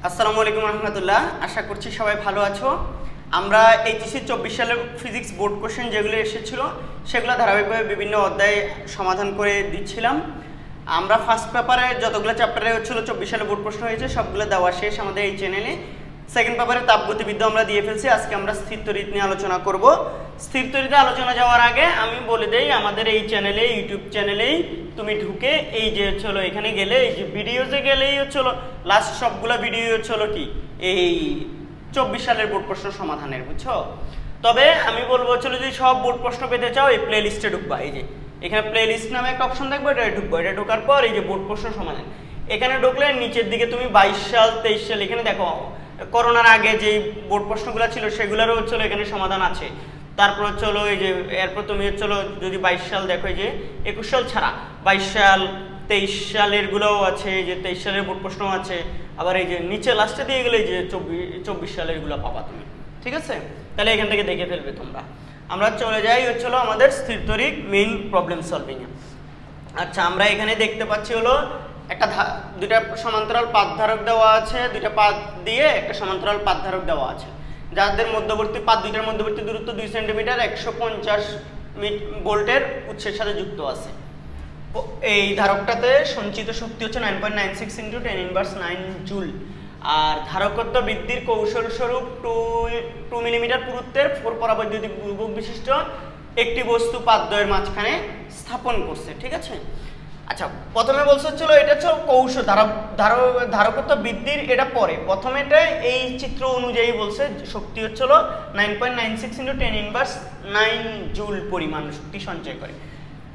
আসসালামু আলাইকুম রহমতুল্লাহ। আশা করছি সবাই ভালো আছো। আমরা এইচএসসি 24 সালের ফিজিক্স বোর্ড কোশ্চেন যেগুলো এসেছিল সেগুলো ধারাবাহিকভাবে বিভিন্ন অধ্যায়ে সমাধান করে দিচ্ছিলাম। আমরা ফার্স্ট পেপারে যতগুলো চ্যাপ্টারে হচ্ছিল 24 সালে বোর্ড প্রশ্ন হয়েছে সবগুলো দেওয়া শেষ আমাদের এই চ্যানেলে। সেকেন্ড পেপারে তাপগতিবিদ্যা আমরা দিয়ে ফেলছি। আজকে আমরা স্থির তড়িৎ নিয়ে আলোচনা করব। স্থির তড়িতে আলোচনা যাওয়ার আগে আমি বলে দেই, আমাদের এই চ্যানেলে, ইউটিউব চ্যানেলেই তুমি ঢুকে এই যে হচ্ছিল এখানে গেলে এই যে ভিডিওতে গেলেই হচ্ছিল লাস্ট সবগুলো ভিডিও হচ্ছিল কি এই 24 সালের বোর্ড প্রশ্ন সমাধানের, বুঝছো? তবে আমি বলবো হচ্ছিল যদি সব বোর্ড প্রশ্ন পেতে চাও এই প্লে লিস্টে ঢুকবা। এই যে এখানে প্লে লিস্ট নামে একটা অপশন দেখবে, এটা ঢুকবো। এটা ঢোকার পর এই যে বোর্ড প্রশ্ন সমাধান, এখানে ঢুকলে নিচের দিকে তুমি 22 সাল 23 সাল এখানে দেখো করোনার আগে যে বোর্ড প্রশ্নগুলো ছিল সেগুলোরও হচ্ছিল এখানে সমাধান আছে। তারপর হচ্ছিল এই যে এরপর তুমি হচ্ছিল যদি 22 সাল দেখো, এই যে 21 সাল ছাড়া 22 সাল 23 সালের গুলোও আছে, এই যে 23 সালের বোর্ড প্রশ্ন আছে। আবার এই যে নিচে লাস্টে দিয়ে গেলে এই যে 24 সালের গুলো পাবা তুমি, ঠিক আছে? তাহলে এখান থেকে দেখে ফেলবে তোমরা। আমরা চলে যাই হচ্ছিল আমাদের স্থির তড়িৎ মেইন প্রবলেম সলভিং এ। আচ্ছা, আমরা এখানে দেখতে পাচ্ছি হলো একটা দুইটা সমান্তরাল পাত ধারক দেওয়া আছে, দুইটা পাত দিয়ে একটা সমান্তরাল পাত ধারক দেওয়া আছে, যাদের মধ্যবর্তী পাত দুইটার মধ্যবর্তী দূরত্ব 2 সেন্টিমিটার, 150 ভোল্টের উৎসের সাথে যুক্ত আছে। এই ধারকটাতে সঞ্চিত শক্তি হচ্ছে 9.96 × 10⁻৯ জুল। আর ধারকত্ব বৃদ্ধির কৌশল স্বরূপ 2 মিলিমিটার পুরুত্বের 4 পরাবৈদ্যুতিক বুভুক বিশিষ্ট একটি বস্তু পাতদ্বয়ের মাঝখানে স্থাপন করছে, ঠিক আছে? আচ্ছা, প্রথমে বলছে হচ্ছিল এটা হচ্ছে কৌশল ধারকত্ব বৃদ্ধির, এটা পরে। প্রথমে এটা এই চিত্র অনুযায়ী বলছে শক্তি হচ্ছিল 9.96 × 10⁻৯ জুল পরিমাণ শক্তি সঞ্চয় করে।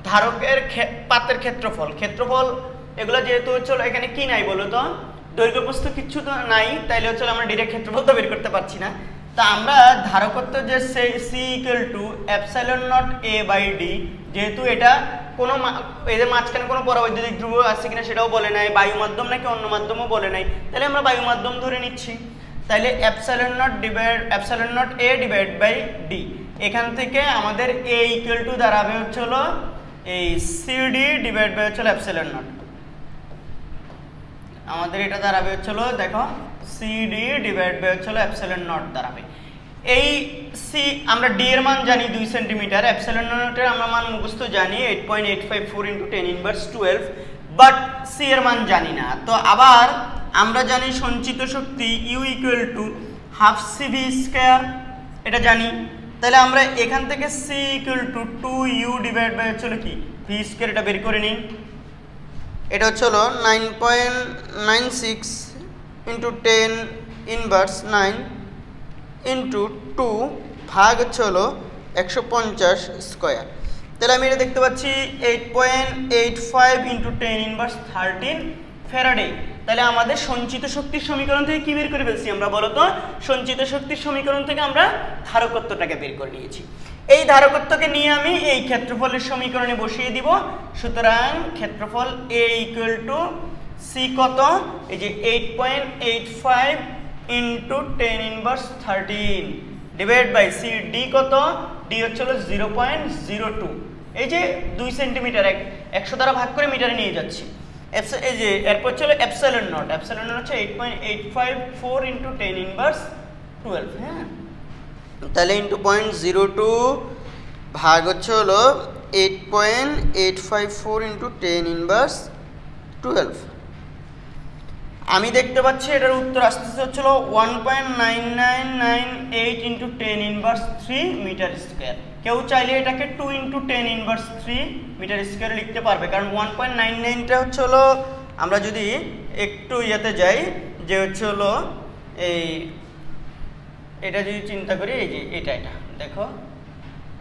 ধারকের পাতের ক্ষেত্রফল এগুলো যেহেতু হচ্ছিল এখানে কি নাই বলো তো, দৈর্ঘ্য প্রস্থ কিচ্ছু তো নাই, তাইলে হচ্ছিল আমরা ডিরেক্ট ক্ষেত্রফল তো বের করতে পারছি না। তা আমরা ধারকত্ব যে C = ε0A/d, যেহেতু এটা কোনো এদের মাঝখানে কোনো পরাবৈদ্যুতিক ধ্রুব আছে কিনা সেটাও বলে নাই, বায়ু মাধ্যম নাকি অন্য মাধ্যমও বলে নাই, তাহলে আমরা বায়ু মাধ্যম ধরে নিচ্ছি। তাহলে ε0A/d, এখান থেকে আমাদের A = দাঁড়াবে হচ্ছিল এই CD হচ্ছিল ε0, আমাদের এটা দাঁড়াবে হচ্ছিল দেখো CD হচ্ছিল ε0 দাঁড়াবে। এই সি আমরা ডি এর মান জানি 2 সেন্টিমিটার, ε0 এর আমরা মান মুখস্থ জানি 8.854 × 10⁻12, বাট সি এর মান জানি না। তো আবার আমরা জানি সঞ্চিত শক্তি U = ½ CV², এটা জানি। তাহলে আমরা এখান থেকে C = 2U হচ্ছিল কি V², এটা বের করে নিই। এটা হচ্ছিল 9.96 × 10⁻9 × 2 ভাগ হচ্ছিল 150²। তাহলে আমি এটা দেখতে পাচ্ছি 8.85 × 10⁻13 ফ্যারাডে। তাহলে আমাদের সঞ্চিত শক্তির সমীকরণ থেকে কি বের করে ফেলছি আমরা বলো তো? সঞ্চিত শক্তির সমীকরণ থেকে আমরা ধারকত্বটাকে বের করে নিয়েছি। এই ধারকত্বকে নিয়ে আমি এই ক্ষেত্রফলের সমীকরণে বসিয়ে দিব। সুতরাং ক্ষেত্রফল A = C কত, এই যে 8.85 × 10⁻13 ডিভাইড বাই C, D কত, D হচ্ছিল 0.02, এই যে 2 সেন্টিমিটার 100 দ্বারা ভাগ করে মিটারে নিয়ে যাচ্ছি। এই যে এরপর চলো ε0 হচ্ছে 8.854 × 10⁻12, হ্যাঁ। তাহলে × 0.02 ভাগ হচ্ছে হলো 8.854 × 10⁻12। আমি দেখতে পাচ্ছি এটার উত্তর আসতেছে হচ্ছিল 1.9998 × 10⁻3 মিটার²। কেউ চাইলে এটাকে 2 × 10⁻3 মিটার² লিখতে পারবে, কারণ 1.99টা হচ্ছে হলো আমরা যদি একটু ইয়েতে যাই যে হচ্ছে হলো এই এটা যদি চিন্তা করি, এই যে এটা দেখো,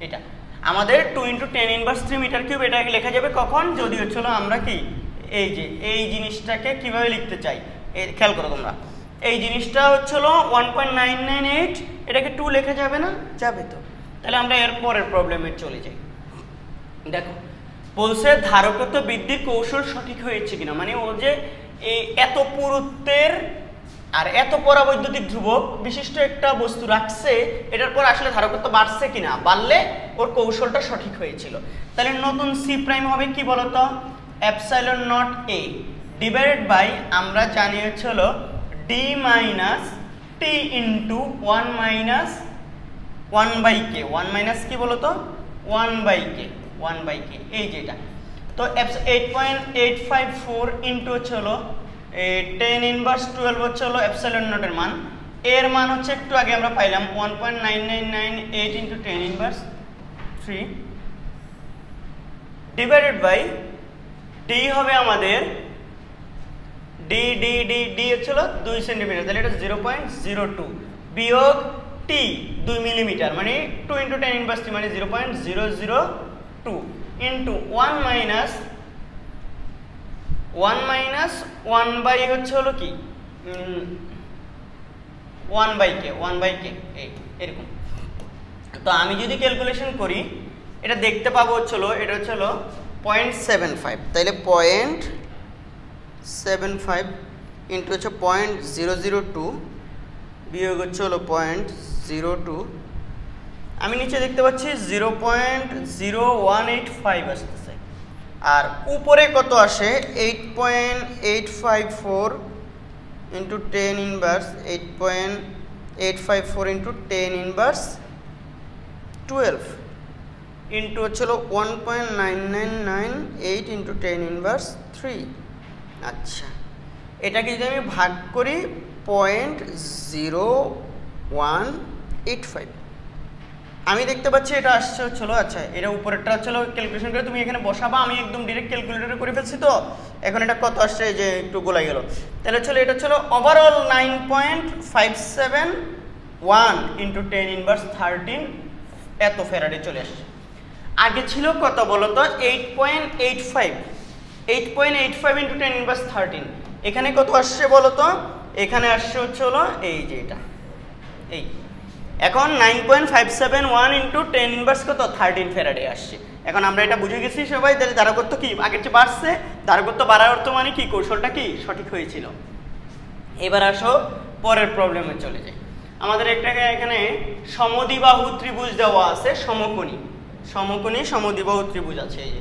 এটা আমাদের 2 × 10⁻3 মিটার³ এটা লেখা যাবে কখন, যদি হচ্ছিল আমরা কি এই যে এই জিনিসটাকে কিভাবে লিখতে চাই, খেয়াল করো তোমরা। এই জিনিসটা হচ্ছিল 1.998, এটাকে 2 লেখা যাবে না? যাবে তো। তাহলে আমরা এর পরের প্রবলেমে চলে যাই। দেখো বলছে ধারকত্ব বৃদ্ধির কৌশল সঠিক হয়েছে কিনা, মানে ও যে এই এত পুরুত্বের আর এত পরাবৈদ্যুতিক ধ্রুবক বিশিষ্ট একটা বস্তু রাখছে, এটার পর আসলে ধারকত্ব বাড়ছে কিনা, বাড়লে ওর কৌশলটা সঠিক হয়েছিল। তাহলে নতুন সি প্রাইম হবে কি বলতো, ε0A ডিভাইডেড বাই আমরা জানি হচ্ছে হলো d minus t into 1 minus 1 by k. 1 minus কি বলো তো 1 বাই কে, 1 বাই কে, এই যেটা। তো 8.854 ইন্টু হচ্ছে হলো 10 ইনভার্স 12 হচ্ছে হলো এপসাইলন নটের মান। এর মান হচ্ছে একটু আগে আমরা পাইলাম 1.9998 into 10 inverse 3 divided by d হবে আমাদের ডি ডি ডি ডি হচ্ছে 2 সেন্টিমিটার, তাহলে এটা 0.02 বিয়োগ টি 2 মিলিমিটার মানে 2 ইন্টু 10 ইনভার্স 3 মানে 0.002 ইন্টু 1 মাইনাস 1 বাই হচ্ছে হলো কি 1 বাই কে, 1 বাই কে এরকম। তো আমি যদি ক্যালকুলেশন করি এটা দেখতে পাবো হচ্ছিল এটা হচ্ছে হলো 0.75, তাইলে 0.75 ইন্টু হচ্ছে 0.002 বিয়োগ হচ্ছে হলো 0.02, আমি নিচে দেখতে পাচ্ছি 0.0185 আসতেছে। আর উপরে কত আসে 8.854 into 10 inverse 8.854 into 10 inverse 12 into হচ্ছে 1.9998 ইন্টু 10 ইনভার্স 3। আচ্ছা, এটাকে যদি আমি ভাগ করি 0.0185, আমি দেখতে পাচ্ছি এটা আসছে হচ্ছিল। আচ্ছা, এটা উপরেরটা হচ্ছিল ক্যালকুলেশন করে তুমি এখানে বসাবা, আমি একদম ডিরেক্ট ক্যালকুলেটরে করে ফেলছি। তো এখন এটা কত আসছে যে একটু গোলাই গেল, তাহলে হচ্ছিল এটা হচ্ছিল ওভারঅল 9.571 ইন্টু 10 ইনভার্স 13 এত ফ্যারাডে চলে আসছে। আগে ছিল কত বলো তো 8.85 ইন্টু 10 ইনভার্স 13, এখানে কত আসছে বলো তো, এখানে আসছে হচ্ছে হলো এই যে এটা এই এখন 9.571 ইন্টু 10 ইনভার্স কত 13 ফ্যারাডে আসছে। এখন আমরা এটা বুঝে গেছি সবাই, তাহলে ধারকত্ব কি আগের চেয়ে বাড়ছে, ধারকত্ব বাড়ার অর্থ মানে কি কৌশলটা কি সঠিক হয়েছিল। এবার আসো পরের প্রবলেমে চলে যাই। আমাদের একটাকে এখানে সমদ্বিবাহু ত্রিভুজ দেওয়া আছে, সমকোণী সমদ্বিবাহু ত্রিভুজ আছে, এই যে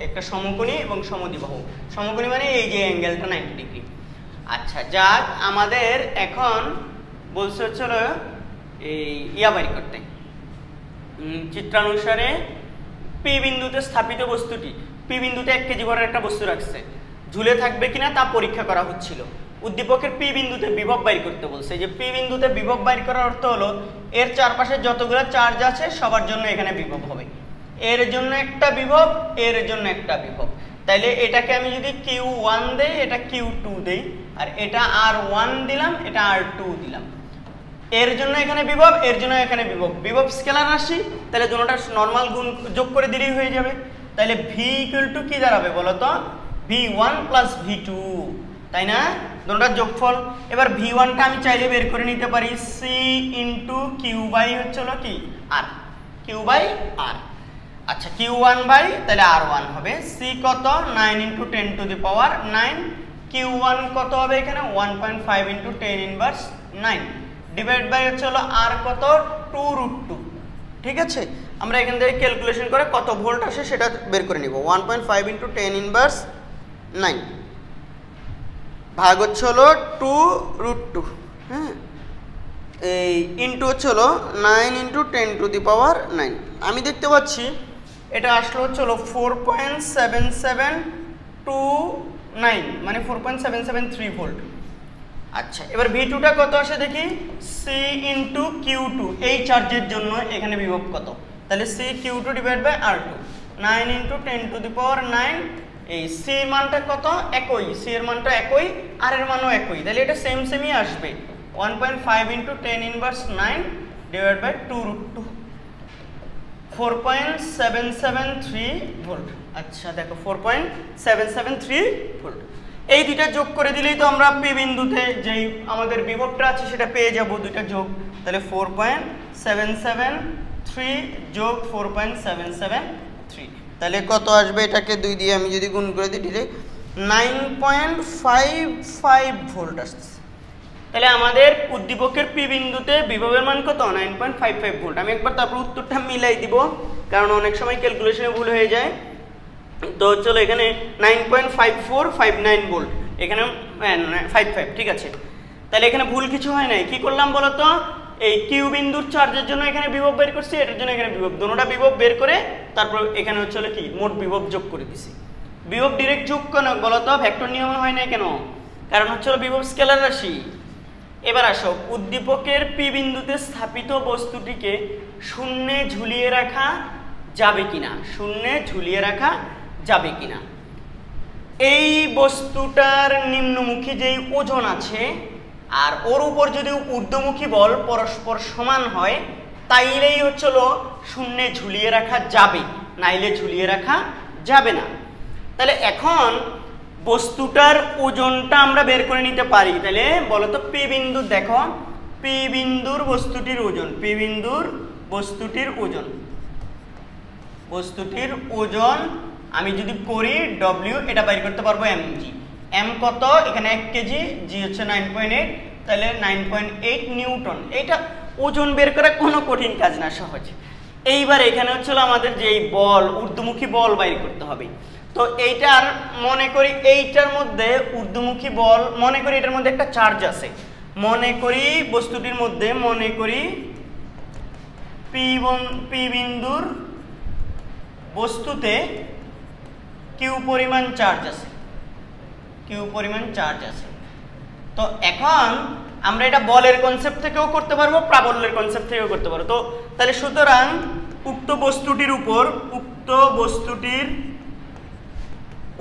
একটা সমকোণী এবং সমদ্বিবাহু। সমকোণী মানে এই যে অ্যাঙ্গেলটা 90 ডিগ্রি। আচ্ছা, যাক আমাদের এখন বলছে হচ্ছে এই ইয়া বাড়ি করতে, চিত্রানুসারে পি বিন্দুতে স্থাপিত বস্তুটি, পি বিন্দুতে 1 কেজি ভরের একটা বস্তু রাখছে, ঝুলে থাকবে কিনা তা পরীক্ষা করা হচ্ছিল। উদ্দীপকের পি বিন্দুতে বিভব বাইর করতে বলছে। যে পি বিন্দুতে বিভব বাইর করার অর্থ হলো এর চারপাশে যতগুলো চার্জ আছে সবার জন্য এখানে বিভব হবে, এর জন্য একটা বিভব, এর জন্য একটা বিভব। তাইলে এটাকে আমি যদি Q1 দেই, এটা Q2 দেই, আর এটা R1 দিলাম, এটা R2 দিলাম। এর জন্য এখানে বিভব, এর জন্য এখানে বিভব, বিভব স্কেলার রাশি, তাহলে দুটোটা নরমাল গুণ যোগ করে দিলেই হয়ে যাবে। তাহলে V ইকুয়াল টু কি দাঁড়াবে বলো তো, V1 প্লাস V2, তাই না, দুটোটার যোগফল। এবার V1টা আমি চাইলে বের করে নিতে পারি C ইন্টু কিউ বাই হচ্ছে হলো কি R, কিউ বাই R। আচ্ছা, Q1 বাই তাহলে R1 হবে, C কত 9 into 10 to the power 9, Q1 কত হবে এখানে 1.5 ইন্টু 10 ইনভার্স 9 ডিভাইড বাই হচ্ছে হলো R কত 2√2। ঠিক আছে, আমরা এখান থেকে ক্যালকুলেশন করে কত ভোল্ট আসে সেটা বের করে নিব। 1.5 ইন্টু 10 ইনভার্স 9 ভাগ হচ্ছে হলো 2√2, হ্যাঁ, এই ইন্টু হচ্ছে হলো 9 ইন্টু 10 টু দি পাওয়ার 9। আমি দেখতে পাচ্ছি এটা আসলো হচ্ছে হলো 4.7729 মানে 4.773 ভোল্ট। আচ্ছা, এবার V2টা কত আসে দেখি, C ইন্টু Q2, এই চার্জের জন্য এখানে বিভব কত, তাহলে C Q2 divide by R2, 9 into 10 to the power 9, এই C মানটা কত একই, C এর মানটা একই, R এর মানও একই, তাহলে এটা সেমই আসবে 1.5 into 10 inverse 9 divide by 2√2, 4.773 volt. আচ্ছা দেখো 4.773 ভোল্ট। এই দুইটা যোগ করে দিলেই তো আমরা পি বিন্দুতে যেই আমাদের বিভবটা আছে সেটা পেয়ে যাব, দুইটা যোগ, তাহলে 4.773 যোগ 4.773, তাহলে কত আসবে, এটাকে 2 দিয়ে আমি যদি গুণ করে দিই ডিরেক্ট 9.55 ভোল্ট আসছে। তাহলে আমাদের উদ্দীপকের পি বিন্দুতে বিভবের মান কত 9.55 ভোল্ট। আমি একবার তারপর উত্তরটা মিলাই দিব, কারণ অনেক সময় ক্যালকুলেশনে ভুল হয়ে যায়। তো চলো এখানে 9.5459 ভোল্ট, এখানে 55, ঠিক আছে। তাহলে এখানে ভুল কিছু হয় নাই। কি করলাম বলতো, এই কিউ বিন্দুর চার্জের জন্য এখানে বিভব বের করছি, এটার জন্য এখানে বিভব, দুটোটা বিভব বের করে তারপর এখানে হচ্ছে কি মোট বিভব যোগ করে দিছি। বিভব ডিরেক্ট যোগ কেন বলতো, ভেক্টর নিয়মে হয় না কেন, কারণ হচ্ছে বিভব স্কেলার রাশি। এবার আসো, উদ্দীপকের পি বিন্দুতে স্থাপিত বস্তুটিকে শূন্যে ঝুলিয়ে রাখা যাবে কিনা, শূন্যে ঝুলিয়ে রাখা যাবে কিনা। এই বস্তুটার নিম্নমুখী যেই ওজন আছে আর ওর উপর যদি ঊর্ধ্বমুখী বল পরস্পর সমান হয় তাইলেই হচ্ছিল শূন্যে ঝুলিয়ে রাখা যাবে, নাইলে ঝুলিয়ে রাখা যাবে না। তাহলে এখন বস্তুটার ওজনটা আমরা বের করে নিতে পারি। তাহলে বলতো পি বিন্দু, দেখো পি বিন্দুর বস্তুটির ওজন, পি বিন্দুর বস্তুটির ওজন, বস্তুটির ওজন আমি যদি করি ডব্লিউ, এটা বাইর করতে পারবো এম জি। এম কত, এখানে 1 কেজি, জি হচ্ছে 9.8, তাহলে 9.8 নিউটন। এইটা ওজন বের করা কোনো কঠিন কাজ না, সহজ। এইবার এখানে হচ্ছিল আমাদের যে বল, ঊর্ধ্বমুখী বল বাইর করতে হবে। তো এইটার মনে করি এইটার মধ্যে ঊর্ধ্বমুখী বল, মনে করি এটার মধ্যে একটা চার্জ আছে, মনে করি বস্তুটির মধ্যে মনে করি পি বিন্দুর বস্তুতে কিউ পরিমাণ চার্জ আছে, কিউ পরিমাণ চার্জ আছে। তো এখন আমরা এটা বলের কনসেপ্ট থেকেও করতে পারবো, প্রাবল্যের কনসেপ্ট থেকেও করতে পারবো। তো তাহলে সুতরাং উক্ত বস্তুটির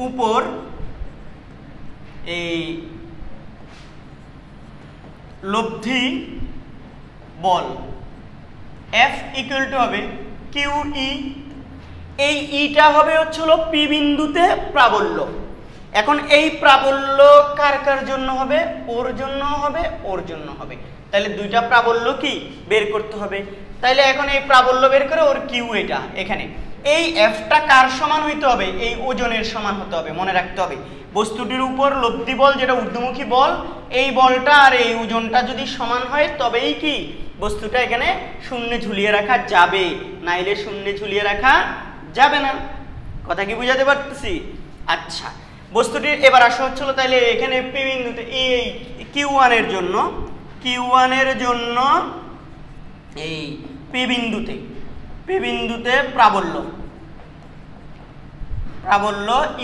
উপর এই লব্ধি বল F ইকুয়াল টু হবে কিউ ই। এই ইটা হবে হচ্ছিল পি বিন্দুতে প্রাবল্য। এখন এই প্রাবল্য কার কার জন্য হবে, ওর জন্য হবে, ওর জন্য হবে। তাহলে দুইটা প্রাবল্য কি বের করতে হবে। তাহলে এখন এই প্রাবল্য বের করে ওর কিউ, এটা এখানে এই এফটা কার সমান হইতে হবে, এই ওজনের সমান হতে হবে। মনে রাখতে হবে বস্তুটির উপর লব্ধি বল যেটা ঊর্ধ্বমুখী বল, এই বলটা আর এই ওজনটা যদি সমান হয় তবেই কি বস্তুটা এখানে শূন্যে ঝুলিয়ে রাখা যাবে, নাইলে শূন্যে ঝুলিয়ে রাখা যাবে না। কথা কি বুঝাতে পারতেছি? আচ্ছা, বস্তুটির এবার আসা হচ্ছিল তাহলে এখানে পি বিন্দুতে এই কিউ1 এর জন্য, কিউ1 এর জন্য এই পি বিন্দুতে প্রাবল্য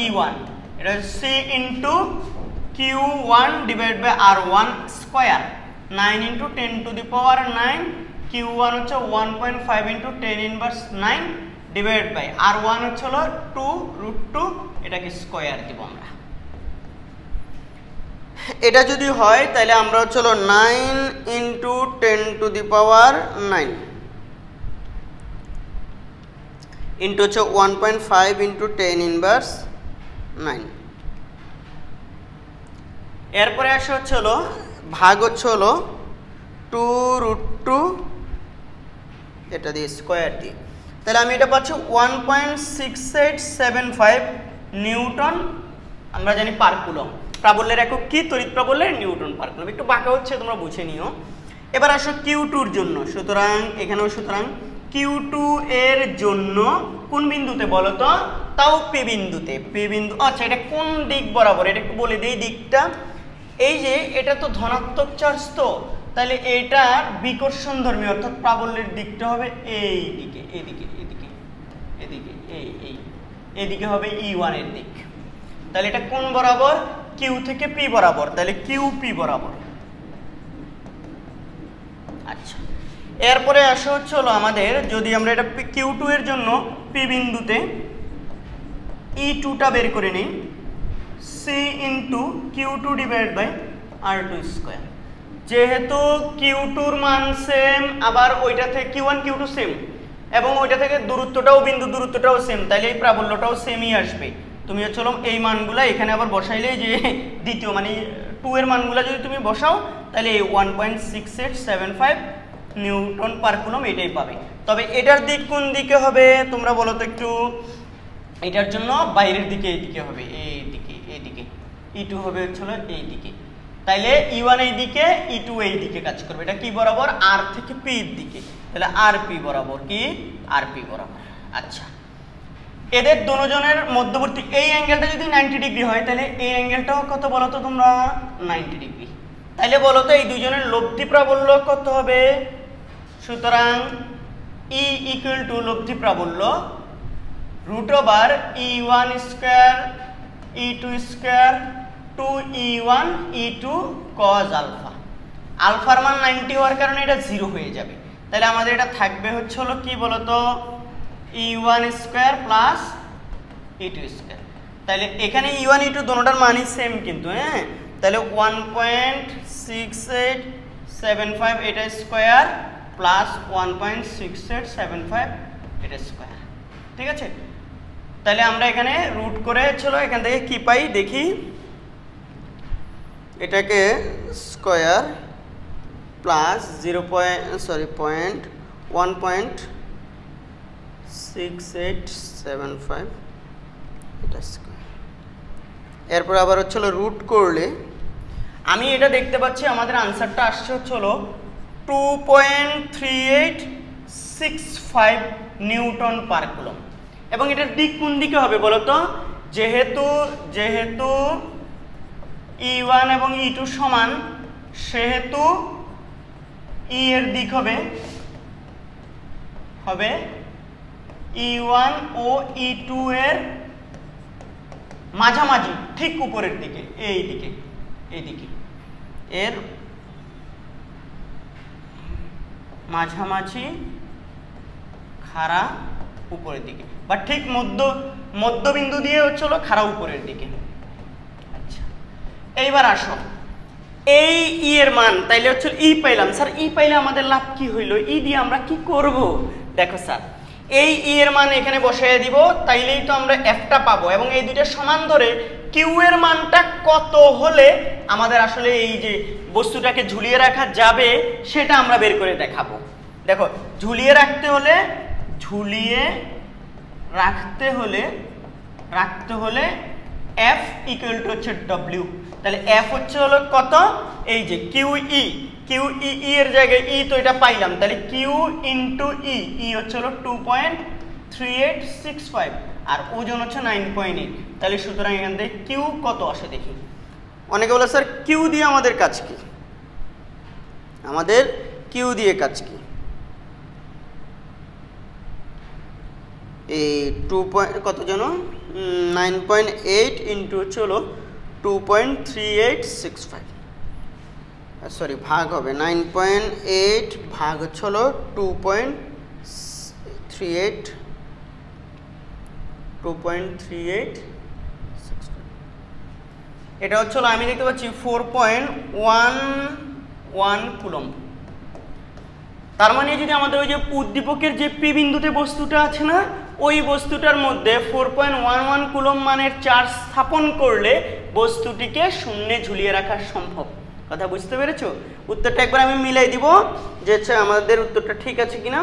E1, এটা C into Q1 divide by R1 square, 9 into 10 to the power 9, Q1 হচ্ছে 1.5 into 10 inverse 9 divide by R1 হচ্ছে 2√2, এটাকে স্কোয়ার দিব আমরা। এটা যদি হয় তাহলে আমরা হচ্ছে 9 into 10 to the power 9 into হচ্ছে 1.5 ইন্টু 10 ইনভার্স 9। এরপরে আসে হচ্ছে ভাগ হচ্ছে 2√2, এটা দিয়ে স্কোয়ার দিয়ে, তাহলে আমি এটা পাচ্ছি 1.6875 নিউটন, আমরা জানি পার কুলম। প্রাবল্যের একক কি, তড়িৎ প্রাবল্যের নিউটন পার কুলম। একটু বাঁকা হচ্ছে, তোমরা বুঝে নিও। এবার আসো কিউ2 এর জন্য, সুতরাং এখানেও সুতরাং কিউ2 এর জন্য কোন বিন্দুতে বলো তো, তাও পি বিন্দুতে, পি বিন্দু। আচ্ছা, এটা কোন দিক বরাবর এটা একটু বলে দিই দিকটা। এই যে এটা তো ধনাত্মক চার্জ, তো তাহলে এটার বিকর্ষণ ধর্মী অর্থাৎ প্রাবল্যের দিকটা হবে এই দিকে, এদিকে এদিকে এদিকে এদিকে হবে E1 এর দিক। তাহলে এটা কোন বরাবর, কিউ থেকে পি বরাবর, তাহলে কিউ পি বরাবর। আচ্ছা, এরপরে আসা হচ্ছে আমাদের, যদি আমরা এটা কিউ2 এর জন্য পি বিন্দুতে E2টা বের করে নিই, C into Q2 divide by R2 square. যেহেতু কিউ2র মান সেম, আবার ওইটা থেকে কিউ1 কিউ2 সেম, এবং ওইটা থেকে দূরত্বটাও, বিন্দু দূরত্বটাও সেম, তাহলে এই প্রাবল্যটাও সেমই আসবে। তুমি হচ্ছে এই মানগুলা এখানে আবার বসাইলে, যে দ্বিতীয় মানে 2 এর মানগুলা যদি তুমি বসাও তাহলে 1.6875 নিউটন পার কুলম এটাই পাবে। তবে এটার দিক কোন দিকে হবে তোমরা বলো তো একটু। এটার জন্য বাইরের দিকে এইদিকে হবে, এইদিকে এইদিকে, E2 হবে হচ্ছিল এইদিকে। তাইলে E1 এই দিকে, E2 এই দিকে কাজ করবে। এটা কি বরাবর, আর থেকে পি এর দিকে, তাহলে আর পি বরাবর, কি আর পি বরাবর। আচ্ছা, এদের দুজনের মধ্যবর্তী এই অ্যাঙ্গেলটা যদি 90 ডিগ্রি হয় তাহলে এই অ্যাঙ্গেলটাও কত বলো তো তোমরা, 90 ডিগ্রি। তাইলে বলো তো এই দুইজনের লব্ধি প্রাবল্য কত হবে? সুতরাং ই ইকুয়াল টু লব্ধি প্রাবল্য √e1 square e2 square 2e1 e2 cos alpha. আলফার মান 90 হওয়ার কারণে এটা 0 হয়ে যাবে। তাহলে আমাদের এটা থাকবে হচ্ছে হলো কি বলতো e1 square plus e2 square. তাহলে এখানে e1 e2 দুটোটার মানই সেম কিন্তু, হ্যাঁ। তাহলে 1.6875 এটা স্কয়ার প্লাস 1.6875 এটা স্কয়ার, ঠিক আছে। তাহলে আমরা এখানে রুট করে চলো এখান থেকে কি পাই দেখি, এটাকে স্কয়ার প্লাস 1.6875 এটা স্কয়ার। এরপর আবার হচ্ছিল রুট করলে আমি এটা দেখতে পাচ্ছি আমাদের আনসারটা আসছে হচ্ছিল 2.3865 নিউটন পার কুলম। এবং এটার দিক কোন দিকে হবে বলো তো? যেহেতু E1 এবং E2 সমান, সেহেতু E এর দিক হবে E1 ও E2 এর মাঝামাঝি, ঠিক উপরের দিকে, এইদিকে এর মাঝামাঝি খাড়া উপরের দিকে, বা ঠিক মধ্যবিন্দু দিয়ে হচ্ছিল খাড়া উপরের দিকে। আচ্ছা, এইবার আসো এই ই এর মান, তাইলে হচ্ছে ই পাইলাম। স্যার ই পাইলে আমাদের লাভ কি হইল? ই দিয়ে আমরা কি করব? দেখো স্যার, এই ই এর মান এখানে বসাই দিব, তাইলেই তো আমরা এফটা পাবো। এবং এই দুইটা সমান ধরে কিউ এর মানটা কত হলে আমাদের আসলে এই যে বস্তুটাকে ঝুলিয়ে রাখা যাবে সেটা আমরা বের করে দেখাবো। দেখো, ঝুলিয়ে রাখতে হলে এফ ইকুয়াল টু হচ্ছে ডব্লিউ। তাহলে এফ হচ্ছে হলো কত? এই যে কিউ ই এর জায়গায় ই তো এটা পাইলাম, তাহলে কিউ ইন্টু ই হচ্ছে হলো 2.3865 আর ওজন হচ্ছে 9.8। তাহলে সুতরাং এখান থেকে কিউ কত আসে দেখি। অনেকে বলে স্যার কিউ দিয়ে আমাদের কাজ কি? আমাদের কিউ দিয়ে কাজ কি? এই 2 কত যেন 9.8 ইন্টু হচ্ছে হলো 2.3865, সরি ভাগ হবে 9.8 ভাগ হচ্ছে হলো 2.3865। এটা হচ্ছে হলো আমি দেখতে পাচ্ছি 4.11 কুলম্ব। তার মানে যদি আমাদের ওই যে উদ্দীপকের যে পি বিন্দুতে বস্তুটা আছে না, ওই বস্তুটার মধ্যে 4.11 কুলম্ব মানের চার্জ স্থাপন করলে বস্তুটিকে শূন্যে ঝুলিয়ে রাখা সম্ভব। কথা বুঝতে পেরেছো? উত্তরটা একবার আমি মিলাই দিব যে আমাদের উত্তরটা ঠিক আছে কিনা।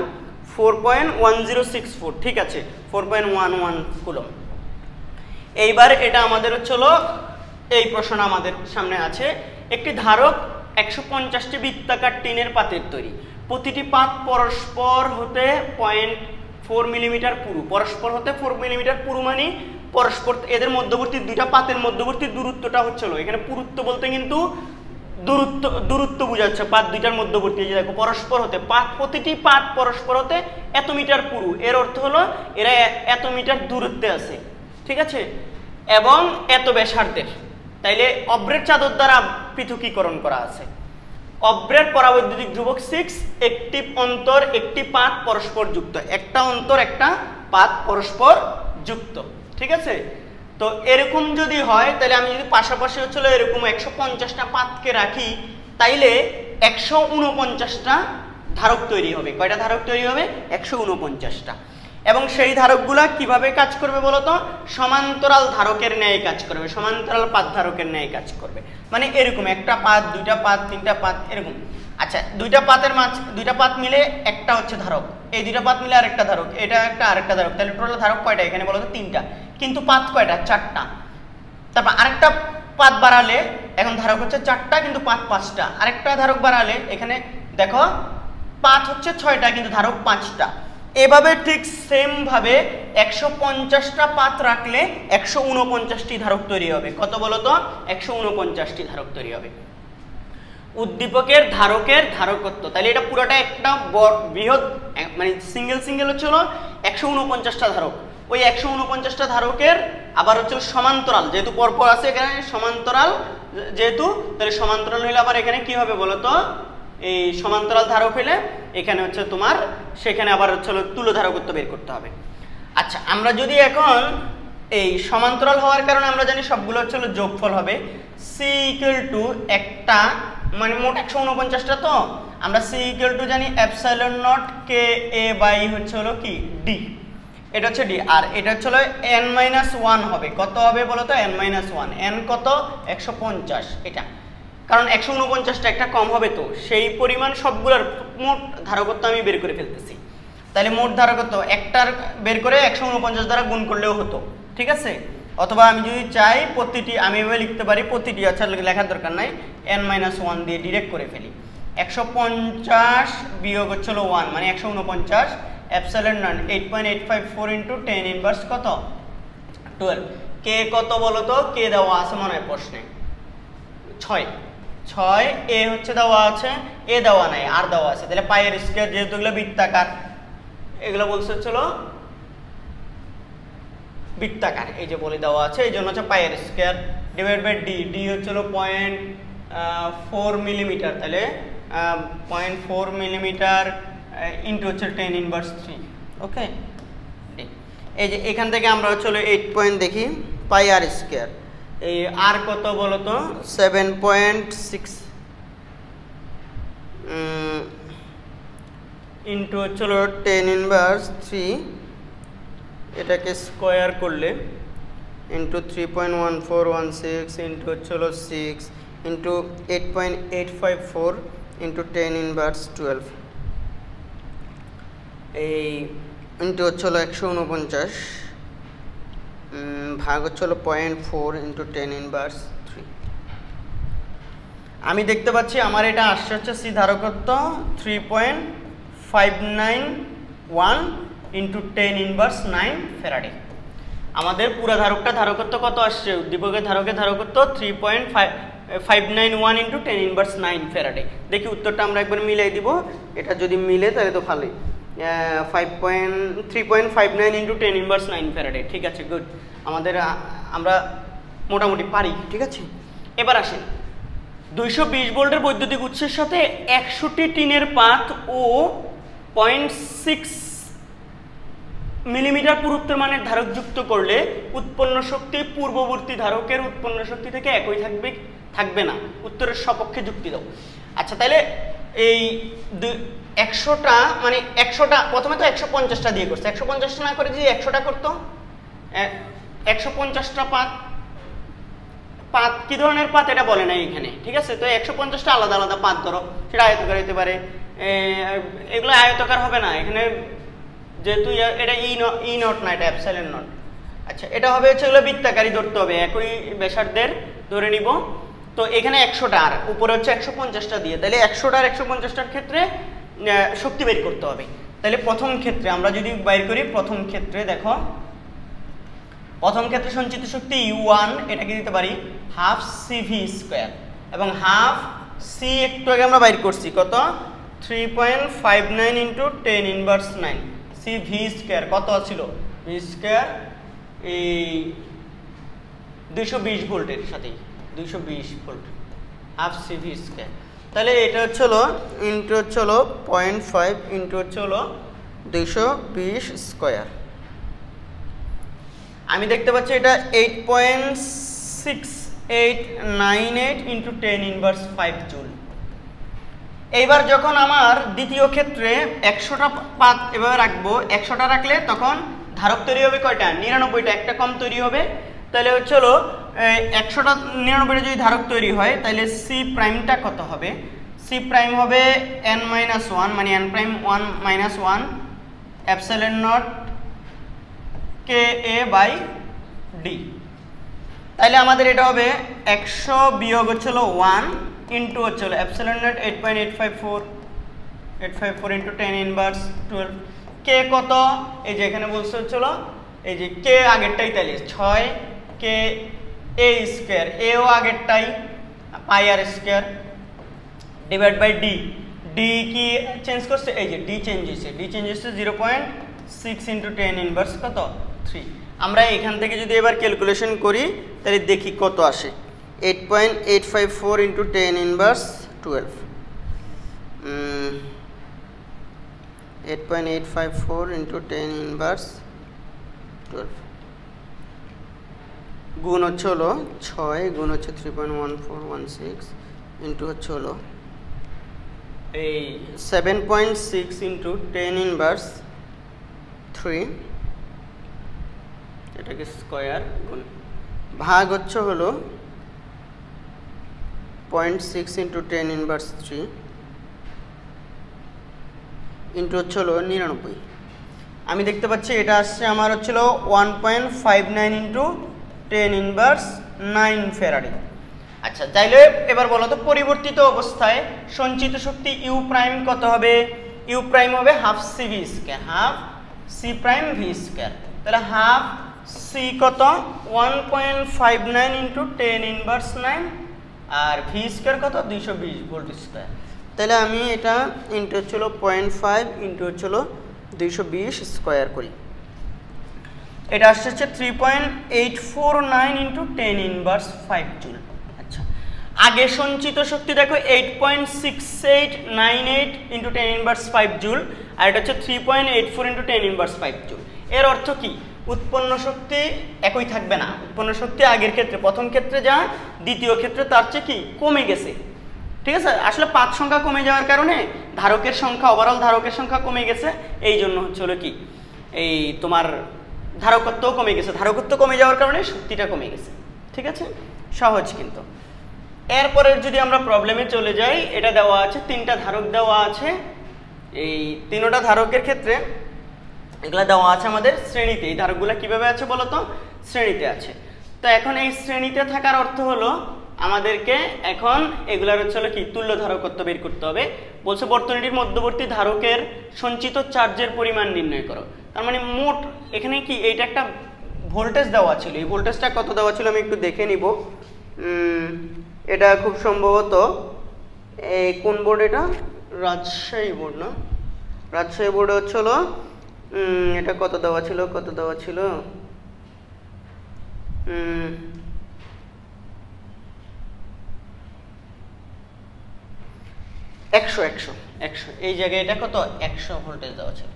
4.1064 ঠিক আছে, 4.11 কুলম্ব। এইবার এটা আমাদের হচ্ছিল এই প্রশ্ন আমাদের সামনে আছে। একটি ধারক 150টি বৃত্তাকার টিনের পাতের তৈরি। প্রতিটি পাত পরস্পর হতে 0.4 মিলিমিটার পুরু। পরস্পর হতে 4 মিলিমিটার পুরু মানে পরস্পর এদের মধ্যবর্তী দুইটা পাতের মধ্যবর্তী দূরত্বটা হচ্ছিল, এখানে পুরুত্ব বলতে কিন্তু দূরত্ব বোঝাচ্ছে পাত দুইটার মধ্যবর্তী। যে দেখো পরস্পর হতে প্রতিটি পাত পরস্পর হতে এত মিটার পুরু, এর অর্থ হলো এরা এত মিটার দূরত্বে আছে, ঠিক আছে, এবং এত ব্যাসার্ধের। তাইলে অব্রের চাদর দ্বারা পৃথকীকরণ করা আছে। অব্রের পরাবৈদ্যুতিক ধ্রুবক 6, একটি অন্তর একটি পাত পরস্পর যুক্ত, একটা অন্তর একটা পাত পরস্পর যুক্ত, ঠিক আছে। তো এরকম যদি হয় তাহলে আমি যদি পাশাপাশি হচ্ছিল এরকম 150টা পাতকে রাখি, তাইলে 149টা ধারক তৈরি হবে। কয়টা ধারক তৈরি হবে? 149টা। এবং সেই ধারকগুলা কিভাবে কাজ করবে বলতো? সমান্তরাল ধারকের ন্যায় কাজ করবে, সমান্তরাল পাত ধারকের ন্যায় কাজ করবে। মানে এরকম একটা পাত, দুইটা পাত, তিনটা পাত, এরকম। আচ্ছা, দুইটা পাত মিলে একটা হচ্ছে ধারক, এই দুইটা পাত মিলে আরেকটা ধারক, এটা একটা আরেকটা ধারক। তাহলে টোটাল ধারক কয়টা এখানে বলতো? 3টা। কিন্তু পাত কয়টা? 4টা। তারপর আরেকটা পাত বাড়ালে এখন ধারক হচ্ছে 4টা কিন্তু পাত 5টা। আরেকটা ধারক বাড়ালে এখানে দেখো পাত হচ্ছে 6টা কিন্তু ধারক 5টা। এভাবে ঠিক সেম ভাবে 150টা পাত রাখলে 149টি ধারক তৈরি হবে। কত বলতো? 149টি ধারক তৈরি হবে। উদ্দীপকের ধারকের ধারকত্ব, তাহলে এটা পুরোটা একটা বৃহৎ মানে সিঙ্গেল হচ্ছে হলো 149টা ধারক। ওই 149টা ধারকের আবার হচ্ছে সমান্তরাল, যেহেতু পরপর আছে এখানে সমান্তরাল, যেহেতু তাহলে সমান্তরাল হইলে আবার এখানে কি হবে বলতো, এই সমান্তরাল ধারক হইলে এখানে হচ্ছে তোমার সেখানে আবার হচ্ছে তুল্য ধারকত্ব বের করতে হবে। আচ্ছা, আমরা যদি এখন এই সমান্তরাল হওয়ার কারণে আমরা জানি সবগুলো হচ্ছে যোগফল হবে সি ইকুয়াল টু একটা মানে মোট 149টা, তো আমরা সি ইকুয়াল টু জানি epsilon naught K A by হচ্ছে হলো কি ডি, এটা হচ্ছে ডি। আর এটা হচ্ছে হলো n-1 হবে, কত হবে বলো তো n-1, n কত 150, এটা কারণ 149টা একটা কম হবে, তো সেই পরিমাণ সবগুলোর মোট ধারকত্ব আমি বের করে ফেলতেছি। তাহলে মোট ধারকত্ব একটার বের করে 149 দ্বারা গুণ করলেও হতো, ঠিক আছে। অথবা আমি যদি চাই প্রতিটি আমি এভাবে লিখতে পারি, প্রতিটি আচ্ছা লেখার দরকার নাই, n-1 দিয়ে ডিরেক্ট করে ফেলি। 150 বিয়োগ হচ্ছে 1 মানে 149, এপসাইলন নট 8.854 ইন্টু 10 ইনভার্স কত 12। কে কত বলো তো, কে দেওয়া আছে মনে হয় প্রশ্নে 6, এ হচ্ছে দেওয়া আছে, এ দেওয়া নাই আর দেওয়া আছে, তাহলে পাইয়ের স্কয়ার, যেহেতু এগুলো বৃত্তাকার, এগুলো বলছে হচ্ছিল বৃত্তাকার, এই যে বলে দেওয়া আছে, এই জন্য হচ্ছে পাইয়ের square divide by D, D হচ্ছিল 0.4 মিলিমিটার, তাহলে 0.4 মিলিমিটার ইন্টু হচ্ছে 10 ইনভার্স 3। ওকে, এই যে এখান থেকে আমরা হচ্ছে 8 পয়েন্ট দেখি, পাই আর স্কয়ার, এই আর কত বলো তো 7.6 ইন্টু হচ্ছে 10 ইনভার্স 3, এটাকে স্কোয়ার করলে ইন্টু 3.1416 ইন্টু হচ্ছে 6 ইন্টু 8.854 ইন্টু 10 ইনভার্স 12, এই ইন্টু হচ্ছে 149 ভাগ হচ্ছে 0.4 ইন্টু 10 ইনভার্স 3। আমি দেখতে পাচ্ছি আমার এটা আসছে হচ্ছে সি ধারকত্ব 3.591 ইন্টু 10 ইনভার্স 9 ফ্যারাডে। আমাদের পুরো ধারকত্ব কত আসছে, উদ্দীপকের ধারকের ধারকত্ব 3.591 ইন্টু 10 ইনভার্স 9 ফ্যারাডে। দেখি উত্তরটা আমরা একবার মিলাই দিব, এটা যদি মিলে তাহলে তো ভালোই, 3.59 ইন্টু 10 ইনভার্স 9 ফ্যারাডে। ঠিক আছে, গুড, আমরা মোটামুটি পারি, ঠিক আছে। এবার আসেন 220 ভোল্টের বৈদ্যুতিক উৎসের সাথে 100টি টিনের পাত ও 0.6 মিলিমিটার পুরুত্বের মানের ধারক যুক্ত করলে উৎপন্ন শক্তি পূর্ববর্তী ধারকের উৎপন্ন শক্তি থেকে একই থাকবে না, উত্তরের সপক্ষে যুক্তি দাও। আচ্ছা, তাহলে এই 100টা মানে 100টা প্রথমে তো 150টা দিয়ে করছে, 150টা না করে যদি 100টা করতো, 150টা পাত কি ধরনের পাত এটা বলে নাই এখানে, ঠিক আছে। তো 150টা আলাদা আলাদা পাত ধরো, সেটা আয়তকার হতে পারে, এগুলো আয়তকার হবে না এখানে, যেহেতু এটা ই নট না, এটা এপসাইলন নট। আচ্ছা, এটা হবে হচ্ছে এগুলো বৃত্তাকারই ধরতে হবে, একই ব্যাসার্ধের ধরে নিব। তো এখানে 100টা আর উপরে হচ্ছে 150টা দিয়ে, তাহলে 100টা আর 150টার ক্ষেত্রে শক্তি বের করতে হবে। তাহলে প্রথম ক্ষেত্রে আমরা যদি বাইর করি, প্রথম ক্ষেত্রে দেখো, প্রথম ক্ষেত্রে সঞ্চিত শক্তি U1, এটাকে দিতে পারি হাফ CV স্কয়ার, এবং হাফ সি একটু আগে আমরা বাইর করছি কত 3.59 ইন্টু 10 ইনভার্স 9, CV স্কয়ার কত ছিল, V স্কয়ার এই 220 ভোল্টের সাথে 220 ভোল্ট, হাফ CV স্কয়ার। তাহলে এটা হচ্ছে ইন্টু হচ্ছে 0.5 ইন্টু হচ্ছে 220 স্কয়ার। আমি দেখতে পাচ্ছি এটা 8.6898 ইন্টু 10 ইনভার্স 5 জুল। এইবার যখন আমার দ্বিতীয় ক্ষেত্রে 100টা পাত এভাবে রাখবো, 100টা রাখলে তখন ধারক তৈরি হবে কয়টা, 99টা, একটা কম তৈরি হবে। তাহলে হচ্ছে 100টা 99টা যদি ধারক তৈরি হয়, তাহলে সি প্রাইমটা কত হবে, সি প্রাইম হবে n-1 মানে n prime 1 minus 1 epsilon naught K A by d. তাহলে আমাদের এটা হবে 100 বিয়োগ হচ্ছে 1 ইন্টু হচ্ছে এপসাইলন নট 8.854 ইন্টু 10 ইনভার্স 12। কে কত, এই যে এখানে বলছে হচ্ছে এই যে কে আগেরটাই, তাহলে 6 কে এ স্কয়ার, এও আগেরটাই pi R square divide by D. D কি চেঞ্জ করছে, এই যে ডি চেঞ্জ হয়েছে, ডি চেঞ্জ হচ্ছে 0.6 ইন্টু 10 ইনভার্স কত 3। আমরা এখান থেকে যদি এবার ক্যালকুলেশন করি তাহলে দেখি কত আসে, 8.854 ইন্টু 10 ইনভার্স 12, 8.854 ইন্টু 10 ইনভার্স 12 গুণ হচ্ছে হলো 6 গুণ হচ্ছে 3.1416 ইন্টু হচ্ছে হলো এই 7.6 ইন্টু 10 ইনভার্স 3, এটাকে স্কোয়ার গুণ ভাগ হচ্ছে হলো 0.6 ইন্টু 10 ইনভার্স 3 ইন্টু হচ্ছে হলো 99। আমি দেখতে পাচ্ছি এটা আসছে আমার হচ্ছিল 1.59 ইন্টু 10 ইনভার্স 9 ফ্যারাডে। আচ্ছা, তাইলে এবার বলো তো পরিবর্তিত অবস্থায় সঞ্চিত শক্তি ইউ প্রাইম কত হবে? ইউ প্রাইম হবে half C V square, half C prime V square. তাহলে হাফ সি কত 1.59 ইন্টু 10 ইনভার্স 9 আর ভি স্কয়ার কত 220 ভোল্ট স্কয়ার। তাহলে আমি এটা ইন্টু হচ্ছিল 0.5 ইন্টু হচ্ছিল 220 স্কয়ার করি, এটা আসছে হচ্ছে 3.849 ইন্টু 10 ইনভার্স 5 জুল। আচ্ছা, আগে সঞ্চিত শক্তি দেখো 8.6898 ইন্টু 10 ইনভার্স 5 জুল, আর এটা হচ্ছে 3.84 ইন্টু 10 ইনভার্স 5 জুল। এর অর্থ কি? উৎপন্ন শক্তি একই থাকবে না। উৎপন্ন শক্তি আগের ক্ষেত্রে, প্রথম ক্ষেত্রে যা, দ্বিতীয় ক্ষেত্রে তার চেয়ে কি কমে গেছে। ঠিক আছে, আসলে পাত সংখ্যা কমে যাওয়ার কারণে ধারকের সংখ্যা, ওভারঅল ধারকের সংখ্যা কমে গেছে, এই জন্য হচ্ছে হলো কি এই তোমার ধারকত্ব কমে গেছে। ধারকত্ব কমে যাওয়ার কারণে শক্তিটা কমে গেছে। ঠিক আছে, সহজ কিন্তু। এরপরে যদি আমরা প্রবলেমে চলে যাই, এটা দেওয়া আছে, তিনটা ধারক দেওয়া আছে। এই তিনটা ধারকের ক্ষেত্রে এগুলা দেওয়া আছে আমাদের শ্রেণীতে। এই ধারকগুলো কিভাবে আছে বলো তো? শ্রেণীতে আছে। তো এখন এই শ্রেণীতে থাকার অর্থ হলো আমাদেরকে এখন এগুলার হচ্ছে হলো কি তুল্য ধারকত্ব বের করতে হবে। বলছে বর্তনীটির মধ্যবর্তী ধারকের সঞ্চিত চার্জের পরিমাণ নির্ণয় করো। তার মানে মোট এখানে কি এইটা একটা ভোল্টেজ দেওয়া ছিল, এই ভোল্টেজটা কত দেওয়া ছিল আমি একটু দেখে নিব। এটা খুব সম্ভবত এই কোন বোর্ড, এটা রাজশাহী বোর্ড না? রাজশাহী বোর্ডে হচ্ছে হলো এটা কত দেওয়া ছিল, কত দেওয়া ছিল 100 এই জায়গায় এটা কত 100 ভোল্টেজ দেওয়া ছিল।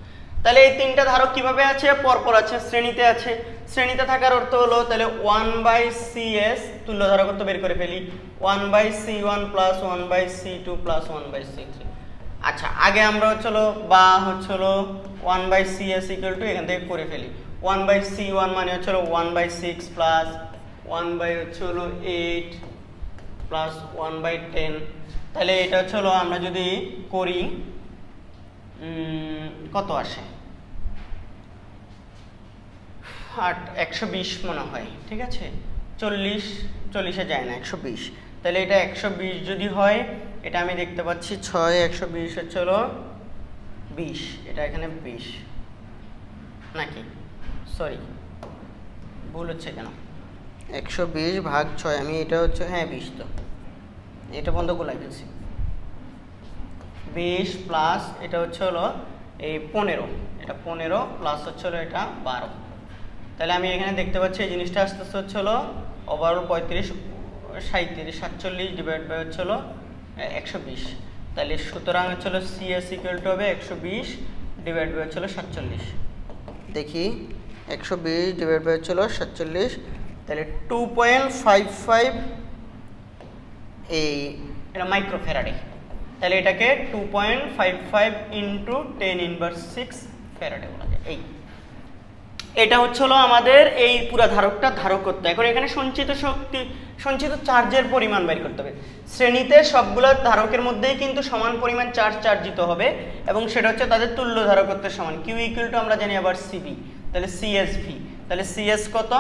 তাহলে এই তিনটা ধারক কিভাবে আছে? পরপর আছে, শ্রেণীতে আছে। শ্রেণীতে থাকার অর্থ হলো তাহলে 1/CS তুল্য ধারকত্ব বের করে ফেলি, 1/C1 plus 1/C2 plus 1/C3। আচ্ছা, আগে আমরা হচ্ছিল বা হচ্ছিল 1/CS ইকুয়াল টু এখান থেকে করে ফেলি, 1/C1 মানে হচ্ছিল 1/6 প্লাস 1/8 প্লাস 1/10। তাহলে এটা হচ্ছে হলো আমরা যদি করি কত আসে 120 মনে হয়। ঠিক আছে, 40-এ যায় না, 120। তাহলে এটা 120 যদি হয়, এটা আমি দেখতে পাচ্ছি 6 120 হচ্ছে হলো 20, এটা এখানে 20 নাকি, সরি ভুল হচ্ছে কেন, 120 ভাগ 6, আমি এটা হচ্ছে হ্যাঁ 20, তো এটা বন্ধ গোলাই ফেলছি। 20 প্লাস এটা হচ্ছে হলো এই 15, এটা 15 প্লাস হচ্ছে হলো এটা 12। তাহলে আমি এখানে দেখতে পাচ্ছি এই জিনিসটা আস্তে আস্তে হচ্ছে হলো ওভারঅল 35 37 47 ডিভাইড বাই হচ্ছে হলো 120। তাহলে সুতরাং হচ্ছে হলো CS ইকুয়াল টু হবে 120 ডিভাইড বাই হচ্ছে হলো 47। দেখি 120 ডিভাইড বাই হচ্ছে হলো 47, তাহলে 2.55 এই এটা মাইক্রোফ্যারাডে। তাহলে এটাকে 2.55 ইন্টু 10 ইনভার্স 6 ফ্যারাডে বলা যায়। এটা হচ্ছে হলো আমাদের এই পুরো ধারকটা ধারকত্ব। এখন এখানে সঞ্চিত শক্তি, সঞ্চিত চার্জের পরিমাণ বের করতে হবে। শ্রেণীতে সবগুলো ধারকের মধ্যেই কিন্তু সমান পরিমাণ চার্জ চার্জিত হবে এবং সেটা হচ্ছে তাদের তুল্য ধারকত্বের সমান। কিউ ইকুয়াল টু আমরা জানি আবার সিবি, তাহলে সিএসভি। তাহলে সিএস কত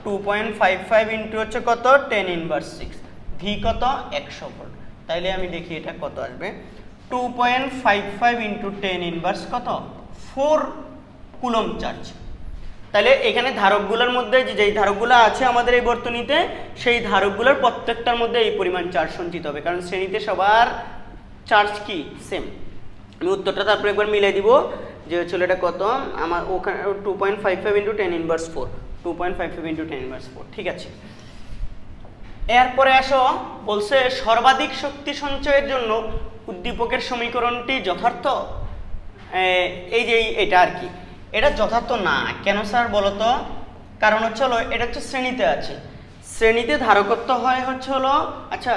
2.55 ইন্টু হচ্ছে কত 10 ইনভার্স 6, ভি কত 100 ভোল্ট। তাইলে আমি দেখি এটা কত আসবে, 2.55 ইন্টু 10 ইনভার্স কত 4 কুলম্ব চার্জ। তাহলে এখানে ধারকগুলোর মধ্যে যেই ধারকগুলো আছে আমাদের এই বর্তনীতে, সেই ধারকগুলোর প্রত্যেকটার মধ্যে এই পরিমাণ চার্জ সঞ্চিত হবে, কারণ শ্রেণীতে সবার চার্জ কি সেম। আমি উত্তরটা তারপরে একবার মিলাই দিব যে হচ্ছে এটা কত, আমার ওখানে 2.55 ইন্টু 10 ইনভার্স 4, 2.55 ইন্টু 10 ইনভার্স 4। ঠিক আছে, এরপরে আসো বলছে সর্বাধিক শক্তি সঞ্চয়ের জন্য উদ্দীপকের সমীকরণটি যথার্থ। এই যে এটা আর কি, এটা যথার্থ না কেন স্যার বলো তো? কারণ হচ্ছে হলো এটা হচ্ছে শ্রেণীতে আছে, শ্রেণীতে ধারকত্ব হয় হচ্ছে হলো, আচ্ছা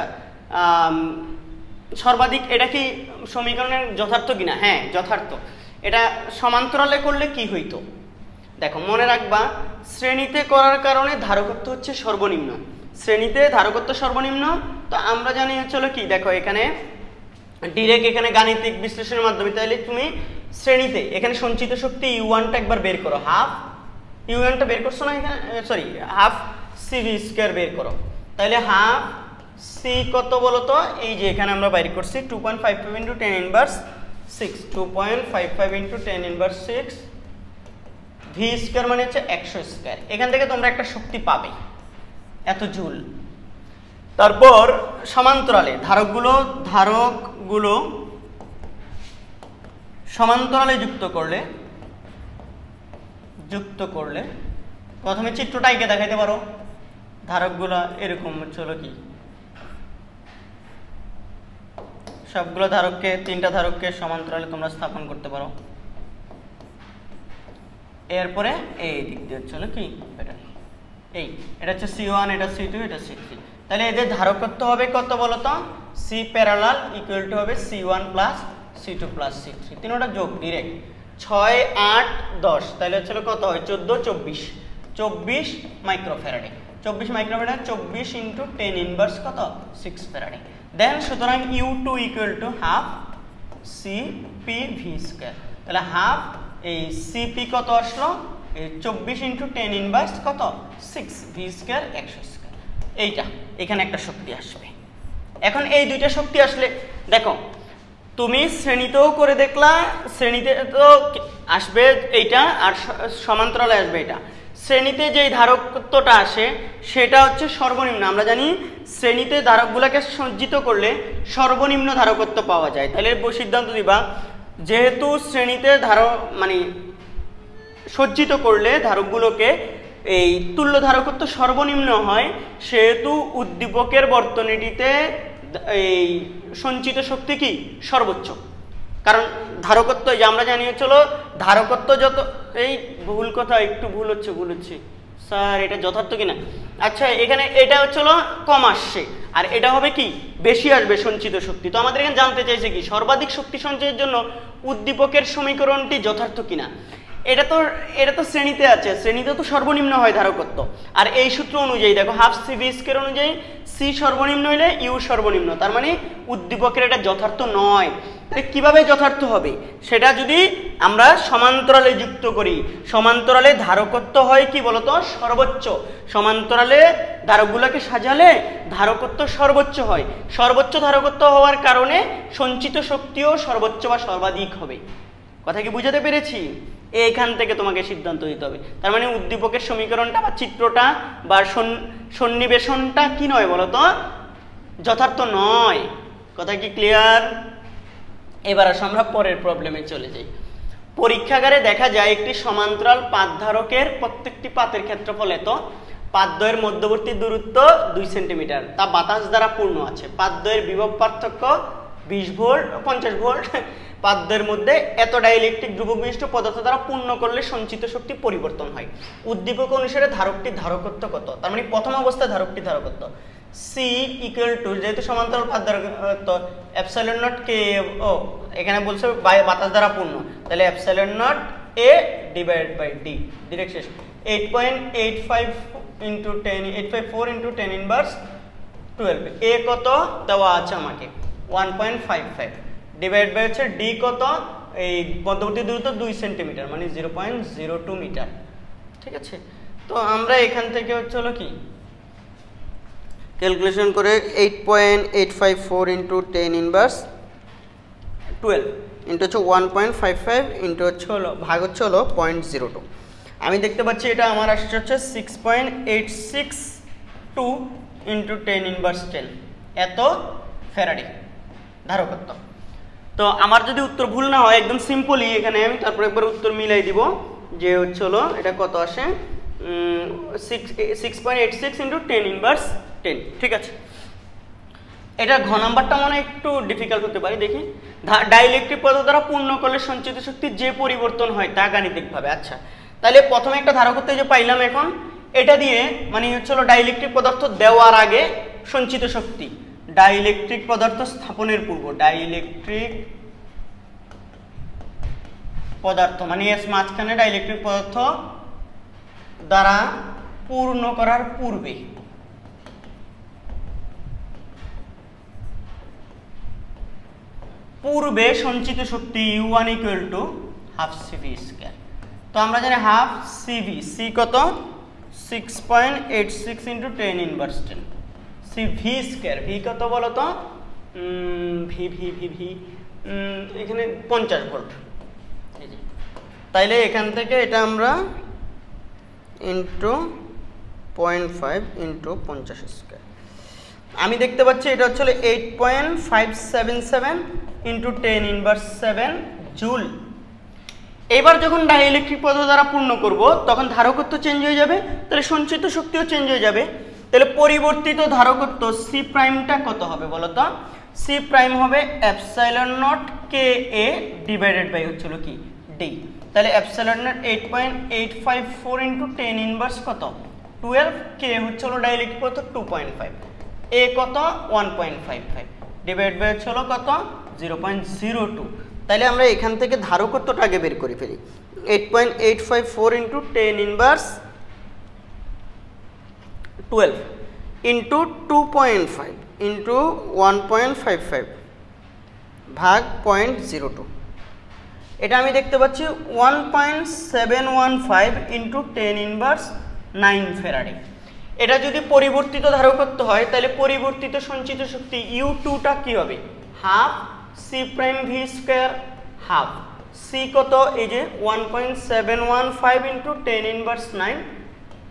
সর্বাধিক, এটা কি সমীকরণের যথার্থ কিনা? হ্যাঁ যথার্থ। এটা সমান্তরালে করলে কি হইতো দেখো, মনে রাখবা শ্রেণীতে করার কারণে ধারকত্ব হচ্ছে সর্বনিম্ন, শ্রেণীতে ধারকত্ব সর্বনিম্ন। তো আমরা জানি হচ্ছে হলো কি, দেখো এখানে ডিরেক্ট এখানে গাণিতিক বিশ্লেষণের মাধ্যমে, তাহলে তুমি শ্রেণীতে এখানে সঞ্চিত শক্তি U1টা একবার বের করো, হাফ U1টা বের করছো না এখানে, সরি হাফ CV² বের করো, তাহলে হাফ সি কত বলো তো? এই যে এখানে আমরা বাইর করছি 2.55 into 10 inverse 6, 2.55 into 10 inverse 6 V² মানে হচ্ছে 100²। এখান থেকে তোমরা একটা শক্তি পাবে এত জুল। তারপর সমান্তরালে ধারকগুলো সমান্তরালে যুক্ত করলে প্রথমে চিত্রটা এঁকে দেখাইতে পারো, ধারকগুলো এরকম হলো কি, সবগুলো ধারককে, 3টা ধারককে সমান্তরালে তোমরা স্থাপন করতে পারো। এরপরে এই দিক দিয়ে হলো কি, এটা হচ্ছে C1, এটা C2, এটা C3। তাহলে এদের ধারকত্ব হবে কত বলো তো? C প্যারালাল ইকুয়াল টু হবে C1 plus C2 plus C3, তিনটা যোগ ডিরেক্ট 6, 8, 10, তাহলে হচ্ছে কত হয়? 14, 24 মাইক্রোফ্যারাডে। 24 মাইক্রোফ্যারাডে 24 ইন্টু 10 ইনভার্স কত? 6 ফ্যারাডে। দেন সুতরাং U2 equal to half CPV²। তাহলে হাফ এই CP কত আসলো? 24 ইন্টু 10 ইনভার্স কত? 6 V² 100²। এইটা এখানে একটা শক্তি আসবে। এখন এই দুইটা শক্তি আসলে দেখো, তুমি শ্রেণীতেও করে দেখলা, শ্রেণীতে তো আসবে এইটা আর সমান্তরালে আসবে এটা। শ্রেণীতে যেই ধারকত্বটা আসে সেটা হচ্ছে সর্বনিম্ন। আমরা জানি শ্রেণীতে ধারকগুলোকে সজ্জিত করলে সর্বনিম্ন ধারকত্ব পাওয়া যায়। তাহলে সিদ্ধান্ত দিবা, যেহেতু শ্রেণীতে মানে সজ্জিত করলে ধারকগুলোকে এই তুল্য ধারকত্ব সর্বনিম্ন হয়, সেহেতু উদ্দীপকের বর্তনীটিতে এই সঞ্চিত শক্তি কি? সর্বোচ্চ। কারণ ধারকত্ব, যে আমরা জানি হচ্ছিল ধারকত্ব যত, এই ভুল কথা, একটু ভুল হচ্ছে স্যার, এটা যথার্থ কিনা? আচ্ছা এখানে এটা হচ্ছিল কম আসছে, আর এটা হবে কি? বেশি আসবে সঞ্চিত শক্তি। তো আমাদের এখানে জানতে চাইছে কি, সর্বাধিক শক্তি সঞ্চয়ের জন্য উদ্দীপকের সমীকরণটি যথার্থ কিনা। এটা তো শ্রেণীতে আছে, শ্রেণীতে তো সর্বনিম্ন হয় ধারকত্ব, আর এই সূত্র অনুযায়ী দেখো হাফ CV² অনুযায়ী সি সর্বনিম্ন হইলে ইউ সর্বনিম্ন, তার মানে উদ্দীপকের এটা যথার্থ নয়। কিভাবে যথার্থ হবে সেটা যদি আমরা সমান্তরালে যুক্ত করি, সমান্তরালে ধারকত্ব হয় কি বলতো? সর্বোচ্চ। সমান্তরালে ধারকগুলোকে সাজালে ধারকত্ব সর্বোচ্চ হয়, সর্বোচ্চ ধারকত্ব হওয়ার কারণে সঞ্চিত শক্তিও সর্বোচ্চ বা সর্বাধিক হবে। কথা কি বুঝাতে পেরেছি? এইখান থেকে তোমাকে সিদ্ধান্ত দিতে হবে। তার মানে উদ্দীপকের সমীকরণটা বা চিত্রটা বা সন্নিবেশনটা কি নয় বলতো? যথার্থ নয়। কথা কি ক্লিয়ার? এবার আসো আমরা পরের প্রবলেমে চলে যাই। পরীক্ষাগারে দেখা যায় একটি সমান্তরাল পাতধারকের প্রত্যেকটি পাতের ক্ষেত্রফল এত, পাতদ্বয়ের মধ্যবর্তী দূরত্ব 2 সেন্টিমিটার, তা বাতাস দ্বারা পূর্ণ আছে। পাতদ্বয়ের বিভব পার্থক্য 20 ভোল্ট 50 ভোল্ট। পাতদ্বয়ের মধ্যে এত ডাইইলেকট্রিক ধ্রুবক বিশিষ্ট পদার্থ দ্বারা পূর্ণ করলে সঞ্চিত শক্তি পরিবর্তন হয়। উদ্দীপক অনুসারে ধারকটির ধারকত্ব কত? তার মানে প্রথম অবস্থায় ধারকটির ধারকত্ব সি ইকুয়াল টু, যেহেতু সমান্তরাল পাতধারকত্ব এপসাইলন নট কে, ও এখানে বলছে বাতাস দ্বারা পূর্ণ, তাহলে epsilon naught A divided by d, direct শেষ। 8.84 ইন্টু 10 ইনভার্স 12। এ কত দেওয়া আছে আমাকে? 1.55 ডিভাইড বাই হচ্ছে ডি কত? এই মধ্যবর্তী দূরত্ব 2 সেন্টিমিটার, মানে 0.02 মিটার। ঠিক আছে, তো আমরা এখান থেকে হচ্ছে হলো কি ক্যালকুলেশন করে 8.854 ইন্টু 10 ইনভার্স 12 ইন্টু হচ্ছে 1.55 ইন্টু হচ্ছে হলো ভাগ হচ্ছে হলো 0.02। আমি দেখতে পাচ্ছি এটা আমার আসছে হচ্ছে 6.862 ইন্টু 10 ইনভার্স 10 এত ফ্যারাডে ধারকত্ব। তো আমার যদি উত্তর ভুল না হয় একদম সিম্পলি এখানে আমি তারপর একবার উত্তর মিলাই দিব যে হচ্ছে হলো এটা কত আসে 6.86 ইন্টু 10^10। ঠিক আছে, এটা ঘ নাম্বারটা মনে একটু ডিফিকাল্ট হতে পারে। দেখি, ডাইইলেকট্রিক পদার্থ দ্বারা পূর্ণ করলে সঞ্চিত শক্তির যে পরিবর্তন হয় তা গাণিতিকভাবে। আচ্ছা, তাহলে প্রথমে একটা ধারকত্ব যে পাইলাম, এখন এটা দিয়ে মানে হচ্ছে হলো ডাইইলেকট্রিক পদার্থ দেওয়ার আগে সঞ্চিত শক্তি, ডাইইলেকট্রিক পদার্থ স্থাপনের পূর্ব, ডাইইলেকট্রিক পদার্থ মানে এস মাঝখানে ডাইইলেকট্রিক পদার্থ দ্বারা পূর্ণ করার পূর্বে সঞ্চিত শক্তি U1 = হাফ সিভি স্কয়ার। তো আমরা জানি হাফ সিভি, সি কত 6.86 ইন্টু 10^10, সিভি স্কয়ার, ভি কত বলো তো, ভি ভি ভি ভি এখানে 50 ভোল্ট। তাইলে এখান থেকে এটা আমরা ইন্টু 0.5 ইন্টু 50 স্কয়ার, আমি দেখতে পাচ্ছি এটা হচ্ছে 8.577 ইন্টু 10^7 জুল। এবার যখন ডাইইলেকট্রিক পদার্থ দ্বারা পূর্ণ করব তখন ধারকত্ব চেঞ্জ হয়ে যাবে, তাহলে সঞ্চিত শক্তিও চেঞ্জ হয়ে যাবে। তাহলে পরিবর্তিত ধারকত্ব সি প্রাইমটা কত হবে বলো তো, সি প্রাইম হবে ε0 কে এ ডিভাইডেড বাই হচ্ছিল কি ডি। তাহলে ε0 8.854 ইন্টু 10^, কত 12, কে হচ্ছে হলো ডাইইলেকট্রিক পদার্থ 2.5, এ কত 1.55 ডিভাইড বাই হচ্ছে হলো কত 0.02। তাহলে আমরা এখান থেকে ধারকত্বটা আগে বের করে ফেলি, 8.854 ইন্টু 10^12 ইন্টু 2.5 ইন্টু 1.55 ভাগ 0.02, এটা আমি দেখতে পাচ্ছি 1.715 ইন্টু 10^9 ফ্যারাডে। এটা যদি পরিবর্তিত ধারকত্ব হয় তাহলে পরিবর্তিত সঞ্চিত শক্তি U2টা কি হবে, half C prime V square, half C কত এই যে 1.715 ইন্টু 10^9,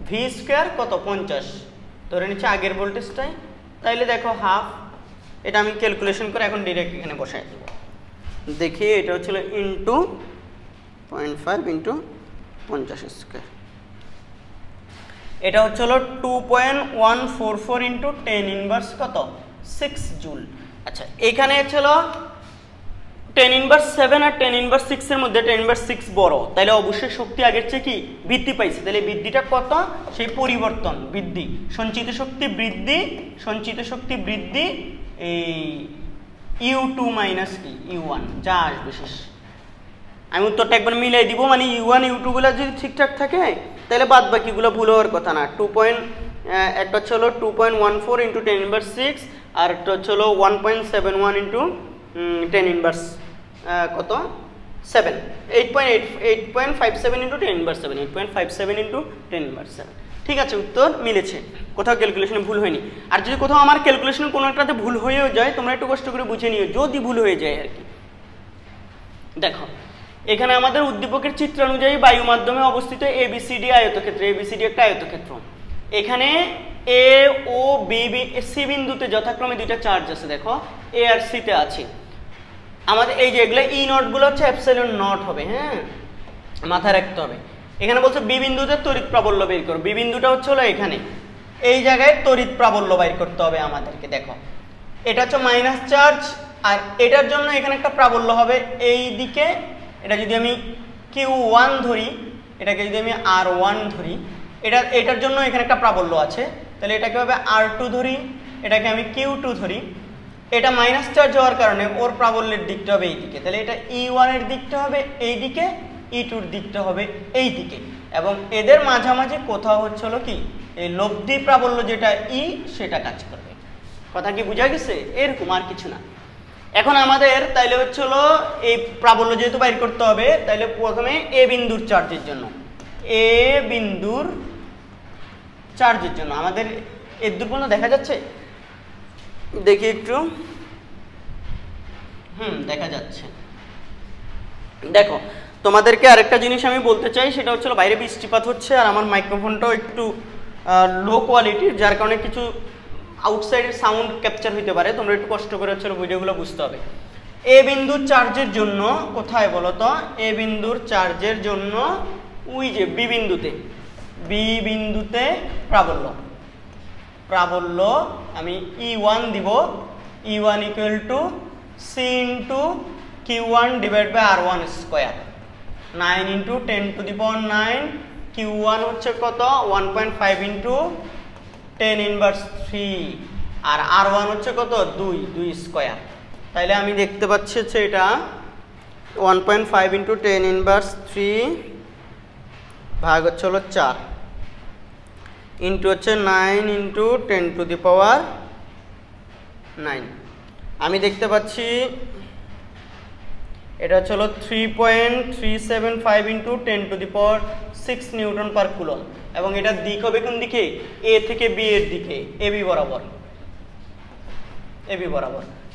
ভি স্কয়ার কত 50, ধরে নিচ্ছে আগের ভোল্টেজটাই। তাইলে দেখো হাফ, এটা আমি ক্যালকুলেশন করে এখন ডিরেক্ট এখানে বসাই দেব। দেখি এটা হচ্ছিল ইন্টু 0.5 ইন্টু 50 স্কয়ার, এটা হচ্ছে হলো 2.144 ইন্টু 10^, কত 6 জুল। আচ্ছা, এখানে ছিল 10^7 আর 10^6 এর মধ্যে 10^6 বড়, তাহলে অবশ্যই শক্তি আগের চেয়ে কি বৃদ্ধি পাইছে। তাহলে বৃদ্ধিটা কত, সেই পরিবর্তন বৃদ্ধি, সঞ্চিত শক্তি বৃদ্ধি, সঞ্চিত শক্তি বৃদ্ধি, এই U2 মাইনাস কি U1 যা আসবে শেষ। আমি উত্তরটা একবার মিলাই দিব, মানে U1 U2 গুলো যদি ঠিকঠাক থাকে তাহলে বাদ বাকিগুলো ভুল হওয়ার কথা না। একটা হচ্ছে হলো 2.14 ইন্টু 10^6 আর একটা হচ্ছে হলো 1.71 ইন্টু 10^, কত 7, 8.57 ইন্টু 10^7, 8.57 ইন্টু 10^7। ঠিক আছে, উত্তর মিলেছে, কোথাও ক্যালকুলেশনে ভুল হয়নি। আর যদি কোথাও আমার ক্যালকুলেশনে কোনো একটাতে ভুল হয়েও যায় তোমরা একটু কষ্ট করে বুঝে নিও, যদি ভুল হয়ে যায় আর কি। দেখো এখানে আমাদের উদ্দীপকের চিত্র অনুযায়ী বায়ু মাধ্যমে অবস্থিত ABCD আয়তক্ষেত্র, ABCD একটা আয়তক্ষেত্র, এখানে এ ও সি বিন্দুতে যথাক্রমে দুইটা চার্জ আছে, দেখো এ আর সি তে আছে। আমাদের এই যে এগুলো ই নট গুলো হচ্ছে ε0 হবে, হ্যাঁ মাথায় রাখতে হবে। এখানে বলছে বি বিন্দুতে তড়িৎ প্রাবল্য বের করো, বি বিন্দুটা হচ্ছে হলো এখানে, এই জায়গায় তড়িৎ প্রাবল্য বের করতে হবে আমাদেরকে। দেখো এটা হচ্ছে মাইনাস চার্জ, আর এটার জন্য এখানে একটা প্রাবল্য হবে এই দিকে, এটা যদি আমি Q1 ধরি, এটাকে যদি আমি R1 ধরি, এটার জন্য এখানে একটা প্রাবল্য আছে, তাহলে এটাকে হবে R2 ধরি, এটাকে আমি Q2 ধরি। এটা মাইনাস চার্জ হওয়ার কারণে ওর প্রাবল্যের দিকটা হবে এই দিকে, তাহলে এটা E1 এর দিকটা হবে এই দিকে, E2 এর দিকটা হবে এই দিকে, এবং এদের মাঝামাঝি কোথাও হচ্ছে হলো কি এই লব্ধি প্রাবল্য যেটা E সেটা কাজ করবে। কথা কি বোঝা গেছে? এরকম আর কিছু না। এখন আমাদের তাইলে হচ্ছে হলো এই প্রাবল্য যেহেতু বাইর করতে হবে, তাইলে প্রথমে এ বিন্দুর চার্জের জন্য, এ বিন্দুর চার্জের জন্য আমাদের এর দূর পর্যন্ত দেখা যাচ্ছে, দেখি একটু, দেখা যাচ্ছে। দেখো তোমাদেরকে আরেকটা জিনিস আমি বলতে চাই, সেটা হচ্ছে বাইরে বৃষ্টিপাত হচ্ছে আর আমার মাইক্রোফোনটাও একটু লো কোয়ালিটির, যার কারণে কিছু আউটসাইডের সাউন্ড ক্যাপচার হইতে পারে, তোমরা একটু কষ্ট করে হচ্ছে ভিডিওগুলো বুঝতে হবে। এ বিন্দুর চার্জের জন্য কোথায় বলো তো? এ বিন্দুর চার্জের জন্য ওই যে বি বিন্দুতে প্রাবল্য আমি E1 দিব। E1 equal to C into Q1 divide by R1 square, 9 into 10 to the power 9। Q1 হচ্ছে কত? 1.5 ইন্টু 10 ইনভার্স 3, আর R1 হচ্ছে কত? 2 স্কোয়ার। তাইলে আমি দেখতে পাচ্ছি হচ্ছে এটা 1.5 ইন্টু 10 ইনভার্স 3 ভাগ হচ্ছে হলো 4 ইন্টু হচ্ছে 9 ইন্টু 10 টু দি পাওয়ার 9। আমি দেখতে পাচ্ছি এটা হচ্ছে হলো 3.375 into 10 to the power 6 Newton per coulomb, এবং এটার দিক হবে কোন দিকে? এ থেকে বি এর দিকে, এবি বরাবর।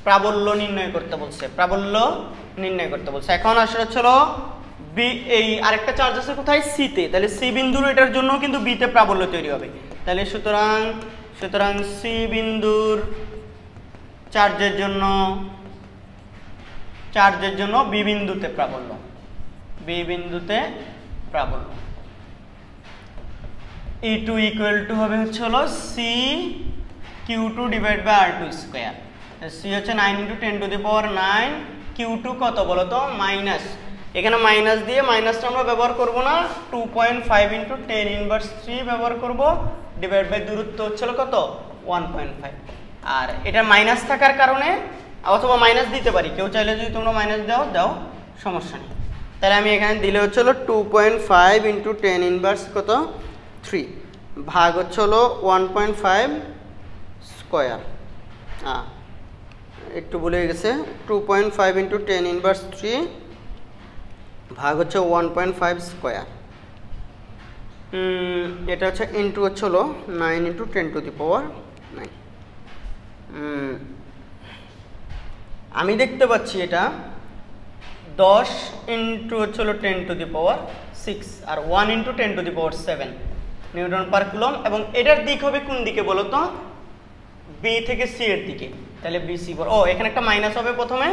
প্রাবল্য নির্ণয় করতে বলছে, এখন আসলে হচ্ছে বি, এই আরেকটা চার্জ আছে কোথায়? সি তে। তাহলে সি বিন্দুর এটার জন্য কিন্তু বি তে প্রাবল্য তৈরি হবে। তাহলে সুতরাং সি বিন্দুর চার্জের জন্য বি বিন্দুতে প্রাবল্য। E2 ইকুয়াল টু হবে হচ্ছে হলো C Q2 divide by R2 square. C হচ্ছে 9 into 10 to the power 9, Q2 কত বলো তো? মাইনাস, এখানে মাইনাস দিয়ে মাইনাসটা আমরা ব্যবহার করব না, 2.5 ইন্টু 10 ইনভার্স 3 ব্যবহার করব, ডিভাইড বাই দূরত্ব হচ্ছে কত? 1.5। আর এটা মাইনাস থাকার কারণে, অথবা মাইনাস দিতে পারি, কেউ চাইলে যদি তোমরা মাইনাস দাও সমস্যা নেই। তাহলে আমি এখানে দিলে হচ্ছে 2.5 ইন্টু 10 ইনভার্স কত? 3 ভাগ হচ্ছে 1.5 স্কোয়ার। একটু ভুলে গেছে, 2.5 ইন্টু 10 ইনভার্স 3 ভাগ হচ্ছে 1.5 স্কোয়ার। এটা হচ্ছে ইন্টু হচ্ছে 9 ইন্টু 10 টু দি পাওয়ার 9। আমি দেখতে পাচ্ছি এটা 10 ইন্টু হচ্ছে 10 টু দি পাওয়ার 6 আর 1 into 10 to the power 7 newton per coulomb, এবং এটার দিক হবে কোন দিকে বলো তো? বি থেকে সি এর দিকে। তাহলে বিসি এখানে একটা মাইনাস হবে প্রথমে,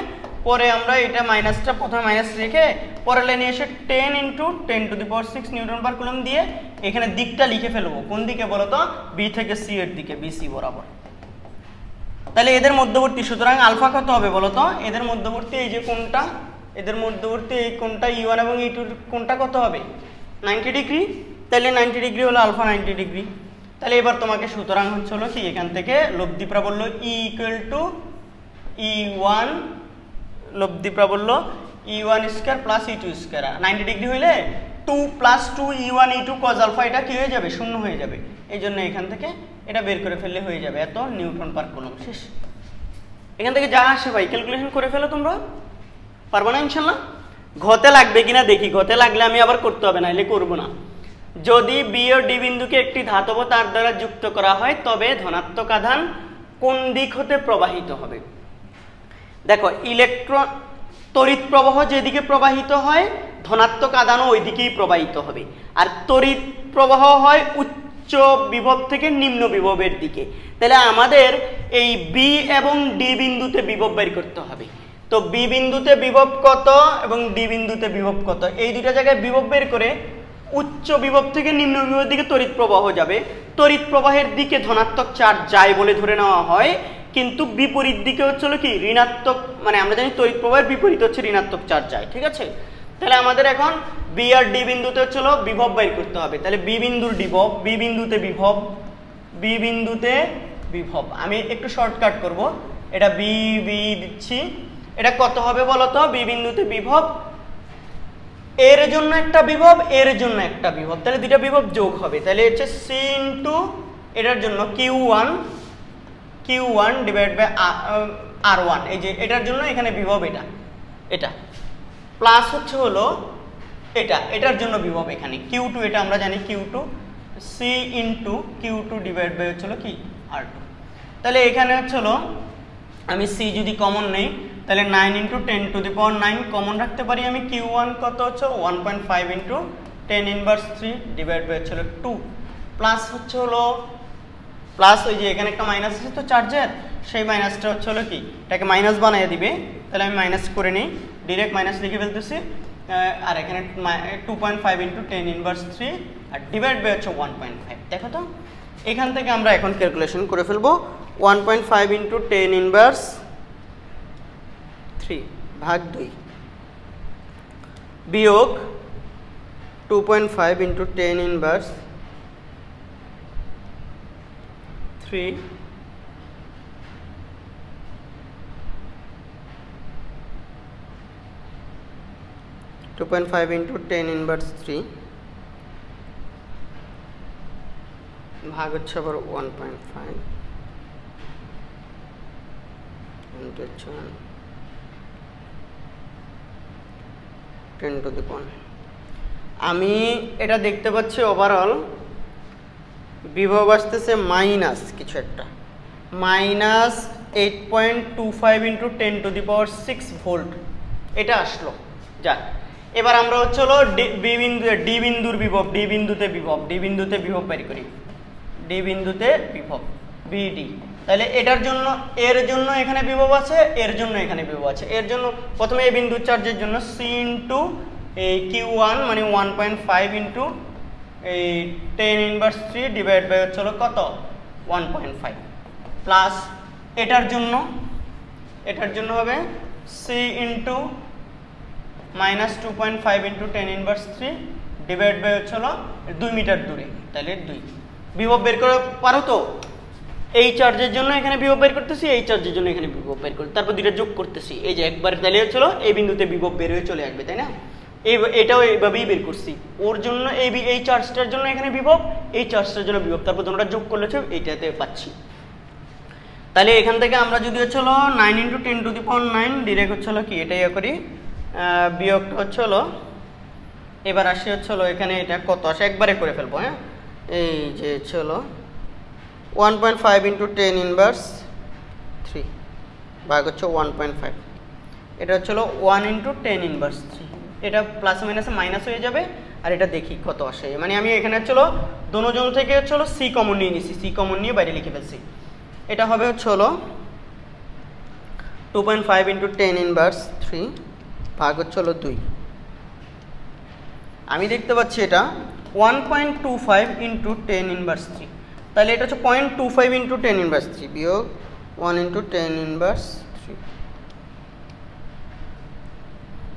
পরে আমরা এটা মাইনাসটা প্রথমে মাইনাস রেখে পরে লাইনে এসে 10 into 10 to the power 6 Newton per coulomb দিয়ে এখানে দিকটা লিখে ফেলবো। কোন দিকে বলো তো? বি থেকে সি এর দিকে, বিসি বরাবর। তাহলে এদের মধ্যবর্তী, সুতরাং আলফা কত হবে বলো তো? এদের মধ্যবর্তী এই যে কোণটা, এদের মধ্যবর্তী এই কোণটা E1 এবং E2 কোণটা কত হবে? 90 ডিগ্রি। তাহলে 90 ডিগ্রি হলো আলফা 90 ডিগ্রি। তাহলে এবার তোমাকে সুতরাং হচ্ছে কি এখান থেকে লব্ধি প্রাবল্য E ইকুয়াল টু E1, লব্ধি প্রাবল্য E1 square plus E2 square. 90 degree হইলে 2 প্লাস 2 E1 E2 cos আলফা, এটা কি হয়ে যাবে? শূন্য হয়ে যাবে। এই জন্য এখান থেকে এটা বের করে ফেললে হয়ে যাবে এত নিউটন পার কুলম। শেষ। এখান থেকে যা আসে ভাই ক্যালকুলেশন করে ফেলো তোমরা, পারবো না ইনশাল্লাহ? ঘতে লাগবে কিনা দেখি, ঘতে লাগলে আমি আবার করতে হবে, না এলে করবো না। যদি বি ও ডি বিন্দুকে একটি ধাতব তার দ্বারা যুক্ত করা হয় তবে ধনাত্মক আধান কোন দিক হতে প্রবাহিত হবে? দেখো, ইলেকট্রন তড়িৎ প্রবাহ যেদিকে প্রবাহিত হয় ধনাত্মক আধানও ওই দিকেই প্রবাহিত হবে, আর তড়িৎ প্রবাহ হয় উচ্চ বিভব থেকে নিম্ন বিভবের দিকে। তাহলে আমাদের এই বি এবং ডি বিন্দুতে বিভব বের করতে হবে। তো বি বিন্দুতে বিভব কত এবং ডি বিন্দুতে বিভব কত, এই দুটো জায়গায় বিভব বের করে উচ্চ বিভব থেকে নিম্ন বিভবের দিকে তড়িৎ প্রবাহ যাবে। তড়িৎ প্রবাহের দিকে ধনাত্মক চার্জ যায় বলে ধরে নেওয়া হয়, কিন্তু বিপরীত দিকে হচ্ছে কি ঋণাত্মক, মানে আমরা জানি তড়িৎ প্রবাহের বিপরীত হচ্ছে ঋণাত্মক চার্জ যায়। ঠিক আছে, তাহলে আমাদের এখন বি আর ডি বিন্দুতে হচ্ছে বিভব বের করতে হবে। তাহলে বি বিন্দুর বিভব, বি বিন্দুতে বিভব, বি বিন্দুতে বিভব আমি একটু শর্টকাট করব, এটা বি বি দিচ্ছি। এটা কত হবে বলো তো? বি বিন্দুতে বিভব, এর জন্য একটা বিভব, এর জন্য একটা বিভব, তাহলে দুইটা বিভব যোগ হবে। তাহলে হচ্ছে সি ইন্টু এটার জন্য Q1 ডিভাইড বাই R1, এই যে এটার জন্য এখানে বিভব এটা প্লাস হচ্ছে এটার জন্য বিভব এখানে Q2, এটা আমরা জানি Q2, C into Q2 divide by হচ্ছে কি R2। তাহলে এখানে হচ্ছে আমি সি যদি কমন নেই তাহলে 9 into 10 to the power 9 common রাখতে পারি আমি। Q1 কত হচ্ছে 1.5 ইন্টু 10 ইনভার্স 3 ডিভাইড বাই হচ্ছে 2 প্লাস হচ্ছে প্লাস ওই যে এখানে একটা মাইনাস আছে তো চার্জের, সেই মাইনাসটা হচ্ছে হলো কি, এটাকে মাইনাস বানিয়ে দিবে। তাহলে আমি মাইনাস করে নিই, ডিরেক্ট মাইনাস লিখে ফেলতেছি। আর এখানে 2.5 ইন্টু 10 ইনভার্স 3 আর ডিভাইড বাই হচ্ছে 1.5। দেখো তো এখান থেকে আমরা এখন ক্যালকুলেশন করে ফেলবো। 1.5 ইন্টু 10 ইনভার্স 3 ভাগ 2 বিয়োগ 2.5 ইন্টু 10 ইনভার্স 3 2.5 into 10 inverse 3 ভাগ হচ্ছে আবার 1.5 into 10 to the power। আমি এটা দেখতে পাচ্ছি ওভারঅল বিভব আসতেছে মাইনাস কিছু একটা, minus 8.25 into 10 to the power 6 volt এটা আসলো। যাক, এবার আমরা হচ্ছে হলো ডি বিন্দুর বিভব, ডি বিন্দুতে বিভব বের করি, ডি বিন্দুতে বিভব বিডি। তাহলে এটার জন্য এর জন্য এখানে বিভব আছে, এর জন্য এখানে বিভব আছে। এর জন্য প্রথমে এই বিন্দুর চার্জের জন্য সি ইন্টু এই Q1 মানে 1.5 ইন্টু এই 10 ইনভার্স 3 ডিভাইড বাই হচ্ছে হলো কত 1.5 প্লাস এটার জন্য হবে C into minus 2.5 into 10 inverse 3 divide by হচ্ছে হলো 2 মিটার দূরে। তাহলে 2 বিভব বের করে পারো তো? এই চার্জের জন্য এখানে বিভব বের করতেছি, এই চার্জের জন্য এখানে বিভব বের করতে, তারপর দুইটা যোগ করতেছি। এই যে একবার তাহলে হচ্ছিল এই বিন্দুতে বিভব বের হয়ে চলে আসবে, তাই না? এটাও এইভাবেই বের করছি। ওর জন্য এই চার্জটার জন্য এখানে বিভব, এই চার্জটার জন্য বিভব, তারপর তোমরা যোগ করলে এইটাতে পাচ্ছি। তাহলে এখান থেকে আমরা যদি হচ্ছে হলো 9 into 10 to the power 9 direct হচ্ছে হলো কি এটাই করি, বিয়োগটা হচ্ছে হলো এবার আসি হচ্ছে হলো এখানে এটা কত আসে একবারে করে ফেলবো। হ্যাঁ, এই যে হচ্ছে হলো 1.5 ইন্টু 10 ইনভার্স 3 ভাগ হচ্ছে 1.5, এটা হচ্ছে হলো 1 ইন্টু 10 ইনভার্স 3। এটা প্লাস মাইনাসে মাইনাস হয়ে যাবে, আর এটা দেখি কত আসে। মানে আমি এখানে হচ্ছে হলো দোনোজন থেকে হচ্ছে হলো সি কমন নিয়ে নিছি, সি কমন নিয়ে বাইরে লিখে ফেলছি। এটা হবে হচ্ছে হলো 2.5 ইন্টু 10 ইনভার্স 3 ভাগ হচ্ছে হলো 2। আমি দেখতে পাচ্ছি এটা 1.25 ইন্টু 10 ইনভার্স 3, তাহলে এটা হচ্ছে 0.25 ইন্টু 10 ইনভার্স 3 বিয়োগ 1 ইন্টু 10 ইনভার্স 3,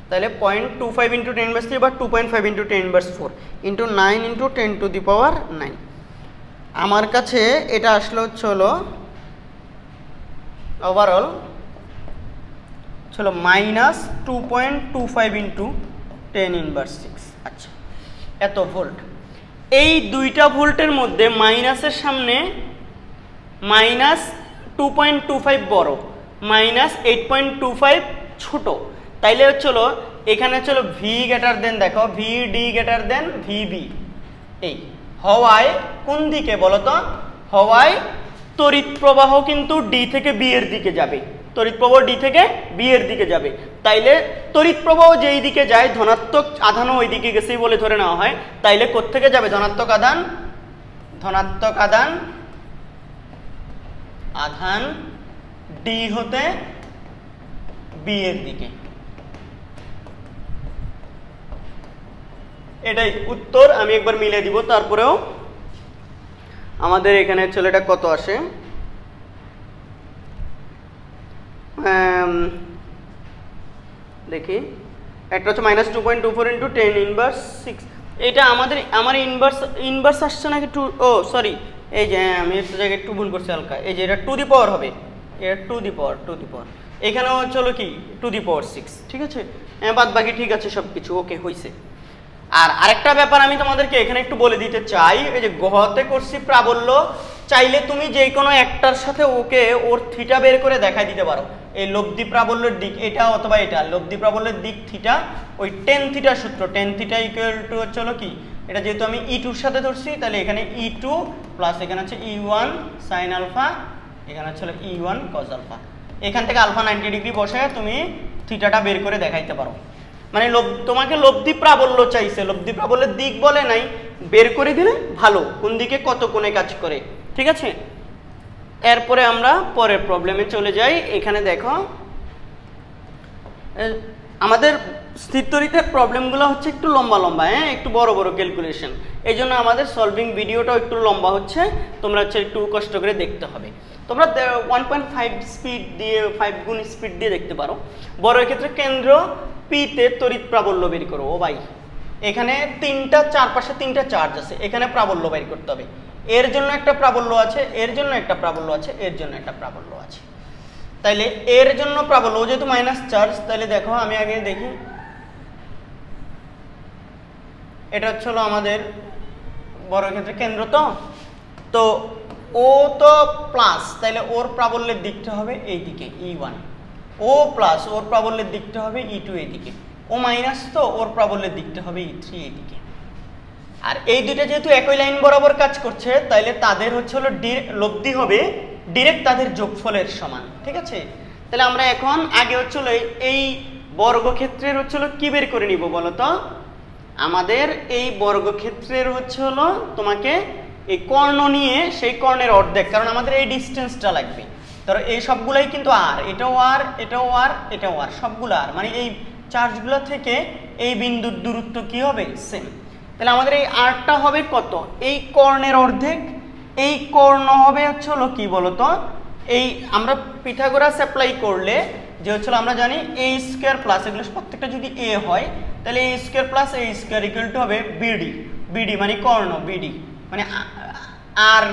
তাহলে 0.25 ইন্টু 10 ইনভার্স 3 বা 2.5 into 10 inverse 4 into 9 into 10 to the power 9। আমার কাছে এটা আসলে হচ্ছে হলো ওভারঅল চলো মাইনাস 2.25 ইন্টু 10 ইনভার্স 6। আচ্ছা, এত ভোল্ট। এই দুইটা ভোল্টের মধ্যে মাইনাসের সামনে মাইনাস 2.25 বড়, মাইনাস 8.25 ছোট। তাইলে হচ্ছিল এখানে হচ্ছিল ভি গ্রেটার দেন, দেখো V D greater than VB. এই হওয়ায় কোন দিকে বলো তো? হওয়ায় তড়িৎ প্রবাহ কিন্তু ডি থেকে বি এর দিকে যাবে, তড়িৎ প্রবাহ ডি থেকে বি এর দিকে যাবে। তাইলে তড়িৎ প্রবাহ যেই দিকে যায় ধনাত্মক আধানও ওই দিকে গেছেই বলে ধরে নেওয়া হয়। তাইলে কোত্থেকে যাবে? ধনাত্মক আধান আধান ডি হতে বি এর দিকে। এটাই উত্তর। আমি একবার মিলে দিব, তারপরেও আমাদের এখানে ছেলেটা কত আসে দেখি। একটা হচ্ছে মাইনাস 2.24 ইন্টু 10 ইনভার্স 6। এটা আমার ইনভার্স আসছে নাকি টু? ও সরি, এই যে আমি একটা জায়গায় একটু ভুল করছি হালকা। এই যে এটা টু দি পাওয়ার হবে, এটা টু দি পাওয়ার এখানেও চলো কি টু দি পাওয়ার 6। ঠিক আছে, বাদ বাকি ঠিক আছে, সব কিছু ওকে হয়েছে। আর আরেকটা ব্যাপার আমি তোমাদেরকে এখানে একটু বলে দিতে চাই, এই যে গহতে করছি প্রাবল্য, চাইলে তুমি যে কোনো একটার সাথে ওকে ওর থিটা বের করে দেখাই দিতে পারো। এই লব্ধি প্রাবল্যের দিক এটা অথবা এটা, লব্ধি প্রাবল্যের দিক থিটা, ওই টেন থিটার সূত্র, টেন থিটা ইকুয়াল টু হচ্ছে হলো কি, এটা যেহেতু আমি E2 সাথে ধরছি, তাহলে এখানে E2 প্লাস এখানে হচ্ছে E1 সাইন আলফা, এখানে হচ্ছে হলো E1 কস আলফা। এখান থেকে আলফা 90 ডিগ্রি বসায় তুমি থিটাটা বের করে দেখাইতে পারো। মানে তোমাকে লব্ধি প্রাবল্য চাইছে, লব্ধি প্রাবল্যের দিক বলে নাই, বের করে দিলে ভালো কোন দিকে কত কোণে কাজ করে। ঠিক আছে, এরপরে আমরা পরের প্রবলেমে চলে যাই। এখানে দেখো আমাদের স্থির তড়িতের প্রবলেমগুলো হচ্ছে একটু লম্বা লম্বা, হ্যাঁ, একটু বড় বড় ক্যালকুলেশন, এই জন্য আমাদের সলভিং ভিডিওটাও একটু লম্বা হচ্ছে, তোমরা হচ্ছে একটু কষ্ট করে দেখতে হবে। তোমরা 1.5 স্পিড দিয়ে 5 গুণ স্পিড দিয়ে দেখতে পারো। বড়ের ক্ষেত্রে কেন্দ্র পিতে তড়িৎ প্রাবল্য বের করো। ও ভাই, এখানে চারপাশে তিনটা চার্জ আছে, এখানে প্রাবল্য বের করতে হবে। এর জন্য একটা প্রাবল্য আছে, এর জন্য একটা প্রাবল্য আছে, এর জন্য একটা প্রাবল্য আছে। তাইলে এর জন্য প্রাবল্য, যেহেতু মাইনাস চার্জ, তাহলে দেখো আমি আগে দেখি, এটা হচ্ছে আমাদের বড় ক্ষেত্রে কেন্দ্র, তো ও তো প্লাস, তাহলে ওর প্রাবল্যের দিকটা হবে এই দিকে E1, ও প্লাস ওর প্রাবল্যের দিকটা হবে E2 এইদিকে, ও মাইনাস তো ওর প্রাবল্যের দিকটা হবে E3 এইদিকে। আর এই দুইটা যেহেতু একই লাইন বরাবর কাজ করছে, তাইলে তাদের হচ্ছে লব্ধি হবে ডিরেক্ট তাদের যোগফলের সমান, ঠিক আছে। তাহলে আমরা এখন আগে হচ্ছে এই বর্গক্ষেত্রের হচ্ছে কি বের করে নিব বলো তো। আমাদের এই বর্গক্ষেত্রের হচ্ছে তোমাকে এই কর্ণ নিয়ে সেই কর্ণের অর্ধেক, কারণ আমাদের এই ডিস্টেন্সটা লাগবে। ধরো এই সবগুলাই কিন্তু আর, এটাও আর, এটাও আর, এটাও আর, সবগুলো আর, মানে এই চার্জগুলো থেকে এই বিন্দুর দূরত্ব কি হবে, সেম। তাহলে আমাদের এই আরটা হবে কত, এই কর্ণের অর্ধেক, এই কর্ণ হবে হচ্ছে কি বলতো, এই আমরা পিথাগোরাস অ্যাপ্লাই করলে যে হচ্ছে আমরা জানি a স্কয়ার প্লাস, এগুলো প্রত্যেকটা যদি a হয় তাহলে a square plus a square equal to হবে বিডি, বিডি মানে কর্ণ, বিডি মানে আর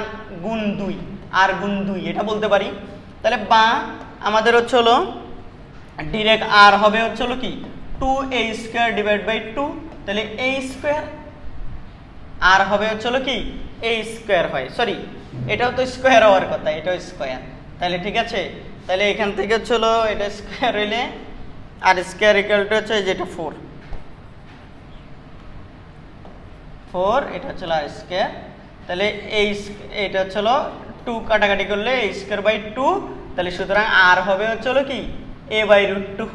গুণ 2, আর গুণ 2 এটা বলতে পারি। তাহলে বা আমাদের হচ্ছে ডিরেক্ট আর হবে হচ্ছে কি 2a স্কয়ার ডিভাইড বাই 2, তাহলে a স্কয়ার, আর হবে হচ্ছে কি a স্কয়ার হয়, সরি এটাও তো স্কয়ার হওয়ার কথা, এটাও স্কয়ার, তাহলে ঠিক আছে। তাহলে এখান থেকে চলো এটা স্কয়ার হইলে আর স্কয়ার ইকুয়াল টু হচ্ছে যেটা 4, এটা হচ্ছে আর স্কয়ার, তাহলে এটা হচ্ছে 2 কাটাকাটি করলে a স্কয়ার বাই 2, তাহলে সুতরাং আর হবে হচ্ছে কি a বাই রুট 2,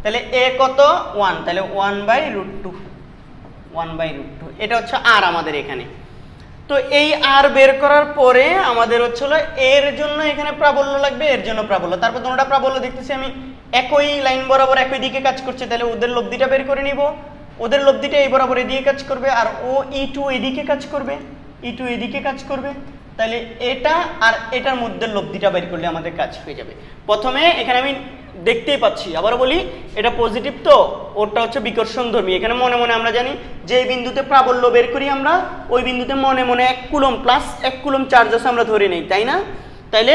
তাহলে a কত 1, তাহলে 1 বাই রুট 2, 1 বাই রুট 2, এটা হচ্ছে আর আমাদের এখানে। তো এই আর বের করার পরে আমাদের হচ্ছে এর জন্য এখানে প্রাবল্য লাগবে, এর জন্য প্রাবল্য, তারপর তোমরা প্রাবল্য দেখতেছি আমি একই লাইন বরাবর একই দিকে কাজ করছে, তাহলে ওদের লব্ধিটা বের করে নিব, ওদের লব্ধিটা এই বরাবর এদিকে কাজ করবে, আর ও E2 এদিকে কাজ করবে, E2 এদিকে কাজ করবে, তাহলে এটা আর এটার মধ্যে লব্ধিটা বের করলে আমাদের কাজ হয়ে যাবে। প্রথমে এখানে আমি দেখতেই পাচ্ছি, আবার বলি এটা পজিটিভ, তো ওটা হচ্ছে বিকর্ষণধর্মী। এখানে মনে মনে আমরা জানি যে বিন্দুতে প্রাবল্য বের করি আমরা, ওই বিন্দুতে মনে মনে 1 কুলম প্লাস 1 কুলম চার্জ আছে আমরা ধরে নেই, তাই না। তাইলে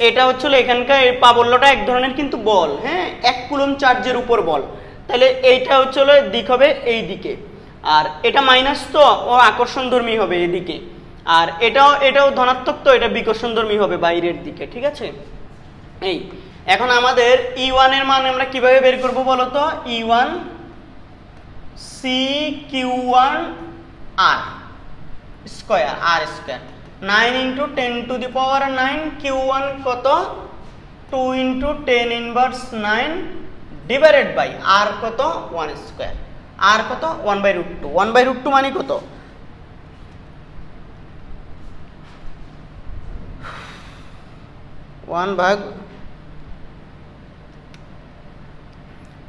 এটা হচ্ছে এখানকার এই প্রাবল্যটা এক ধরনের কিন্তু বল, হ্যাঁ, 1 কুলম চার্জের উপর বল, তাহলে এইটা হচ্ছে দিক হবে এই দিকে, আর এটা মাইনাস তো ও আকর্ষণধর্মী হবে এদিকে, আর এটাও ধনাত্মক তো এটা বিকর্ষণধর্মী হবে বাইরের দিকে, ঠিক আছে। এই এখন আমাদের E1 এর মান আমরা কিভাবে বের করব বলো তো, E1 CQ1 R square, R square 9 × 10⁹9, Q1 কত 2 × 10 ইনভার্স 9 ডিভাইডেড বাই R কত 1 স্কয়ার, R কত 1 বাই রুট 2, 1 বাই রুট 2 মানে কত 1 ভাগ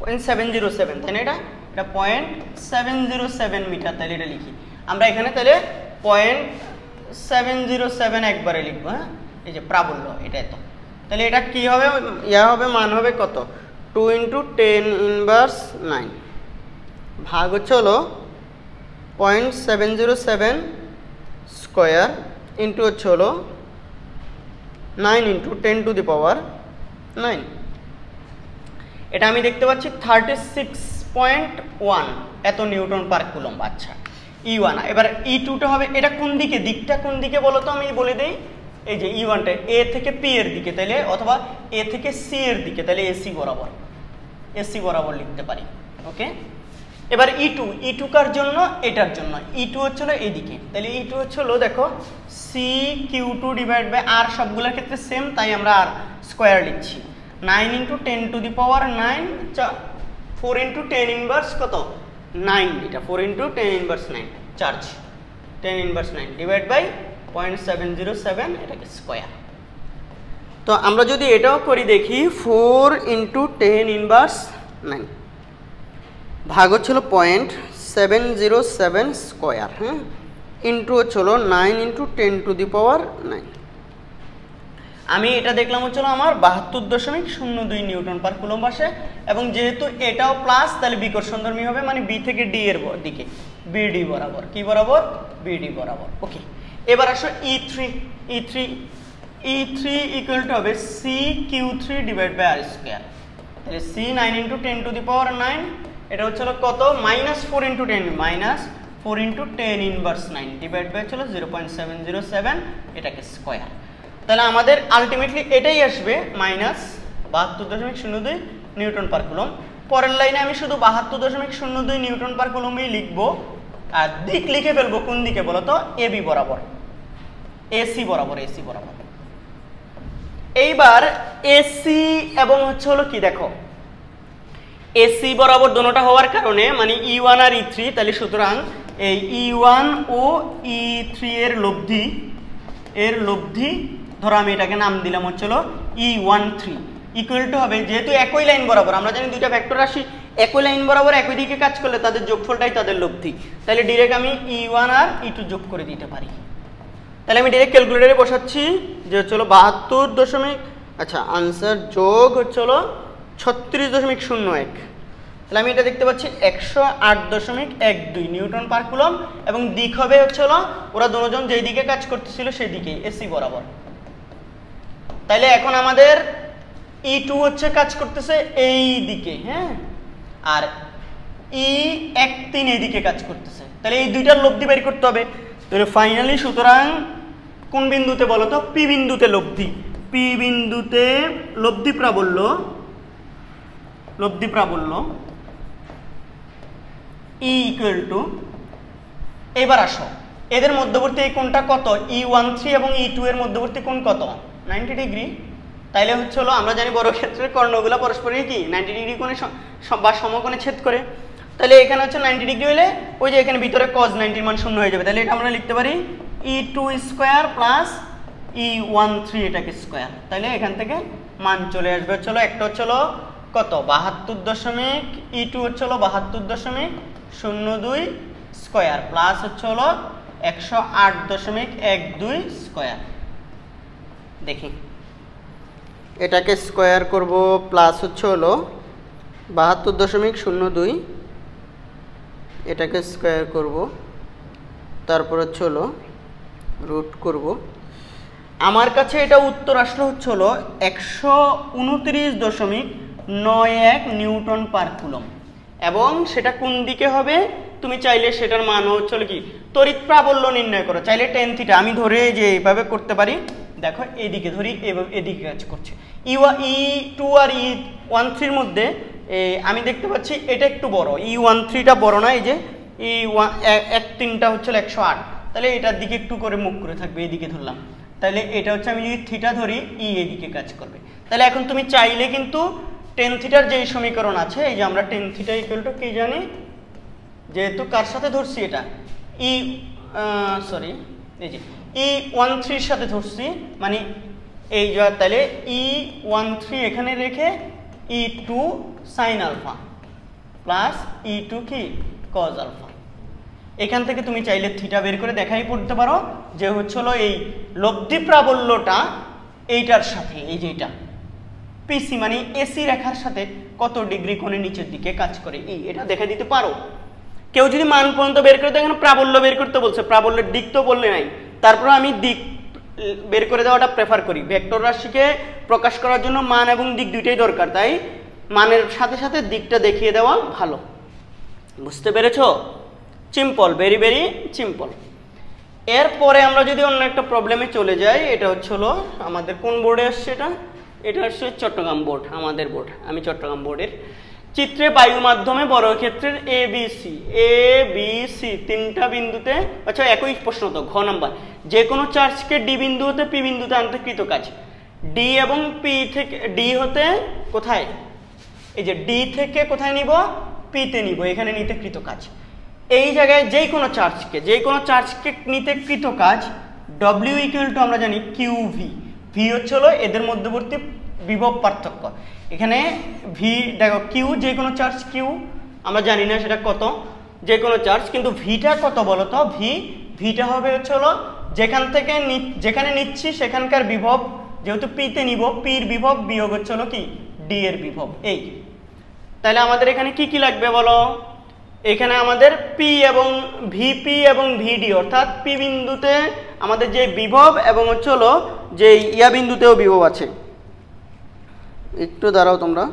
0.707, তাই না, এটা 0.707 মিটার, তাহলে এটা লিখি আমরা এখানে, তাহলে 0.707 একবারে লিখবো, হ্যাঁ, এই যে প্রাবল্য এটা এত, তাহলে এটা কি হবে, হবে মান হবে কত 2 × 10 ইনভার্স 9 ভাগ হচ্ছে 0.707 স্কয়ার ইন্টু হচ্ছে 9 × 10⁻9, এটা আমি দেখতে পাচ্ছি 36.1 এত নিউটন পার কুলম্ব। আচ্ছা E1, এবার E2টা হবে, এটা কোন দিকে, দিকটা কোন দিকে বলো তো, আমি বলে দেই, এই যে E1টা A থেকে P এর দিকে, তাহলে অথবা A থেকে C এর দিকে, তাহলে AC বরাবর লিখতে পারি, ওকে। এবার E2 কার জন্য, এটার জন্য, E2 হচ্ছে এইদিকে, তাহলে E2 হচ্ছে দেখো CQ2 ডিভাইড বাই R, সবগুলোর ক্ষেত্রে সেম, তাই আমরা আর স্কয়ার লিখছি, 9 × 10⁹9, 4 × 10 ইনভার্স কত 9, এটা 4 × 10 inverse 9 charge 10 inverse 9 divide by 0.707, এটাকে স্কয়ার, তো আমরা যদি এটাও করি দেখি 4 × 10⁻৯ ভাগ হচ্ছিল 0.707 স্কোয়ার, হ্যাঁ, ইন্টু হচ্ছিল 9 × 10⁻৯। আমি এটা দেখলাম হচ্ছিল আমার 72.02 নিউটন পার কুলম্ব আসে, এবং যেহেতু এটাও প্লাস তাহলে বিকর্ষণধর্মী হবে, মানে বি থেকে ডি এর দিকে, বিডি বরাবর, কি বরাবর, বিডি বরাবর। ওকে, এবার আসো E3 ইকুয়াল টু হবে CQ3 divide by R square. তাহলে C 9 × 10⁻৯, এটা হচ্ছিল কত, -4 × 10, -4 × 10⁻৯ ডিভাইড বাই হচ্ছিল 0.707, এটাকে স্কোয়ার। তাহলে আমাদের আলটিমেটলি এটাই আসবে -72.02 নিউটন পার কুলম্ব। পরের লাইনে আমি শুধু 72.02 নিউটন পার কুলম্বই লিখবো, আর দিক লিখে ফেলবো কোন দিকে বলো তো, এবি বরাবর, এসি বরাবর। এইবার এসি এবং হচ্ছে হলো কি, দেখো এসি বরাবর দোনোটা হওয়ার কারণে, মানে E1 আর E3, তাহলে সুতরাং এই E1 ও E3 এর লব্ধি ধরো আমি এটাকে নাম দিলাম হচ্ছিল E13 ইকুয়াল টু হবে, যেহেতু একই লাইন বরাবর, আমরা জানি দুইটা ভেক্টর রাশি একই লাইন বরাবর একই দিকে কাজ করলে তাদের যোগফলটাই তাদের লব্ধি, তাহলে ডিরেক্ট আমি E1 আর E2 যোগ করে দিতে পারি। তাহলে আমি ডিরেক্ট ক্যালকুলেটরে বসাচ্ছি যে হচ্ছিল 72 আচ্ছা আনসার যোগ হচ্ছিল 36.01, তাহলে আমি এটা দেখতে পাচ্ছি 108.12 নিউটন পার কুলম্ব, এবং দিক হবে হচ্ছিল ওরা দুজন যেই দিকে কাজ করতেছিল সেই দিকেই, এসি বরাবর। তাইলে এখন আমাদের E2 হচ্ছে কাজ করতেছে এই দিকে, হ্যাঁ, আর E13 এই দিকে কাজ করতেছে, তাহলে এই দুইটার লব্ধি বের করতে হবে। তাহলে ফাইনালি সুতরাং কোন বিন্দুতে বলো তো, পি বিন্দুতে লব্ধি প্রাবল্য E ইকুয়াল টু, এবার আসো এদের মধ্যবর্তী এই কোণটা কত, E13 এবং E2 এর মধ্যবর্তী কোণ কত, 90 ডিগ্রি। তাইলে হচ্ছে হলো আমরা জানি বর্গক্ষেত্রের কর্ণগুলো পরস্পরই কি 90 ডিগ্রি কোণে বা সমকোণে ছেদ করে, তাহলে এখানে হচ্ছে 90 ডিগ্রি হলে ওই যে এখানে ভিতরে cos 90 মান 0 হয়ে যাবে, তাহলে এটা আমরা লিখতে পারি E2 স্কয়ার প্লাস E13 এটাকে স্কয়ার, তাহলে এখান থেকে মান চলে আসবে হচ্ছিল, একটা হচ্ছিল কত 72 E2 হচ্ছিল 72.02 স্কয়ার প্লাস হচ্ছে হলো 108.12 স্কয়ার। দেখি এটাকে স্কয়ার করব, প্লাস হচ্ছে হলো 72.02, এটাকে স্কয়ার করব, তারপর হচ্ছে হলো রুট করব। আমার কাছে এটা উত্তর আসলো হচ্ছে হলো 129.91 নিউটন পার কুলম্ব, এবং সেটা কোন দিকে হবে তুমি চাইলে সেটার মান হচ্ছে কি তড়িৎ প্রাবল্য নির্ণয় করো, চাইলে tan θ আমি ধরে যে এইভাবে করতে পারি, দেখো এইদিকে ধরি এদিকে কাজ করছে। E2 আর E13 এর মধ্যে আমি দেখতে পাচ্ছি এটা একটু বড়, E13টা বড় না, এই যে E13টা হচ্ছে 108, তাহলে এটার দিকে একটু করে মুখ করে থাকবে, এদিকে ধরলাম, তাহলে এটা হচ্ছে আমি যদি থিটা ধরি E এদিকে কাজ করবে। তাহলে এখন তুমি চাইলে কিন্তু tan θর যেই সমীকরণ আছে, এই যে আমরা tan θ ইকুয়াল টু কি জানি, যেহেতু কার সাথে ধরছি এটা এই যে E13 এর সাথে ধরছি, মানে এই যে, তাহলে E13 এখানে রেখে E2 sin alpha plus E2 কি cos আলফা, এখান থেকে তুমি চাইলে থিটা বের করে দেখাই পড়তে পারো যে হচ্ছে হলো এই লব্ধি প্রাবল্যটা এইটার সাথে, এই যে এটা পিসি মানে এসি রেখার সাথে কত ডিগ্রি কোণে নিচের দিকে কাজ করে, এটা দেখে দিতে পারো। কেউ যদি মান পর্যন্ত বের করে দেয়, এখানে প্রাবল্য বের করতে বলছে, প্রাবল্যের দিক তো বললে নাই, তারপর আমি দিক বের করে দেওয়াটা প্রেফার করি। ভেক্টর রাশিকে প্রকাশ করার জন্য মান এবং দিক দুইটাই দরকার, তাই মানের সাথে সাথে দিকটা দেখিয়ে দেওয়া ভালো। বুঝতে পেরেছো? Simple, very very simple. এরপরে আমরা যদি অন্য একটা প্রবলেমে চলে যাই, এটা হচ্ছে হলো আমাদের কোন বোর্ডে আসছে, এটা আসছে চট্টগ্রাম বোর্ড, আমাদের বোর্ড, আমি চট্টগ্রাম বোর্ডের। চিত্রে বায়ু মাধ্যমে বর্গক্ষেত্রের এ বি সি তিনটা বিন্দুতে, আচ্ছা একই প্রশ্ন তো, ঘ নাম্বার, যে কোনো চার্জকে ডি বিন্দু হতে পি বিন্দুতে আনতে কৃত কাজ। ডি এবং পি থেকে, ডি হতে কোথায়, এই যে ডি থেকে কোথায় নিব, পিতে নিব, এখানে নিতে কৃত কাজ। এই জায়গায় যে কোনো চার্জকে নিতে কৃত কাজ, ডব্লিউ ইকুয়াল টু আমরা জানি কিউ ভি, ভি হচ্ছে হলো এদের মধ্যবর্তী বিভব পার্থক্য। এখানে ভি দেখো কিউ যে কোনো চার্জ কিউ আমরা জানি না সেটা কত, যে কোনো চার্জ, কিন্তু ভিটা কত বলো তো? ভিটা হবে হচ্ছে হলো যেখানে নিচ্ছি সেখানকার বিভব, যেহেতু পিতে নিব, পির বিভব বিয়োগ হচ্ছে হলো কি ডি এর বিভব। এই তাহলে আমাদের এখানে কি কি লাগবে বলো? এখানে আমাদের পি এবং ভিপি এবং ভিডি, অর্থাৎ পি বিন্দুতে আমাদের যে বিভব এবং হচ্ছে হলো যে ইয়া বিন্দুতেও বিভব আছে। একটু দাঁড়াও তোমরা।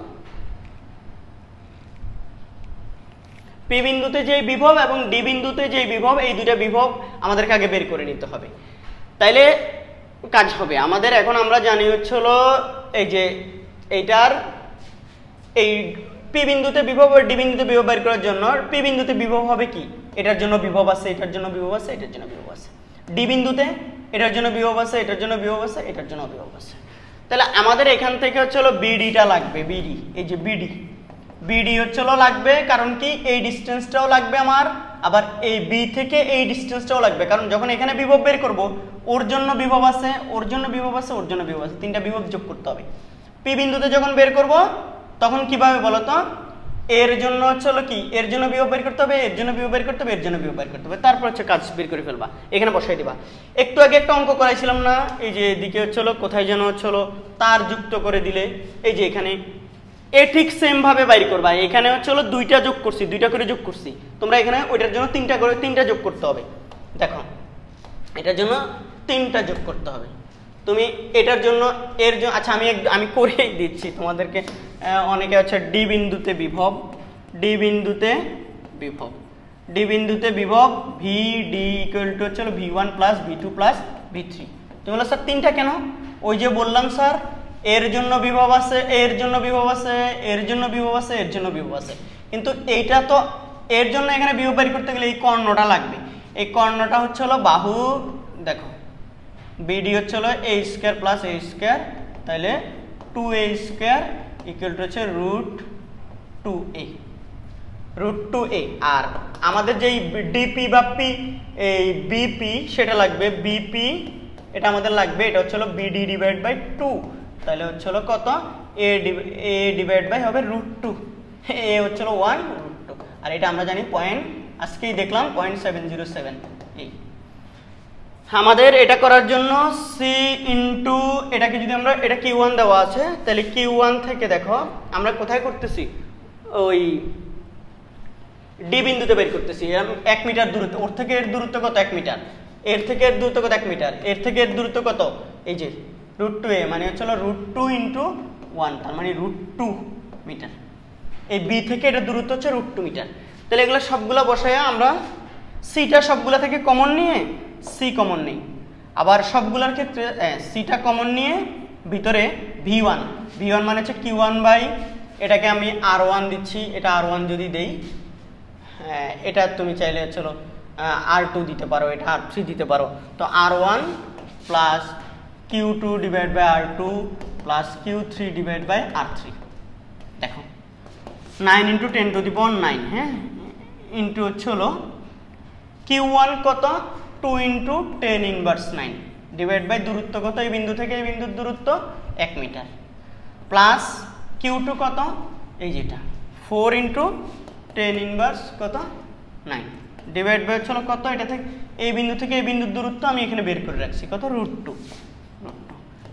পি বিন্দুতে যে বিভব এবং ডি বিন্দুতে যে বিভব, এই দুটা বিভব আমাদেরকে আগে বের করে নিতে হবে, তাইলে কাজ হবে আমাদের। এখন আমরা জানি হচ্ছে হলো এই যে এইটার এই পি বিন্দুতে বিভব আর ডি বিন্দুতে বিভব বের করার জন্য পি বিন্দুতে বিভব হবে কি, এটার জন্য বিভব আছে, এটার জন্য বিভব আছে, এটার জন্য বিভব আছে। ডি বিন্দুতে এটার জন্য বিভব আছে, এটার জন্য বিভব আছে, এটার জন্য বিভব আছে। তাহলে আমাদের এখান থেকে হচ্ছে হলো বিডিটা লাগবে, বিডি, এই যে বিডি হচ্ছে হলো লাগবে, কারণ কি এই ডিস্টেন্সটাও লাগবে আমার, আবার এই বি থেকে এই ডিস্টেন্সটাও লাগবে, কারণ যখন এখানে বিভব বের করব ওর জন্য বিভব আছে, ওর জন্য বিভব আছে, ওর জন্য বিভব আছে, তিনটা বিভব যোগ করতে হবে। পি বিন্দুতে যখন বের করব তখন কিভাবে বলো তো? এর জন্য হচ্ছে হলো কি, এর জন্য বিভব বের করতে হবে, এর জন্য বিভব বের করতে হবে, এর জন্য বিভব বের করতে হবে, তারপর হচ্ছে কাজ বের করে ফেলবা, এখানে বসাই দিবা। একটু আগে একটা অঙ্ক করাইছিলাম না, এই যে এদিকে হচ্ছে হলো কোথায় যেন হচ্ছে হলো তার যুক্ত করে দিলে, এই যে এখানে এ ঠিক সেম ভাবে বাইর করবা। এখানে হচ্ছে হলো দুইটা যোগ করছি, দুইটা করে যোগ করছি, তোমরা এখানে ওইটার জন্য তিনটা যোগ করতে হবে। দেখো এটার জন্য তিনটা যোগ করতে হবে, তুমি এটার জন্য এর জন্য, আচ্ছা আমি করেই দিচ্ছি তোমাদেরকে। অনেকে হচ্ছে ডি বিন্দুতে বিভব ভি ডি ইকুয়াল টু হচ্ছে V1 plus V2 plus V3। তুমি বলো স্যার তিনটা কেন? ওই যে বললাম স্যার এর জন্য বিভব আছে, এর জন্য বিভব আছে, এর জন্য বিভব আছে, এর জন্য বিভব আছে, কিন্তু এইটা তো এর জন্য এখানে বিভব বের করতে গেলে এই কর্ণটা লাগবে। এই কর্ণটা হচ্ছে হলো বাহু, দেখো বিডি হচ্ছে হলো a square plus a square, তাহলে 2a স্কয়ার ইকুয়াল টু হচ্ছে √2a। আর আমাদের যেই ডিপি বা পি এই বিপি সেটা লাগবে, বিপি এটা আমাদের লাগবে, এটা হচ্ছে হলো বিডি ডিভাইড বাই 2, তাহলে হচ্ছে হলো কত? a ডিভাইড বাই হবে √2, a হচ্ছে হলো 1√2, আর এটা আমরা জানি পয়েন্ট, আজকেই দেখলাম 0.707। এই আমাদের এটা করার জন্য সি ইন্টু এটাকে যদি আমরা, এটা Q1 দেওয়া আছে, তাহলে Q1 থেকে দেখো আমরা কোথায় করতেছি, ওই ডি বিন্দুতে বের করতেছি। 1 মিটার দূরত্ব, ওর থেকে এর দূরত্ব কত? 1 মিটার। এর থেকে এর দূরত্ব কত? 1 মিটার। এর থেকে এর দূরত্ব কত? এই যে √2a, মানে হচ্ছে √2 × 1, তার মানে √2 মিটার। এই বি থেকে এটা দূরত্ব হচ্ছে √2 মিটার। তাহলে এগুলো সবগুলো বসাইয়া আমরা সিটা সবগুলা থেকে কমন নিয়ে সি কমন নেই, আবার সবগুলোর ক্ষেত্রে সিটা কমন নিয়ে ভিতরে V1 মানে হচ্ছে Q1 বাই, এটাকে আমি R1 দিচ্ছি, এটা R1 যদি দেই, এটা তুমি চাইলে চলো R2 দিতে পারো, এটা R3 দিতে পারো, তো R1 plus Q2 divide by R2 plus Q3 divide by R3। দেখো 9 × 10⁹, হ্যাঁ, ইন্টু হচ্ছে হলো Q1 কত? 2 × 10⁻৯ ডিভাইড বাই দূরত্ব কত? এই বিন্দু থেকে এই বিন্দুর দূরত্ব 1 মিটার, প্লাস Q2 কত? এই যেটা 4 × 10⁻9 ডিভাইড বাই হচ্ছে কত? এটা থেকে এই বিন্দু থেকে এই বিন্দুর দূরত্ব আমি এখানে বের করে রাখছি কত? √2,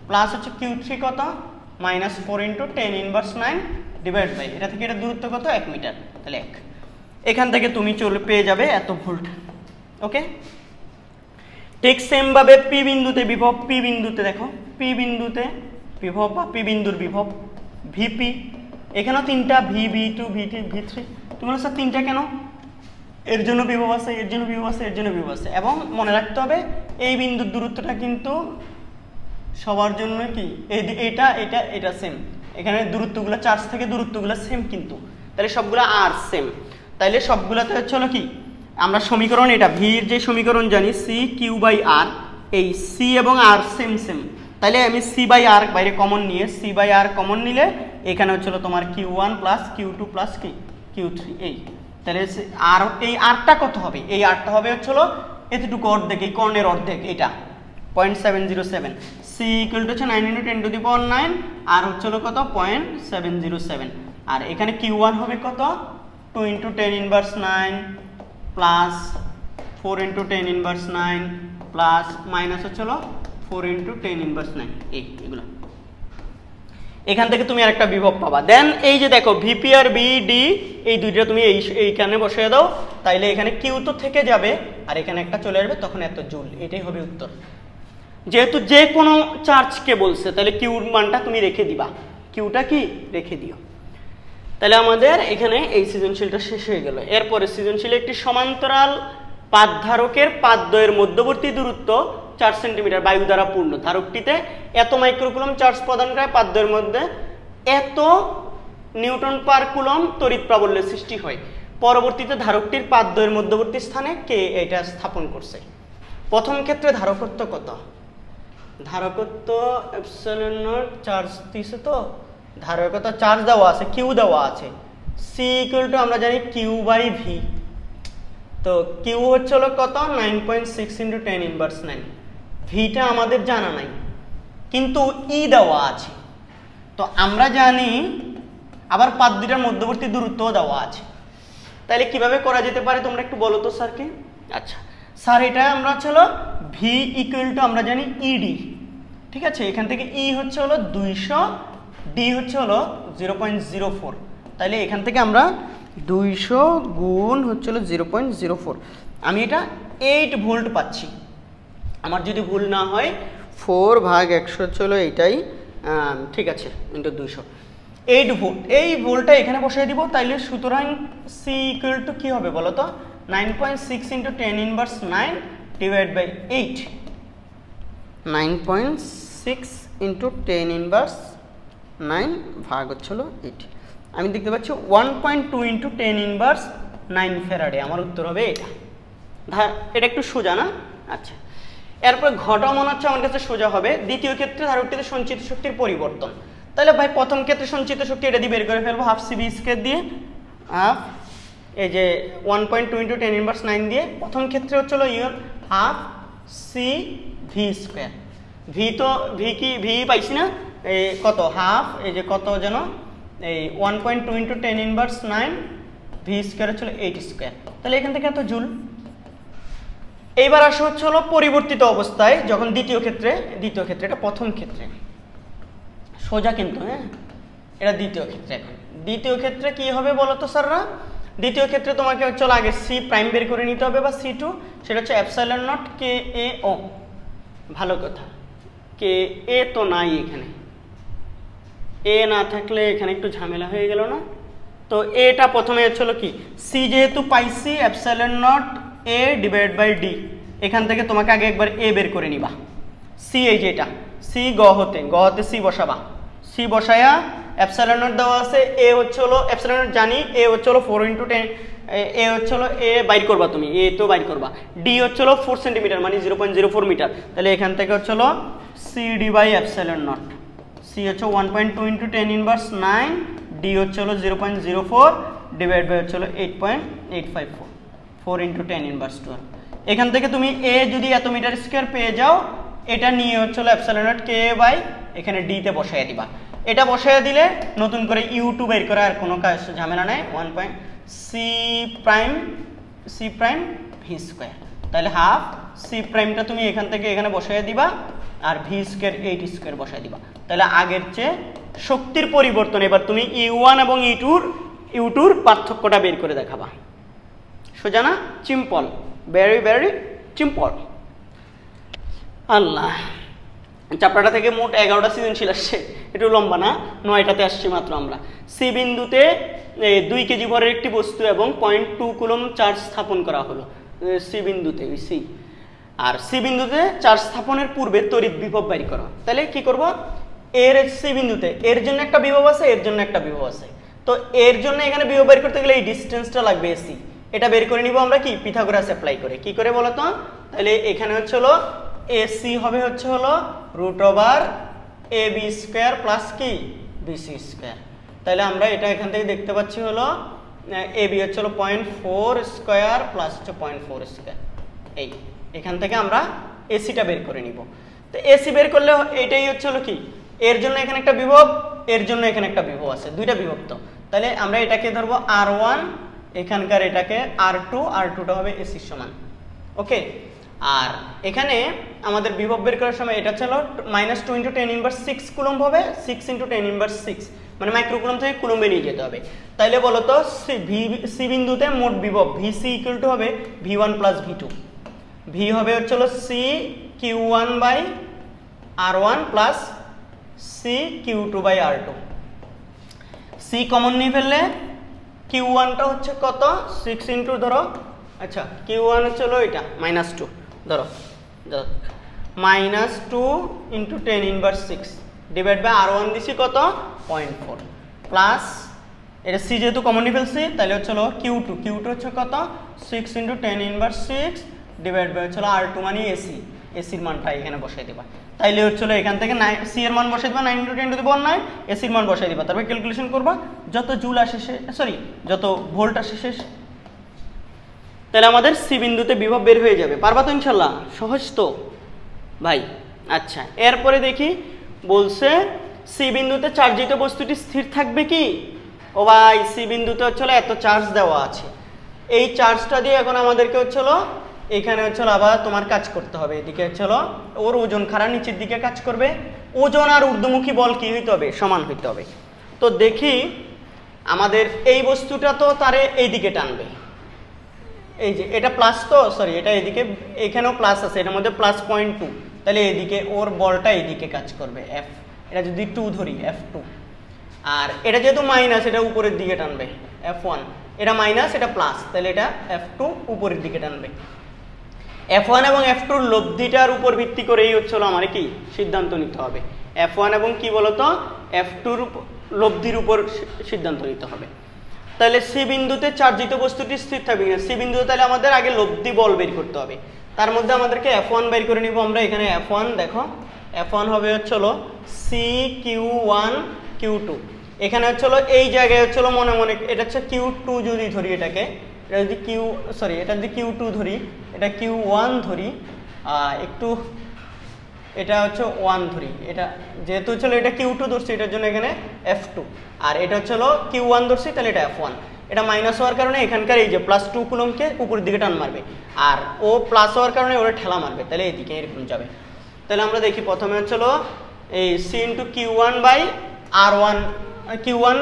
প্লাস হচ্ছে Q3 কত? -4 × 10⁻9 ডিভাইড বাই এটা থেকে এটা দূরত্ব কত? 1 মিটার, তাহলে 1। এখান থেকে তুমি পেয়ে যাবে এত ভোল্ট। ওকে, ঠিক সেম ভাবে পি বিন্দুতে বিভব, পি বিন্দুতে দেখো পি বিন্দুতে বিভব বা পি বিন্দুর বিভব ভিপি, এখানেও তিনটা, V2 V3। তুমি বলো স্যার তিনটা কেন? এর জন্য বিভব আছে, এর জন্য বিভব আছে, এর জন্য বিভব আছে, এবং মনে রাখতে হবে এই বিন্দুর দূরত্বটা কিন্তু সবার জন্য কি এটা এটা এটা সেম, এখানে দূরত্বগুলো চার্জ থেকে দূরত্বগুলো সেম, কিন্তু তাহলে সবগুলো আর সেম, তাইলে সবগুলোতে হচ্ছে হলো কি আমরা সমীকরণ, এটা ভির যে সমীকরণ জানি C/Q/R, এই C এবং R সেম, তাইলে আমি C/R বাইরে কমন নিয়ে C/R কমন নিলে এখানে হচ্ছিল তোমার Q1 প্লাস Q2 প্লাস কি Q3, এই তাহলে আর এই আরটা কত হবে? এই আরটা হবে হচ্ছিল এতটুকু অর্ধেক, এই কর্ণের অর্ধেক, এটা 0.707 সি ইকুয়াল টু হচ্ছে 9 × 10⁹ আর হচ্ছে হলো কত 0.707 আর এখানে Q1 হবে কত 2 × 10⁻9 প্লাস 4 × 10⁻9 প্লাস মাইনাস হচ্ছে হলো 4 × 10⁻9 এইগুলো। এখান থেকে তুমি আরেকটা বিভব পাবা। দেন এই যে দেখো ভিপি আর বিডি এই দুইটা তুমি এইখানে বসিয়ে দাও, তাইলে এখানে কিউ তো থেকে যাবে আর এখানে একটা চলে আসবে, তখন এত জুল, এটাই হবে উত্তর। যেহেতু যে কোনো চার্জকে বলছে তাহলে কিউর মানটা তুমি রেখে দিবা, কিউটা কি রেখে দিও। তাহলে আমাদের এখানে এই সৃজনশীলটা শেষ হয়ে গেল। এরপরে সৃজনশীল একটি সমান্তরাল পাতধারকের পাতদ্বয়ের মধ্যবর্তী দূরত্ব 4 সেন্টিমিটার বায়ু দ্বারা পূর্ণ, ধারকটিতে এত মাইক্রোকুলম চার্জ প্রদান করে, পাতদ্বয়ের মধ্যে এত নিউটন পার কুলম তড়িৎ প্রাবল্যের সৃষ্টি হয়। পরবর্তীতে ধারকটির পাতদ্বয়ের মধ্যবর্তী স্থানে কে এটা স্থাপন করছে। প্রথম ক্ষেত্রে ধারকত্ব কত, ধারকত্ব এপসিলন নট চার্জ দিছে, তো ধারকত্ব চার্জ দেওয়া আছে, কিউ দেওয়া আছে, সি ইকুয়াল টু আমরা জানি কিউ বাই ভি। তো কিউ হচ্ছে হলো কত 9.6 × 10⁻৯, ভিটা আমাদের জানা নাই কিন্তু ই দেওয়া আছে। তো আমরা জানি আবার পাত দুইটার মধ্যবর্তী দূরত্বও দেওয়া আছে। তাহলে কিভাবে করা যেতে পারে তোমরা একটু বলো তো স্যারকে। আচ্ছা স্যার এটা আমরা হচ্ছে হলো ভি ইকুয়াল টু আমরা জানি ইডি, ঠিক আছে। এখান থেকে ই হচ্ছে হলো 200, ডি হচ্ছে হলো 0.04, তাহলে এখান থেকে আমরা 200 গুণ হচ্ছে হলো 0.04, আমি এটা 8 ভোল্ট পাচ্ছি। আমার যদি ভুল না হয় 4/100 হচ্ছে হলো এইটাই, ঠিক আছে, ইন্টু 200, 8 ভোল্ট। এই ভোল্টটা এখানে বসিয়ে দিব, তাইলে সুতরাং সি ইকুয়াল টু কী হবে বলো তো 9.6 × 10⁻9 ডিভাইড বাই 8, 9.6 × 10⁻9 ভাগ হচ্ছে হলো 8। আমি দেখতে পাচ্ছি 1.2 × 10⁻9 ফ্যারাডে। আমার উত্তর হবে এটা। এটা একটু সোজা না? আচ্ছা এরপর ঘটা মনে হচ্ছে আমার কাছে সোজা হবে। দ্বিতীয় ক্ষেত্রে ধারকটিতে সঞ্চিত শক্তির পরিবর্তন, তাহলে ভাই প্রথম ক্ষেত্রে সঞ্চিত শক্তি এটা দিয়ে বের করে ফেলবো, হাফ সিবি স্কয়ার দিয়ে, হাফ এই যে 1.2 × 10⁻9 দিয়ে। প্রথম ক্ষেত্রে হচ্ছে হলো ইউর half C V square, V তো ভি কি ভি পাইছি না, এই কত হাফ এই যে কত যেন এই 1.2 × 10⁻9 ভি স্কোয়ার হচ্ছে 8 স্কোয়ার, তাহলে এখান থেকে এত জুল। এইবার আসা হচ্ছে হলো পরিবর্তিত অবস্থায় যখন দ্বিতীয় ক্ষেত্রে এটা প্রথম ক্ষেত্রে সোজা কিন্তু, হ্যাঁ এটা দ্বিতীয় ক্ষেত্রে। এখন দ্বিতীয় ক্ষেত্রে কি হবে বলো তো স্যাররা, দ্বিতীয় ক্ষেত্রে তোমাকে হচ্ছে আগে সি প্রাইম বের করে নিতে হবে বা সি2, সেটা হচ্ছে এপসাইলন নট কে এ ও। ভালো কথা, কে এ তো নাই, এখানে এ না থাকলে এখানে একটু ঝামেলা হয়ে গেল না। তো এটা প্রথমে হচ্ছিল কি সি যেহেতু পাইছি epsilon naught A divide by d, এখান থেকে তোমাকে আগে একবার এ বের করে নিবা। সি এই যে এটা সি গ হতে সি বসাবা, সি বসায়া এপসাইলন নট দেওয়া আছে, এ হচ্ছে হলো এপসাইলন নট জানি, এ হচ্ছে হলো 4 × 10, এ হচ্ছে হলো এ বাইর করবা তুমি, এ তো বাইর করবা, ডি হচ্ছে হলো 4 সেন্টিমিটার মানে 0.04 মিটার, তাহলে এখান থেকে হচ্ছে হলো C d by epsilon naught. C হচ্ছে 1.2 × 10⁻9, ডি হচ্ছে হলো 0.04 ডিভাইড বাই হচ্ছে হলো 8.854, 4 × 10⁻12। এখান থেকে তুমি এ যদি এত মিটার স্কোয়ার পেয়ে যাও, এটা নিয়ে হচ্ছে হলো এপসাইলন নট কে বাই এখানে ডি তে বসাইয়া দিবা। এটা বসাইয়া দিলে নতুন করে ইউ2 বের করা আর কোনো কাজ ঝামেলা নাই, 1. সি প্রাইম ভি স্কোয়ার, তাহলে হাফ সি প্রাইমটা তুমি এখান থেকে এখানে বসাইয়া দিবা আর ভি স্কোয়ার 8 স্কোয়ার বসাই দিবা। তাহলে আগের চেয়ে শক্তির পরিবর্তন, এবার তুমি ইউ1 এবং ইউ2র পার্থক্যটা বের করে দেখাবা। সোজা না? Simple, very very simple. আল্লাহ, চ্যাপ্টারটা থেকে মোট 11টা সৃজনশীল আসছে, একটু লম্বা না, 9টাতে আসছি মাত্র আমরা। সি বিন্দুতে 2 কেজি ভরের একটি বস্তু এবং 0.2 কুলম চার্জ স্থাপন করা হলো সি বিন্দুতে, সি। আর সি বিন্দুতে চার্জ স্থাপনের পূর্বে তড়িৎ বিভব বের করো। তাহলে কি করব, এর সি বিন্দুতে এর জন্য একটা বিভব আছে, এর জন্য একটা বিভব আছে। তো এর জন্য এখানে বিভব বের করতে গেলে এই ডিস্টেন্সটা লাগবে এসি, এটা বের করে নিব আমরা কি পিথাগোরাস অ্যাপ্লাই করে। কি করে বলো তো, তাহলে এখানে হচ্ছে হলো এসি হবে হচ্ছে হলো √ab² প্লাস কি বিসি স্কোয়ার। তাহলে আমরা এটা এখান থেকে দেখতে পাচ্ছি হলো এবি হচ্ছে হলো 0.4² প্লাস হচ্ছে 0.4²। এই এখান থেকে আমরা এসিটা বের করে নিব। তো এসি বের করলে এটাই হচ্ছে হলো কি, এর জন্য এখানে একটা বিভব, এর জন্য এখানে একটা বিভব আছে, দুইটা বিভব। তো তাহলে আমরা এটাকে ধরবো R1, এখানকার এটাকে R2, R2টা হবে এসির সমান। ওকে, আর এখানে আমাদের বিভব বের করার সময় এটা ছিল -2 × 10⁻6 কুলম্ব হবে, 6 × 10⁻6 মানে মাইক্রোকুলম্ব থেকে কুলম্বে নিয়ে যেতে হবে। তাইলে বলো তো সি বিন্দুতে মোট বিভব VC = হবে V1 + V2। V হবে হচ্ছে হলো CQ1/R1 + CQ2/R2। C কমন নিয়ে ফেললে Q1টা হচ্ছে কত, 6 × ধরো, আচ্ছা Q1 হচ্ছে হলো এটা -2, ধরো -2 × 10⁻6 ডিভাইড বাই R1 দিছি কত 0.4 প্লাস এটা C যেহেতু কমন নিয়ে ফেলছি তাহলে হচ্ছে হলো Q2 হচ্ছে কত 6 × 10⁻6 ডিভাইড বাই হচ্ছে R2 মানে এসির মানটা এখানে বসাই দিবা। তাইলে হচ্ছে হলো এখান থেকে C এর মান বসাই দিবা 9 × 10⁻9, এসির মান বসাই দিবা, তারপর ক্যালকুলেশন করবা যত জুল আসে যত ভোল্ট আসে শেষ, তাহলে আমাদের সি বিন্দুতে বিভব বের হয়ে যাবে। পারবা তো ইনশাল্লাহ? সহজ তো ভাই। আচ্ছা, এরপরে দেখি বলছে সি বিন্দুতে চার্জিত বস্তুটি স্থির থাকবে কি? ও ভাই, সি বিন্দুতে হচ্ছে এত চার্জ দেওয়া আছে, এই চার্জটা দিয়ে এখন আমাদেরকে হচ্ছে এখানে হচ্ছে আবার তোমার কাজ করতে হবে। এদিকে হচ্ছে ওর ওজন খাড়া নিচের দিকে কাজ করবে, ওজন আর ঊর্ধ্বমুখী বল কি হইতে হবে, সমান হইতে হবে। তো দেখি আমাদের এই বস্তুটা তো তারে এইদিকে টানবে, এই যে এটা প্লাস, তো সরি এটা এদিকে, এখানেও প্লাস আছে, এটার মধ্যে +0.2, তাহলে এদিকে ওর বলটা এদিকে কাজ করবে F, এটা যদি 2 ধরি F2, আর এটা যেহেতু মাইনাস এটা উপরের দিকে টানবে F1, এটা মাইনাস এটা প্লাস, তাহলে এটা F2 উপরের দিকে টানবে। F1 এবং F2 এর লব্ধিটার উপর ভিত্তি করেই হচ্ছে আমার কি সিদ্ধান্ত নিতে হবে। F1 এবং কি বলতো F2 এর লব্ধির উপর সিদ্ধান্ত নিতে হবে। তাহলে সি বিন্দুতে চার্জিত বস্তুটি স্থির থাকবে না, সি বিন্দুতে তাহলে আমাদের আগে লব্ধি বল বের করতে হবে। তার মধ্যে আমাদেরকে F1 বের করে নিব আমরা। এখানে F1 দেখো, F1 হবে হচ্ছে CQ1 Q2, এখানে হচ্ছে এই জায়গায় হচ্ছে মনে মনে এটা হচ্ছে Q2 যদি ধরি, এটাকে এটা যদি এটা যদি Q2 ধরি, এটা Q1 ধরি, একটু এটা হচ্ছে 1 ধরি, এটা যেহেতু হচ্ছে এটা Q2 ধরছি এটার জন্য এখানে F2, আর এটা হচ্ছে Q1 ধরছি তাহলে এটা F1। এটা মাইনাস হওয়ার কারণে এখানকার এই যে +2 কুলম্বকে উপরের দিকে টান মারবে, আর ও প্লাস হওয়ার কারণে ওরা ঠেলা মারবে, তাহলে এইদিকে এরকম যাবে। তাহলে আমরা দেখি প্রথমে হচ্ছে এই C × Q1/R1 Q1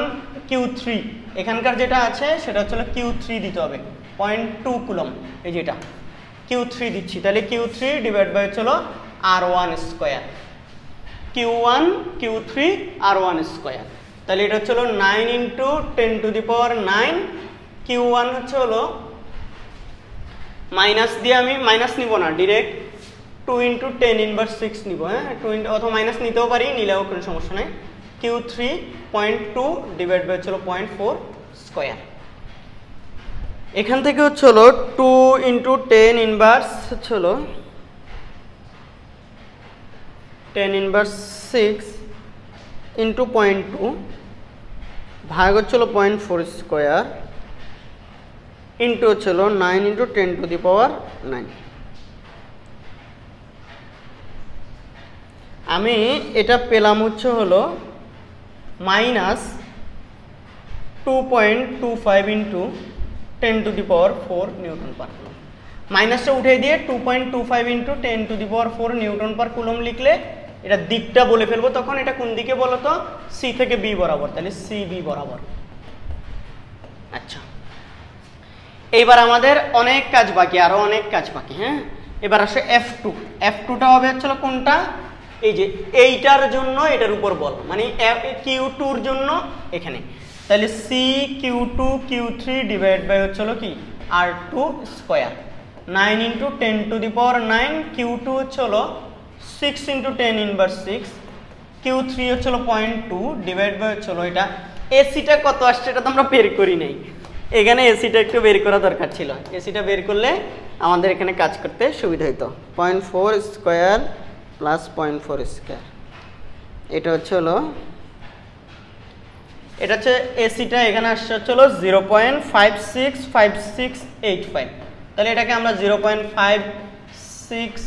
Q3, এখানকার যেটা আছে সেটা হচ্ছে Q3 দিতে হবে 0.2 কুলম্ব, এই যেটা Q3 দিচ্ছি, তাহলে Q3 ডিভাইড বাই হচ্ছে R1 square, Q1 Q3 R1 square, তাহলে এটা হচ্ছে 9 × 10⁹9, Q1 হচ্ছে মাইনাস দিয়ে আমি মাইনাস নিব না, ডিরেক্ট 2 × 10⁻6 নিব, হ্যাঁ 2 অথবা মাইনাস নিতেও পারি, নিলেও কোনো সমস্যা নেই। Q3 0.2 ডিভাইড বাই হচ্ছে 0.4 স্কয়ার, এখান থেকে হচ্ছে 2 × 10⁻6 হচ্ছে 10⁻6 × 0.2 ভাগ হচ্ছে 0.4 স্কয়ার ইন্টু হচ্ছে 9 × 10⁹9। আমি এটা পেলাম হচ্ছে -2.25 × 10⁴ নিউটন পার কুলম্ব। মাইনাসটা উঠে দিয়ে 2.25 × 10⁴ নিউটন পার কুলম্ব লিখলে এটা দিকটা বলে ফেলবো, তখন এটা কোন দিকে বলো তো, সি থেকে বি বরাবর, তাহলে CB বরাবর। আচ্ছা, এইবার আমাদের অনেক কাজ বাকি, আরো অনেক কাজ বাকি। হ্যাঁ, এবার আসে F2টা হবে হচ্ছে কোনটা, এই যে এইটার জন্য এটার উপর বল, মানে Q2 এর জন্য এখানে, তাহলে CQ2 Q3 ডিভাইড বাই হচ্ছে কি R2 স্কয়ার, 9 × 10⁹9, Q2 হচ্ছে 6 × 10⁻6, Q3 হচ্ছে 0.2 ডিভাইড বাই হচ্ছে এটা। এসিটা কত আসছে এটা তো আমরা বের করি নাই, এখানে এসিটা একটু বের করা দরকার ছিল, এসিটা বের করলে আমাদের এখানে কাজ করতে সুবিধা হতো। 0.4 স্কয়ার প্লাস 0.4 স্কয়ার, এটা হচ্ছে এসিটা এখানে আসছে হচ্ছে 0.565685, তাহলে এটাকে আমরা 0.56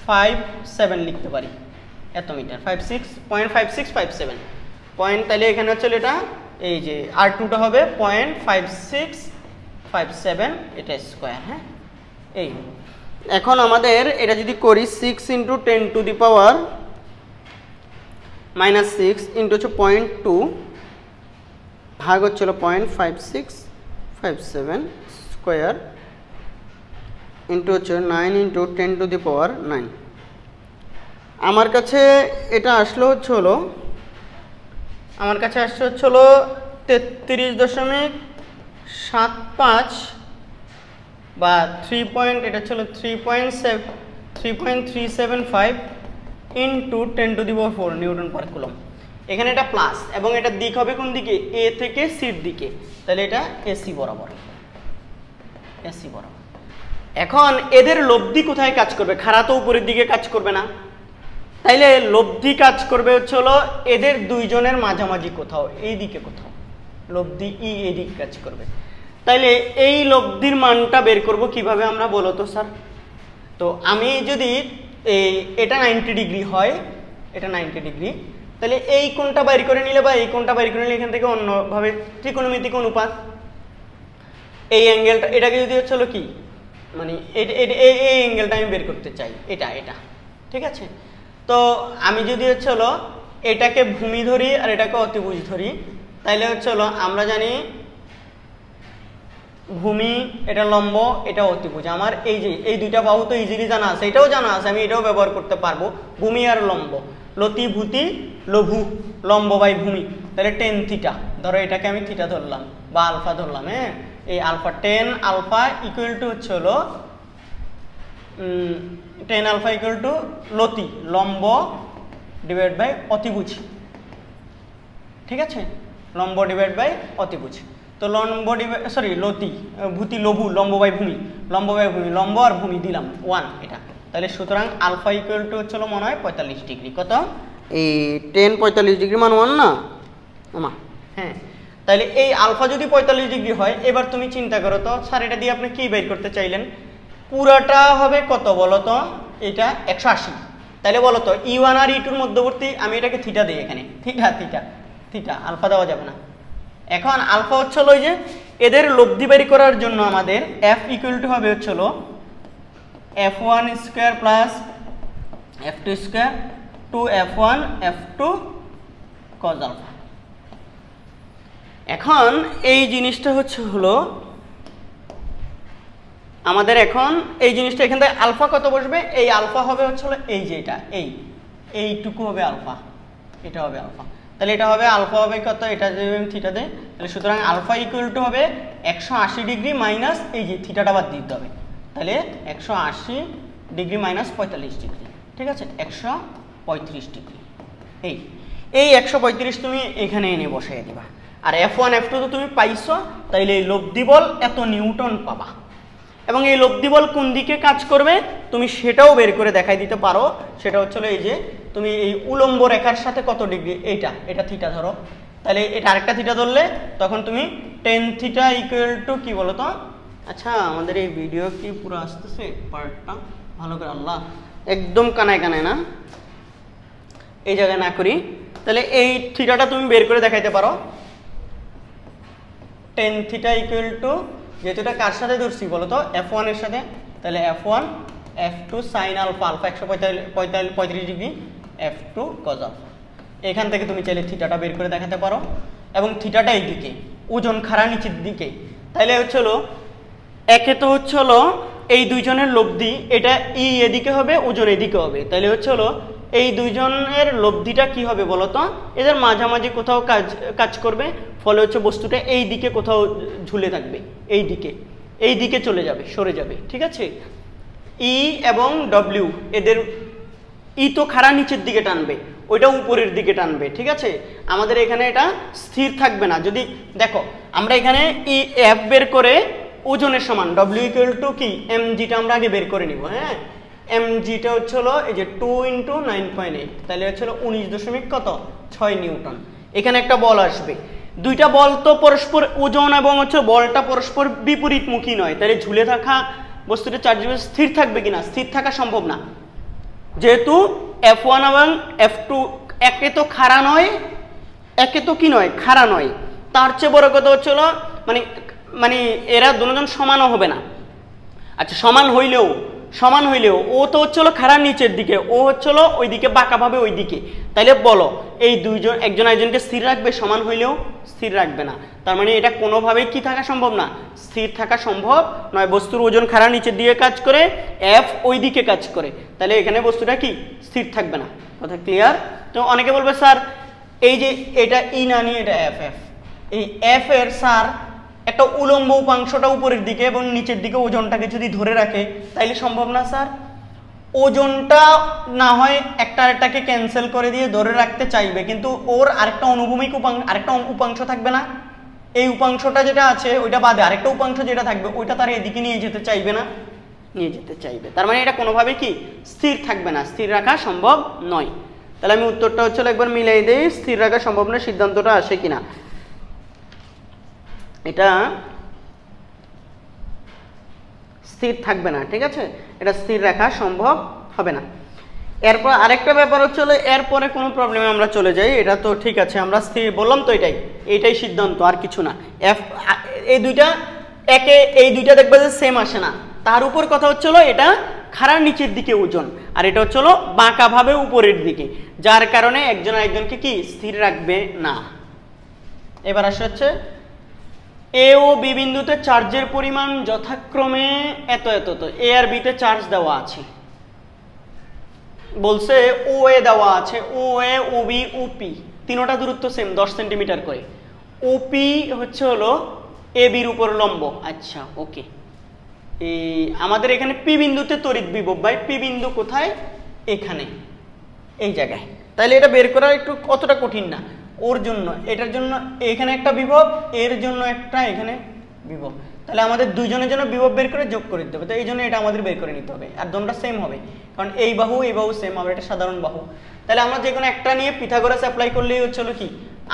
5657 লিখতে পারি, এত মিটার 0.5657 পয়েন্ট। তাহলে এখানে হচ্ছে এটা এই যে R2টা হবে 0.5657 এটা স্কোয়ার। হ্যাঁ, এই এখন আমাদের এটা যদি করি 6 × 10⁻⁻6 ইন্টু হচ্ছে 0.2 ভাগ হচ্ছিল 0.5657 স্কোয়ার ইন্টু হচ্ছে 9 × 10⁻৯। আমার কাছে এটা আসলো হচ্ছে হলো 33.75 বা 3.375 ইন্টু 10⁻⁴ নিউটন পার কুলম। এখানে এটা প্লাস এবং এটা দিক হবে কোন দিকে, এ থেকে সির দিকে, তাহলে এটা এসি বরাবর, এসি বরাবর। এখন এদের লব্ধি কোথায় কাজ করবে, খাড়া তো উপরের দিকে কাজ করবে না, তাইলে লব্ধি কাজ করবে হচ্ছে হলো এদের দুইজনের মাঝামাঝি কোথাও, এই দিকে কোথাও লব্ধি ই এই দিকে কাজ করবে। তাইলে এই লব্ধির মানটা বের করব কিভাবে আমরা, বলো তো স্যার? তো আমি যদি এটা 90 ডিগ্রি হয়, এটা 90 ডিগ্রি, তাহলে এই কোণটা বাইর করে নিলে বা এই কোণটা বাইর করে নিলে এখান থেকে অন্যভাবে ত্রিকোণমিতিক অনুপাত, এই অ্যাঙ্গেলটা এটাকে যদি হচ্ছে হলো কি মানে এই অ্যাঙ্গেলটা আমি বের করতে চাই, এটা ঠিক আছে। তো আমি যদি হচ্ছে হলো এটাকে ভূমি ধরি আর এটাকে অতিভুজ ধরি, তাইলে হচ্ছে হলো আমরা জানি ভূমি এটা লম্ব এটা অতিভুজ। আমার এই যে এই দুইটা বাহু তো ইজিলি জানা আছে, এটাও জানা আছে, আমি এটাও ব্যবহার করতে পারবো। ভূমি আর লম্ব, লতি ভূতি লঘু, লম্ব বাই ভূমি, তাহলে 10 থিটা, ধরো এটাকে আমি থিটা ধরলাম বা আলফা ধরলাম। হ্যাঁ, এই আলফা 10 আলফা ইকুয়াল টু হচ্ছে হলো 10 আলফা ইকুয়াল টু লতি লম্ব ডিভাইড বাই অতিভুজ, ঠিক আছে, লম্ব ডিভাইড বাই অতিভুজ। তো লম্ব ডিভাইড লতি ভূতি লঘু লম্ব বাই ভূমি, লম্ব বাই ভূমি, লম্ব আর ভূমি দিলাম 1 এটা, তাহলে সুতরাং আলফা ইকুয়াল টু হচ্ছে মনে হয় 45 ডিগ্রি। কত? এই 10 45 ডিগ্রি মান 1 না আমা? হ্যাঁ, তাহলে এই আলফা যদি 45 ডিগ্রি হয়, এবার তুমি চিন্তা করো তো স্যার এটা দিয়ে আপনি কি বের করতে চাইলেন, পুরাটা হবে কত বলো তো, এটা 180। তাহলে বলো তো E1 আর E2 এর মধ্যবর্তী, আমি এটাকে থিটা দিই এখানে, থিটা আলফা দেওয়া যাবে না। এখন আলফা হচ্ছে হলো ওই যে এদের লব্ধি বের করার জন্য আমাদের F ইকুয়াল টু হবে হচ্ছে হলো F1 square plus F2 square two F1 F2 cos আলফা। এখন এই জিনিসটা হচ্ছে হলো আমাদের এখন এই জিনিসটা এখান থেকে আলফা কত বসবে, এই আলফা হবে হচ্ছে হলো এই যে এটা এইটুকু হবে আলফা, এটা হবে আলফা, তাহলে এটা হবে আলফা হবে কত, এটা যদি আমি থিটা দেই, তাহলে সুতরাং আলফা ইকুয়াল টু হবে 180 ডিগ্রি মাইনাস এই যে থিটাটা বাদ দিতে হবে, তাহলে 180 ডিগ্রি মাইনাস 45 ডিগ্রি, ঠিক আছে, 135 ডিগ্রি। এই 135 তুমি এখানে এনে বসাই দিবা, আর F1 F2 তো তুমি পাইছো, তাইলে এই লব্ধি বল এত নিউটন পাবা। এবং এই লব্ধি বল কোন দিকে কাজ করবে তুমি সেটাও বের করে দেখাই দিতে পারো, সেটা হচ্ছে এই যে তুমি এই উলম্ব রেখার সাথে কত ডিগ্রি, এটা থিটা ধরো, তাহলে এটা আরেকটা থিটা ধরলে তখন তুমি 10 থিটা ইকুয়াল টু কি বলো তো। আচ্ছা, আমাদের এই ভিডিও কি পুরো আসতেছে পার্টটা ভালো করে, আল্লাহ একদম কানায় কানায় না, এই জায়গায় না করি, তাহলে এই থিটাটা তুমি বের করে দেখাইতে পারো। 10 থিটা ইকুয়াল টু, যেহেতু এটা কার সাথে ধরছি বলো তো, F1 এর সাথে, তাহলে F1 F2 sin আলফা, আলফা 135 ডিগ্রি, F2 cos আলফা। এখান থেকে তুমি চাইলে থিটাটা বের করে দেখাতে পারো, এবং থিটাটা এইদিকে, ওজন খাড়া নিচের দিকে, তাহলে হচ্ছে হলো একে তো হচ্ছে হলো এই দুইজনের লব্ধি, এটা ই এদিকে হবে, ওজন এদিকে হবে, তাহলে হচ্ছে হলো এই দুইজনের লব্ধিটা কি হবে বলো তো, এদের মাঝামাঝি কোথাও কাজ করবে, ফলে হচ্ছে বস্তুটা এই দিকে কোথাও ঝুলে থাকবে, এই দিকে চলে যাবে, সরে যাবে, ঠিক আছে। ই এবং ডব্লিউ এদের ই তো খাড়া নিচের দিকে টানবে, ওইটা উপরের দিকে টানবে, ঠিক আছে। আমাদের এখানে এটা স্থির থাকবে না। যদি দেখো আমরা এখানে ই এফ বের করে ওজনের সমান ডব্লিউ ইকুয়াল টু কি mgটা আমরা আগে বের করে নিব। হ্যাঁ, mgটা হচ্ছে হলো এই যে 2 × 9.8, তাহলে হচ্ছে 19.6 নিউটন। এখানে একটা বল আসবে, দুইটা বল তো পরস্পর ওজন এবং হচ্ছে বলটা পরস্পর বিপরীতমুখী নয়, তাহলে ঝুলে থাকা বস্তুটা চার্জ স্থির থাকবে কিনা, স্থির থাকা সম্ভব না, যেহেতু F1 এবং F2 একে তো খাড়া নয়, একে তো কি নয়, খাড়া নয়, তার চেয়ে বড় কথা হচ্ছিল মানে মানে এরা দুজন সমানও হবে না। আচ্ছা সমান হইলেও ও তো হচ্ছিল খাড়ার নিচের দিকে, ও হচ্ছিল ওইদিকে বাঁকাভাবে ওইদিকে, তাইলে বলো এই দুইজন একজন একজনকে স্থির রাখবে? সমান হইলেও স্থির রাখবে না। তার মানে এটা কোনোভাবেই কি থাকা সম্ভব না, স্থির থাকা সম্ভব নয়। বস্তুর ওজন খাড়ার নিচের দিকে কাজ করে, এফ ওই দিকে কাজ করে, তাহলে এখানে বস্তুটা কি স্থির থাকবে না। কথা ক্লিয়ার? তো অনেকে বলবে স্যার এই যে এটা ই না নিয়ে এটা এফ, এই এফ এর স্যার একটা উলম্ব উপাংশটা উপরের দিকে এবং নিচের দিকে ওজনটাকে যদি ধরে রাখে তাইলে সম্ভব না স্যার? ওজনটা না হয় একটা আরেকটাকে ক্যান্সেল করে দিয়ে ধরে রাখতে চাইবে, কিন্তু ওর আরেকটা অনুভূমিক আরেকটা উপাংশ থাকবে না? এই উপাংশটা যেটা আছে ওইটা বাদে আরেকটা উপাংশ যেটা থাকবে ওইটা তার এদিকে নিয়ে যেতে চাইবে না? নিয়ে যেতে চাইবে। তার মানে এটা কোনোভাবে কি স্থির থাকবে না, স্থির রাখা সম্ভব নয়। তাহলে আমি উত্তরটা হচ্ছে একবার মিলাই দেই, স্থির রাখা সম্ভব নয়, সিদ্ধান্তটা আসে কিনা। এটা স্থির থাকবে না, ঠিক আছে, এটা স্থির রাখা সম্ভব হবে না। এরপর আরেকটা ব্যাপার হচ্ছে এরপরে কোনো প্রবলেমে আমরা চলে যাই, এটা তো ঠিক আছে, আমরা স্থির বললাম তো এইটাই সিদ্ধান্ত, আর কিছু না। এই দুইটা দেখবে যে সেম আসে না, তার উপর কথা হচ্ছিল এটা খাড়ার নিচের দিকে ওজন, আর এটা হচ্ছিল বাঁকাভাবে উপরের দিকে, যার কারণে একজন আরেকজনকে কি স্থির রাখবে না। এবার আসে হচ্ছে এ ও বি বিন্দুতে চার্জের পরিমাণ যথাক্রমে এত এত, তো এ আর বিতে চার্জ দেওয়া আছে, বলছে ও এ দেওয়া আছে, ও এ ও বি ও পি তিনটা দূরত্ব সেম 10 সেন্টিমিটার করে, ও পি হচ্ছে হলো এ বির উপর লম্ব। আচ্ছা ওকে, আমাদের এখানে পি বিন্দুতে তড়িৎ বিভব, ভাই পি বিন্দু কোথায়? এখানে, এই জায়গায়। তাহলে এটা বের করা একটু অতটা কঠিন না ওর জন্য, এটার জন্য এখানে একটা বিভব, এর জন্য একটা এখানে বিভব, তাহলে আমাদের দুইজনের জন্য বিভব বের করে যোগ করে দিতে হবে। তো এই জন্য এটা আমাদের বের করে নিতে হবে, আর দোনটা সেম হবে, কারণ এই বাহু সেম হবে, এটা সাধারণ বাহু। তাহলে আমরা যে কোনো একটা নিয়ে পিথাগোরাস অ্যাপ্লাই করলেই হচ্ছে কি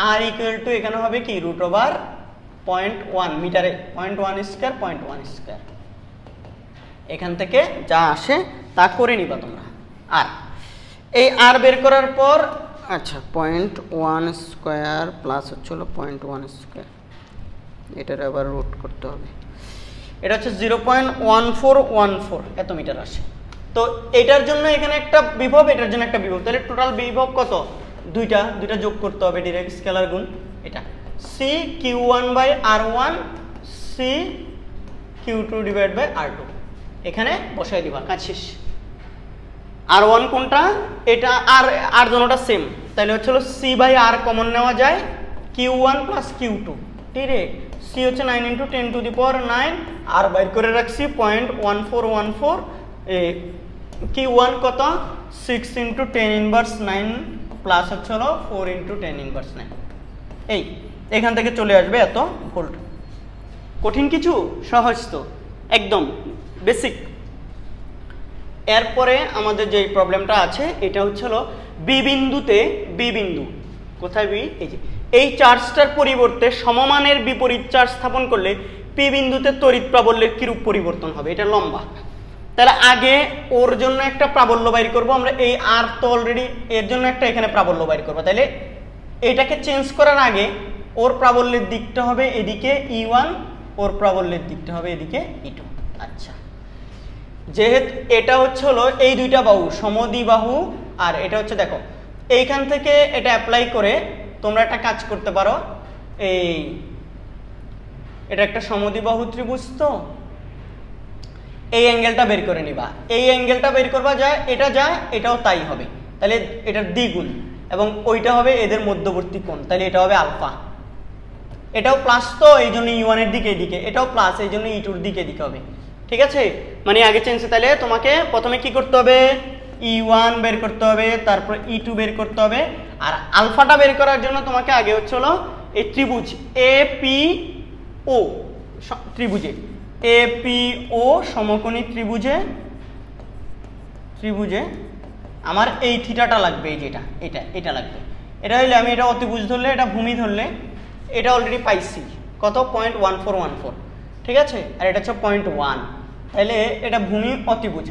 আর ইকুয়াল টু এখানে হবে কি √0.1 মিটারে 0.1 স্কয়ার 0.1 স্কয়ার, এখান থেকে যা আসে তা করে নিবা তোমরা। আর এই আর বের করার পর আচ্ছা 0.1 স্কয়ার প্লাস হচ্ছে 0.1 স্কয়ার, এটার আবার রুট করতে হবে, এটা হচ্ছে 0.1414 এত মিটার আসে। তো এটার জন্য এখানে একটা বিভব, এটার জন্য একটা বিভব, তাহলে টোটাল বিভব কত? দুইটা যোগ করতে হবে, ডাইরেক্ট স্কেলার গুণ, এটা সি q1/r1 সি q2/r2 এখানে বসাই দিবা, কাজ শেষ। r1 কোনটা? এটা আর দুটোটা সেম, তাহলে হচ্ছে c/r কমন নেওয়া যায়, q1 প্লাস q2, ঠিক আছে। c হচ্ছে 9 × 10⁹, আর বাইর করে রাখছি 0.1414, q1 কত? 6 × 10⁻9 প্লাস হচ্ছে 4 × 10⁻9, এখান থেকে চলে আসবে এত ভোল্ট। কঠিন কিছু? সহজ তো, একদম বেসিক। এরপরে আমাদের যে প্রবলেমটা আছে এটা হচ্ছে বি বিন্দু কোথায়? বি, এই যে এই চার্জটার পরিবর্তে সমমানের বিপরীত চার্জ স্থাপন করলে পি বিন্দুতে তড়িৎ প্রাবল্যের কিরূপ পরিবর্তন হবে? এটা লম্বা, তাহলে আগে ওর জন্য একটা প্রাবল্য বাইর করব আমরা, এই আর তো অলরেডি, এর জন্য একটা এখানে প্রাবল্য বাইর করবো। তাহলে এটাকে চেঞ্জ করার আগে ওর প্রাবল্যের দিকটা হবে এদিকে E1, ওর প্রাবল্যের দিকটা হবে এদিকে E2। আচ্ছা, যেহেতু এটা হচ্ছে এই দুইটা বাহু সমদ্বিবাহু, আর এটা হচ্ছে দেখো এইখান থেকে এটা অ্যাপ্লাই করে তোমরা একটা কাজ করতে পারো, এটা একটা সমদ্বিবাহু ত্রিভুজ, তো এই অ্যাঙ্গেলটা বের করে নিবা, এই অ্যাঙ্গেলটা বের করবা যায়, এটা যা এটাও তাই হবে, তাহলে এটার দ্বিগুণ, এবং ওইটা হবে এদের মধ্যবর্তী কোণ, তাহলে এটা হবে আলফা। এটাও প্লাস, তো এই জন্য E1 এর দিকে এদিকে, এটাও প্লাস, এই জন্য E2 এর দিকে এদিকে হবে, ঠিক আছে। মানে আগে চেঞ্জ, তাহলে তোমাকে প্রথমে কি করতে হবে? E1 বের করতে হবে, তারপর E2 বের করতে হবে, আর আলফাটা বের করার জন্য তোমাকে আগে হচ্ছে এই ত্রিভুজ APO ত্রিভুজে, APO সমকোণী ত্রিভুজে আমার এই থিটাটা লাগবে, এই যেটা এটা লাগবে। এটা হইলে আমি এটা অতিভুজ ধরলে, এটা ভূমি ধরলে, এটা অলরেডি পাইছি কত? 0.1414, ঠিক আছে, আর এটা হচ্ছে 0.1, তাহলে এটা ভূমি অতিভুজ,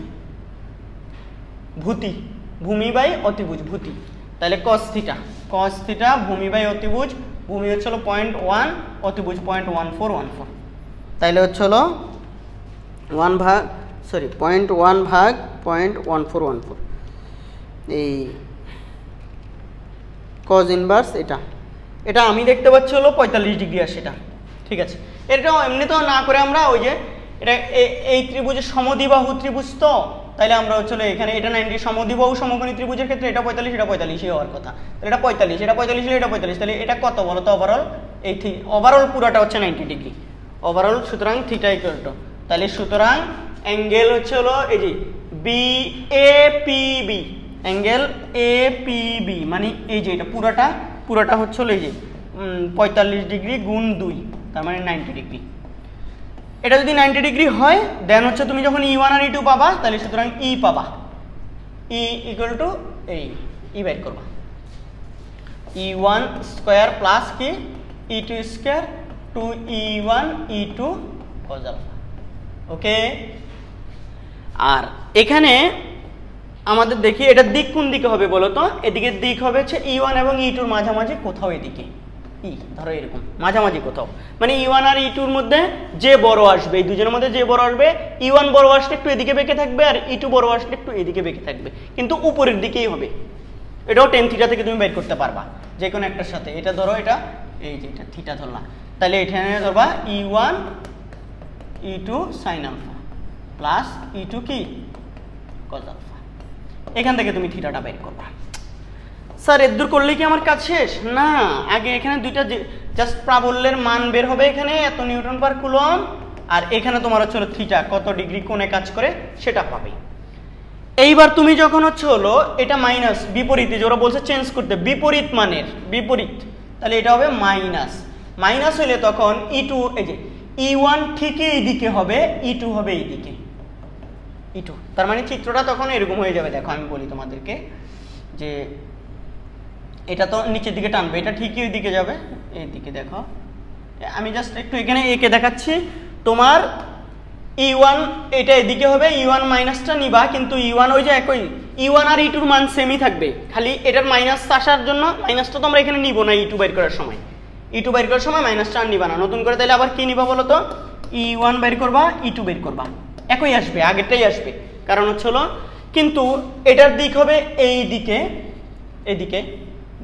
ভূতি ভূমি বাই অতিভুজ ভূতি, তাহলে cos থিটা ভূমি বাই অতিভুজ, ভূমি হচ্ছে হলো 0.1, অতিভুজ 0.1414, তাইলে হচ্ছে হলো 0.1 ভাগ 0.1414, এই cos ইনভার্স এটা আমি দেখতে পাচ্ছি হলো 45 ডিগ্রি আসে এটা, ঠিক আছে। এটাও এমনি তো না করে আমরা ওই যে এটা এই ত্রিভুজের সমদ্বিবাহু ত্রিভুজ, তো তাইলে আমরা হচ্ছে এখানে এটা 90, সমদ্বিবাহু সমকোণী ত্রিভুজের ক্ষেত্রে এটা 45, এটা 45 হওয়ার কথা, তাহলে এটা 45, এটা 45 হলে এটা 45, তাহলে এটা কত বলো তো ওভারঅল, এই ওভারঅল পুরোটা হচ্ছে 90 ডিগ্রি ওভারঅল, সুতরাং থিটা ইকুয়াল টু, তাহলে সুতরাং অ্যাঙ্গেল হচ্ছে হলো এই যে BAPB, অ্যাঙ্গেল APB মানে এই যে এটা পুরোটা হচ্ছে হলো এই যে 45 ডিগ্রি গুণ 2, তার মানে 90 ডিগ্রি। এটা যদি 90 ডিগ্রি হয় দেন হচ্ছে তুমি যখন E1 আর E2 পাবা, তাহলে সুতরাং E পাবা, E ইকুয়াল টু এই বের করবা, E1 স্কয়ার প্লাস কি E2 square 2E1 E2 cos alpha, okay. আর এখানে আমাদের দেখি এটার দিক কোন দিকে হবে বলো তো, এদিকে দিক হবে হচ্ছে E1 এবং E2 মাঝামাঝি কোথাও, এদিকে ধরো এরকম মাঝামাঝি কোথাও, মানে E1 আর E2 মধ্যে যে বড় আসবে, এই দুজনের মধ্যে যে বড় আসবে, E1 বড় আসলে একটু এদিকে বেঁকে থাকবে আর E2 বড় আসলে একটু এদিকে বেঁকে থাকবে, কিন্তু উপরের দিকেই হবে। এটাও tan থিটা থেকে তুমি বের করতে পারবা যে কোনো একটার সাথে। এটা ধরো এটা এই যে এটা থিটা ধরলা, তাহলে এখানে ধরবা E1 E2 sin alpha plus E2 কি cos আলফা, এখান থেকে তুমি থিটাটা বের করবা। স্যার এর দূর করলে কি আমার কাজ শেষ? না, আগে এখানে দুইটা জাস্ট প্রাবল্যের মান বের হবে, এখানে এত নিউটন পার কুলম, আর এখানে তোমার হচ্ছে হলো থিটা কত ডিগ্রি কোণে কাজ করে সেটা পাবে। এইবার তুমি যখন হচ্ছে হলো এটা মাইনাস বিপরীতে, যে ওরা বলছে চেঞ্জ করতে, বিপরীত মানের বিপরীত, তাহলে এটা হবে মাইনাস হলে তখন E2 এই যে E1 ঠিকই এইদিকে হবে, E2 হবে এইদিকে, E2, তার মানে চিত্রটা তখন এরকম হয়ে যাবে। দেখো আমি বলি তোমাদেরকে যে এটা তো নিচের দিকে টানবে, এটা ঠিকই ওই দিকে যাবে, এইদিকে দেখো আমি জাস্ট একটু এখানে এঁকে দেখাচ্ছি। তোমার E1 এটা এদিকে হবে, E1 মাইনাসটা নিবা, কিন্তু E1 ওই যে একই E1 আর E2 মান সেমই থাকবে, খালি এটার মাইনাস আসার জন্য মাইনাসটা তো আমরা এখানে নিব না, E2 বের করার সময় মাইনাসটা আর নিবা না নতুন করে, তাহলে আবার কি নিবা বলো তো, E1 বের করবা E2 বের করবা, একই আসবে, আগেরটাই আসবে, কারণ হচ্ছে হলো কিন্তু এটার দিক হবে এই দিকে, এদিকে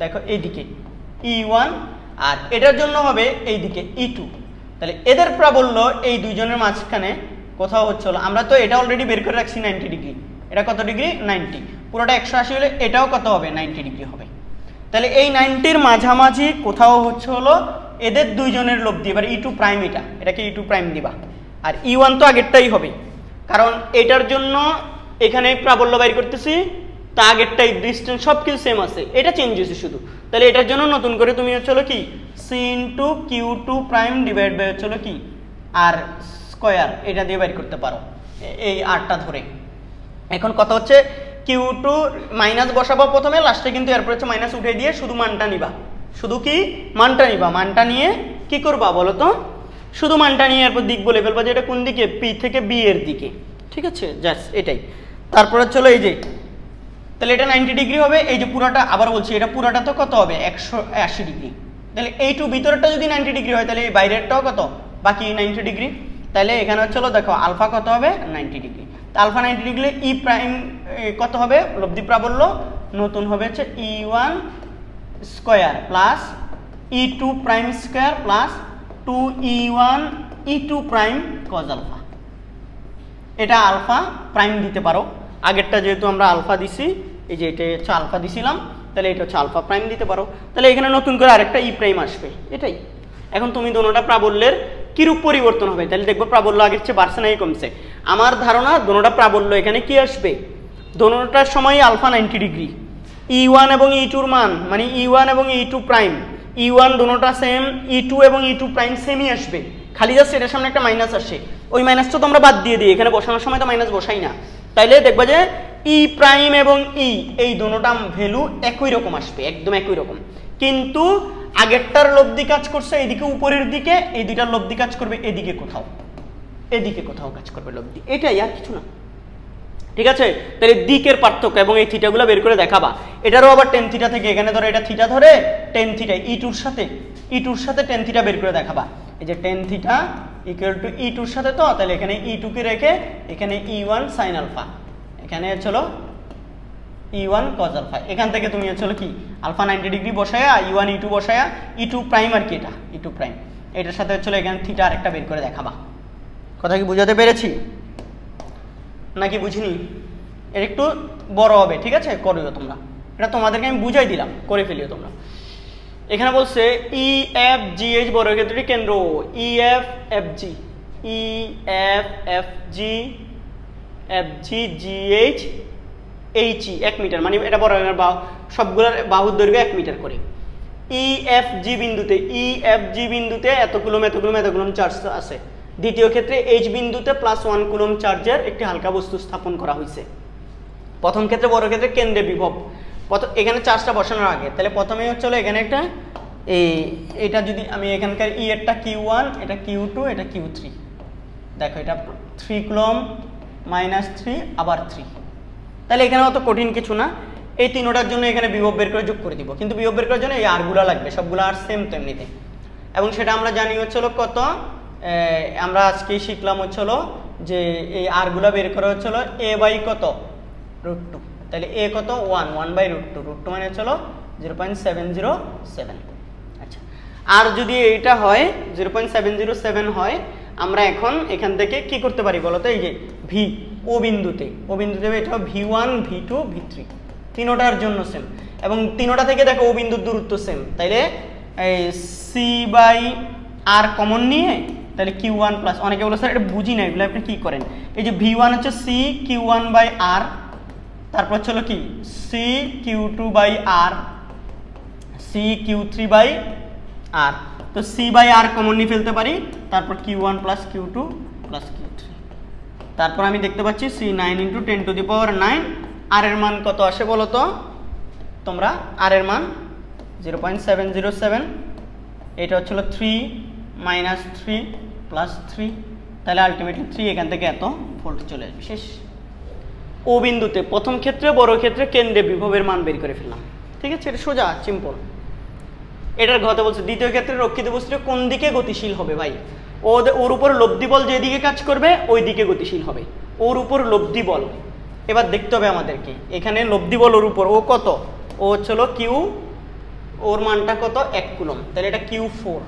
দেখো এইদিকে E1, আর এটার জন্য হবে এইদিকে E2, তাহলে এদের প্রাবল্য এই দুইজনের মাঝখানে কোথাও হচ্ছে হলো, আমরা তো এটা অলরেডি বের করে রাখছি 90 ডিগ্রি, এটা কত ডিগ্রি 90, পুরোটা 180 হলে এটাও কত হবে 90 ডিগ্রি হবে, তাহলে এই 90-র মাঝামাঝি কোথাও হচ্ছে হলো এদের দুইজনের লব্ধি। এবার E2 প্রাইম, এটাকে E2 প্রাইম দিবা, আর E1 তো আগেরটাই হবে, কারণ এটার জন্য এখানে প্রাবল্য বাইর করতেছি, তা আগেরটাই ডিস্টেন্স সব কিছু সেম আছে, এটা চেঞ্জ হয়েছে শুধু, তাহলে এটার জন্য নতুন করে তুমি হচ্ছে হলো কি C into Q2 prime divide by হচ্ছে হলো কি আর স্কয়ার, এটা দিয়ে বাইর করতে পারো এই আরটা ধরে। এখন কথা হচ্ছে Q2 মাইনাস বসাবো প্রথমে, লাস্টে কিন্তু এরপর হচ্ছে মাইনাস উঠে দিয়ে শুধু মানটা নিবা, শুধু কি মানটা নিবা, মানটা নিয়ে কি করবা বলো তো, শুধু মানটা নিয়ে এরপর দিক বলে ফেলবা যে এটা কোন দিকে, P থেকে B এর দিকে, ঠিক আছে, জাস্ট এটাই। তারপর হচ্ছে হলো এই যে, তাহলে এটা 90 ডিগ্রি হবে, এই যে পুরাটা আবার বলছি এটা পুরাটা তো কত হবে 180 ডিগ্রি, তাহলে এইটু ভিতরটা যদি 90 ডিগ্রি হয় তাহলে এই বাইরেরটাও কত বাকি 90 ডিগ্রি, তাহলে এখানে হচ্ছে হলো দেখো আলফা কত হবে 90 ডিগ্রি, তো আলফা 90 ডিগ্রি E প্রাইম কত হবে লব্ধি প্রাবল্য নতুন হবে হচ্ছে E1 square plus E2 prime square plus 2E1 E2 prime cos আলফা, এটা আলফা প্রাইম দিতে পারো, আগেরটা যেহেতু আমরা আলফা দিছি, এই যে এটা হচ্ছে আলফা দিছিলাম, তাহলে এটা হচ্ছে আলফা প্রাইম দিতে পারো, তাহলে এখানে নতুন করে আরেকটা ই প্রাইম আসবে, এটাই। এখন তুমি দোনোটা প্রাবল্যের কিরূপ পরিবর্তন হবে, তাহলে দেখবো প্রাবল্য আগের চেয়ে বাড়ছে নাকি কমছে। আমার ধারণা দোনোটা প্রাবল্য এখানে কি আসবে, দোনোটার সময় আলফা 90 ডিগ্রি, E1 এবং E2 মান মানে E1 এবং E2 প্রাইম, E1 দোনোটা সেম, E2 এবং E2 প্রাইম সেমই আসবে, খালি জাস্ট এটার সামনে একটা মাইনাস আসে, ওই মাইনাসটা তো আমরা বাদ দিয়ে দিই, এখানে বসানোর সময় তো মাইনাস বসাই না, তাইলে দেখবা যে E প্রাইম এবং E এই দোনোটা ভ্যালু একই রকম আসবে, একদম একই রকম, কিন্তু আগেরটার লব্ধি কাজ করছে এইদিকে উপরের দিকে, এই দুইটার লব্ধি কাজ করবে এদিকে কোথাও, এদিকে কোথাও কাজ করবে লব্ধি, এটাই আর কিছু না। ঠিক আছে, তাহলে দিকের পার্থক্য এবং এই থিটাগুলো বের করে দেখাবা। এটারও আবার টেন থিটা থেকে, এখানে ধরো এটা থিটা ধরে টেন থিটা ই টুর সাথে টেন থিটা বের করে দেখাবা। এই যে টেন থিটা ইকুয়াল টু ই টুর সাথে, তো তাহলে এখানে ই টুকে রেখে এখানে E1 সাইন আলফা, এখানে চলো E1 কজ আলফা, এখান থেকে তুমি চলো কি আলফা 90 ডিগ্রি বসায়া E1 E2 বসায়া E2 প্রাইম আর কি এটা E2 প্রাইম, এটার সাথে চলো এখানে থিটা আরেকটা বের করে দেখাবা। কথা কি বুঝাতে পেরেছি নাকি বুঝিনি? এর একটু বড় হবে, ঠিক আছে, করিও তোমরা, এটা তোমাদেরকে আমি বুঝাই দিলাম, করে ফেলিও তোমরা। এখানে বলছে EFGH বর্গক্ষেত্রটি কেন্দ্র, EFFG GH HE 1 মিটার, মানে এটা বর্গাকার সবগুলোর বাহুর দৈর্ঘ্য 1 মিটার করে। EFG বিন্দুতে এত কুলম চার্জ আছে। দ্বিতীয় ক্ষেত্রে H বিন্দুতে +1 কুলম চার্জের একটি হালকা বস্তু স্থাপন করা হয়েছে। প্রথম ক্ষেত্রে বর্গক্ষেত্রে কেন্দ্রে বিভব, এখানে চার্জটা বসানোর আগে, তাহলে প্রথমেই হচ্ছিল এখানে একটা এটা যদি আমি এখানকার ই এরটা Q1, এটা Q2, এটা Q3, দেখো এটা 3 কুলম -3 আবার 3, তাহলে এখানে অত কঠিন কিছু না। এই তিনোটার জন্য এখানে বিভব বের করে যোগ করে দিব, কিন্তু বিভব বের করার জন্য এই আরগুলা লাগবে, সবগুলো আর সেম তো এমনিতে, এবং সেটা আমরা জানি হচ্ছিল কত, আমরা আজকেই শিখলাম হচ্ছিল যে এই আরগুলা বের করা হচ্ছিল a বাই কত √2, তাহলে a কত 1 বাই √2 মানে হচ্ছিল 0.707। আচ্ছা, আর যদি এইটা হয় 0.707 হয়, আমরা এখন এখান থেকে কি করতে পারি বলতো, এই যে ভি ও বিন্দুতে এটা V1 V2 V3 তিনোটার জন্য সেম, এবং তিনোটা থেকে দেখো ও বিন্দুর দূরত্ব সেম, তাইলে এই সি বাই আর কমন নিয়ে তাহলে Q1 প্লাস, অনেকে বলো স্যার এটা বুঝি না, এগুলো আপনি কি করেন, এই যে V1 হচ্ছে C Q1 বাই R, তারপর চলো কি C Q2 by R, C Q3 by R, তো C বাই R কমন নিয়ে ফেলতে পারি, তারপর Q1 plus Q2 plus Q3, তারপর আমি দেখতে পাচ্ছি C 9 × 10⁹9, আর এর মান কত আসে বলো তো তোমরা, আর এর মান 0.707, এটা হচ্ছিল 3 - 3 + 3, তাহলে আলটিমেটলি 3 এখান থেকে এত ভোল্ট চলে আসবে, শেষ। ও বিন্দুতে প্রথম ক্ষেত্রে বড় ক্ষেত্রে কেন্দ্রে বিভবের মান বের করে ফেললাম, ঠিক আছে, এটা সোজা সিম্পল। এটার কথা বলছে দ্বিতীয় ক্ষেত্রে রক্ষিত বস্তু কোন দিকে গতিশীল হবে ভাই, ওর উপর লব্ধি বল যেদিকে কাজ করবে ওই দিকে গতিশীল হবে, ওর উপর লব্ধি বল। এবার দেখতে হবে আমাদেরকে এখানে লব্ধি বল ওর উপর, ও কত, ও হচ্ছিল কিউ, ওর মানটা কত 1 কুলম, তাহলে এটা Q4,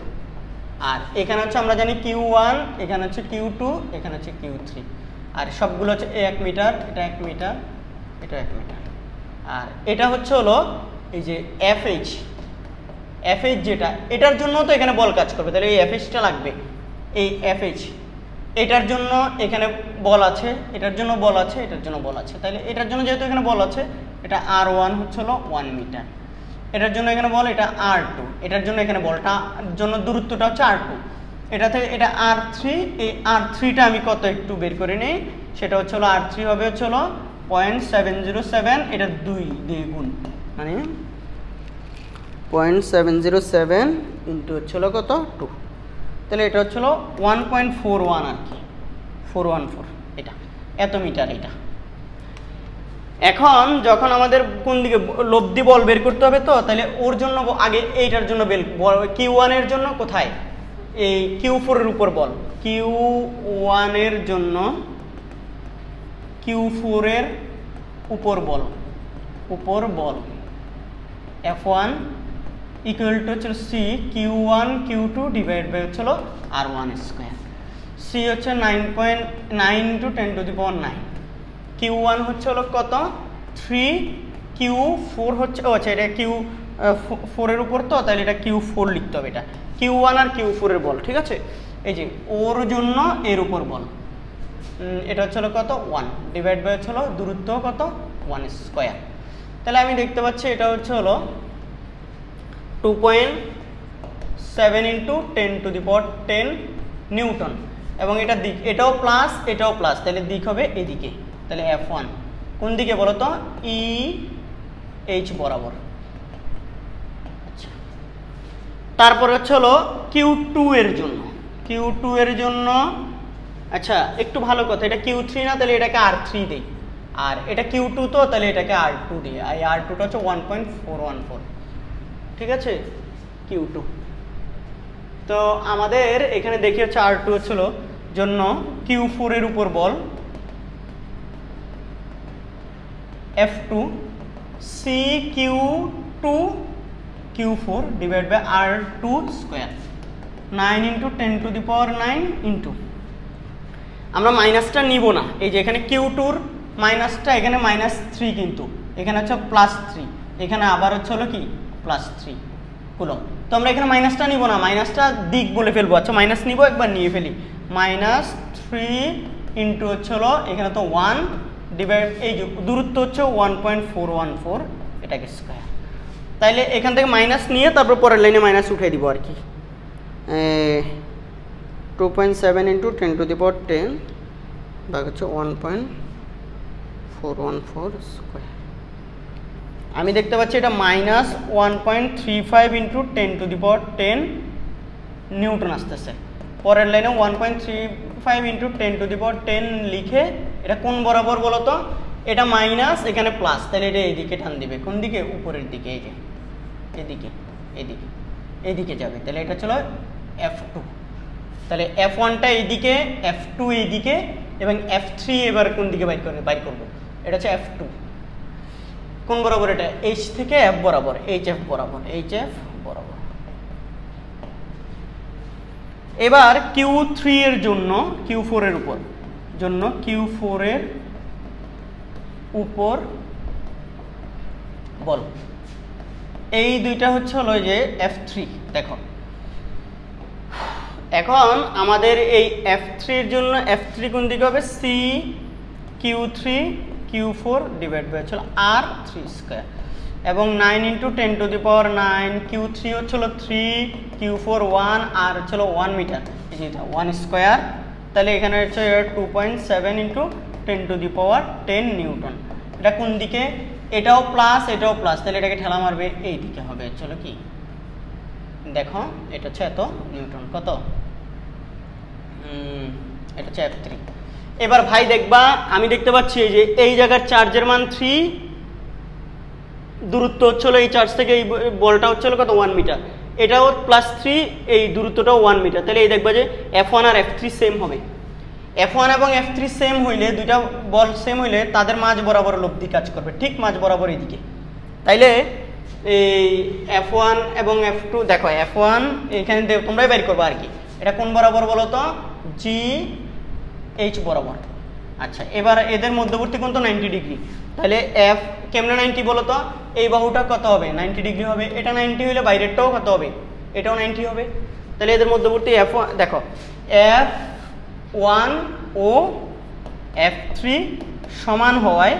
আর এখানে হচ্ছে আমরা জানি Q1, এখানে হচ্ছে Q2, এখানে হচ্ছে Q3, আর সবগুলো হচ্ছে 1 মিটার, এটা 1 মিটার, এটা 1 মিটার, আর এটা হচ্ছে হলো এই যে FH যেটা, এটার জন্য তো এখানে বল কাজ করবে, তাহলে এই FHটা লাগবে, এই FH এটার জন্য এখানে বল আছে, এটার জন্য বল আছে, এটার জন্য বল আছে, তাহলে এটার জন্য যেহেতু এখানে বল আছে, এটা R1 হচ্ছে হলো 1 মিটার, এটার জন্য এখানে বল এটা R2, এটার জন্য এখানে বলটা জন্য দূরত্বটা হচ্ছে R2, এটা থেকে এটা R3, এই R3টা আমি কত একটু বের করে নিই, সেটা হচ্ছে হলো R3 হবে হচ্ছে হলো 0.707, এটা 2 গুণ, মানে 0.707 ইন্টু হচ্ছে হলো কত 2, তাহলে এটা হচ্ছে হলো 1.41 আর কি 414, এটা এত মিটার। এটা এখন যখন আমাদের কোন দিকে লব্ধি বল বের করতে হবে, তো তাহলে ওর জন্য আগে এইটার জন্য Q1 এর জন্য কোথায়, এই Q4 এর উপর বল, Q1 এর জন্য Q4 এর উপর বল F1 ইকুয়াল টু হচ্ছে C Q1 Q2 divide by হচ্ছে R1 স্কয়ার, C হচ্ছে 9.9 × 10⁹9, Q1 হচ্ছে হলো কত 3, Q4 হচ্ছে আচ্ছা এটা Q4 এর উপর, তো তাহলে এটা Q4 লিখতে হবে, এটা Q1 আর Q4 এর বল, ঠিক আছে, এই যে ওর জন্য এর উপর বল, এটা হচ্ছে হলো কত 1 ডিভাইড বাই হচ্ছে হলো দূরত্ব কত 1 স্কয়ার, তাহলে আমি দেখতে পাচ্ছি এটা হচ্ছে হলো 2.7 × 10⁻10 নিউটন, এবং এটা দিক এটাও প্লাস এটাও প্লাস, তাহলে দিক হবে এদিকে, তাহলে F1 কোন দিকে বলো তো EH বরাবর। আচ্ছা, তারপর হচ্ছে হলো Q2 এর জন্য, আচ্ছা একটু ভালো কথা, এটা Q3 না, তাহলে এটাকে R3 দেই, আর এটা Q2 তো, তাহলে এটাকে R2 দিয়ে, এই R2টা হচ্ছে 1.414, ঠিক আছে, Q2। তো আমাদের এখানে দেখি হচ্ছে R2 হচ্ছিল জন্য Q4 এর উপর বল F2 CQ2 Q4 divide by R2 square, 9 × 10⁹ into, আমরা মাইনাসটা নিব না, এই যে এখানে Q2-র মাইনাসটা এখানে -3, কিন্তু এখানে হচ্ছে +3, এখানে আবার হচ্ছে হলো কি +3 কুলম। তো আমরা এখানে মাইনাসটা নিব না, মাইনাসটা দিক বলে ফেলবো। আচ্ছা মাইনাস নিব, একবার নিয়ে ফেলি, -3 ইন্টু হচ্ছে হলো এখানে তো 1 ডিভাইড, এই যে দূরত্ব হচ্ছে 1.414, এটাকে স্কয়ার। তাইলে এখান থেকে মাইনাস নিয়ে তারপর পরের লাইনে মাইনাস উঠিয়ে দিব আর কি, 2.7 × 10⁻10 ভাগ হচ্ছে 1.414 স্কয়ার। আমি দেখতে পাচ্ছি এটা -1.35 × 10⁻10 নিউটন আসতেছে। পরের লাইনে 1.35 × 10⁻10 লিখে, এটা কোন বরাবর বলো তো, এটা মাইনাস এখানে প্লাস, তাহলে এটা এইদিকে টান দিবে, কোন দিকে, উপরের দিকে, এই যে এদিকে, এদিকে, এদিকে যাবে, তাহলে এটা ছিল F2। তাহলে F1টা এইদিকে, F2 এইদিকে, এবং F3 এবার কোন দিকে বাইর করবো, এটা হচ্ছে F2। কোন বরাবর, এটা H থেকে F বরাবর, HF বরাবর, HF বরাবর। এবার Q3 এর জন্য, Q4 এর উপর জন্য, Q4 এর উপর বল, এই দুইটা হচ্ছে হলো যে F3। দেখো এখন আমাদের এই F3 এর জন্য, F3 কোন দিকে হবে, CQ3 Q4 ডিভাইড বাই হচ্ছে R3 স্কয়ার, এবং 9 × 10⁹9, Q3 হচ্ছিল 3, Q4 1, আর হচ্ছিল 1 মিটার, এই যে 1 স্কয়ার, তাহলে এখানে হচ্ছে 2.7 × 10⁻10 নিউটন। এটা কোন দিকে, এটাও প্লাস এটাও প্লাস, তাহলে এটাকে ঠেলা মারবে এই দিকে হবে, চলো কি দেখো, এটা হচ্ছে এত নিউটন, কত, এটা হচ্ছে F3। এবার ভাই দেখবা, আমি দেখতে পাচ্ছি এই যে এই জায়গার চার্জের মান 3, দূরত্ব হচ্ছিল এই চার্জ থেকে এই বলটা হচ্ছিল কত, 1 মিটার, এটাও +3, এই দূরত্বটাও 1 মিটার, তাহলে এই দেখবা যে F1 আর F3 সেম হবে। F1 এবং F3 সেম হইলে, দুইটা বল সেম হইলে তাদের মাঝ বরাবর লব্ধি কাজ করবে, ঠিক মাঝ বরাবর এইদিকে। তাইলে এই F1 এবং F2, দেখো F1 এখানে তোমরাই বের করবে আর কি, এটা কোন বরাবর বলো তো, GH বরাবর। আচ্ছা এবার এদের মধ্যবর্তী কোণ তো 90 ডিগ্রি, তাহলে F কেমনে 90 বলো তো, এই বাহুটা কত হবে, 90 ডিগ্রি হবে, এটা 90 হলে বাইরেরটাও কত হবে, এটাও 90 হবে। তাহলে এদের মধ্যবর্তী F1, দেখো F1 ও F3 সমান হওয়ায়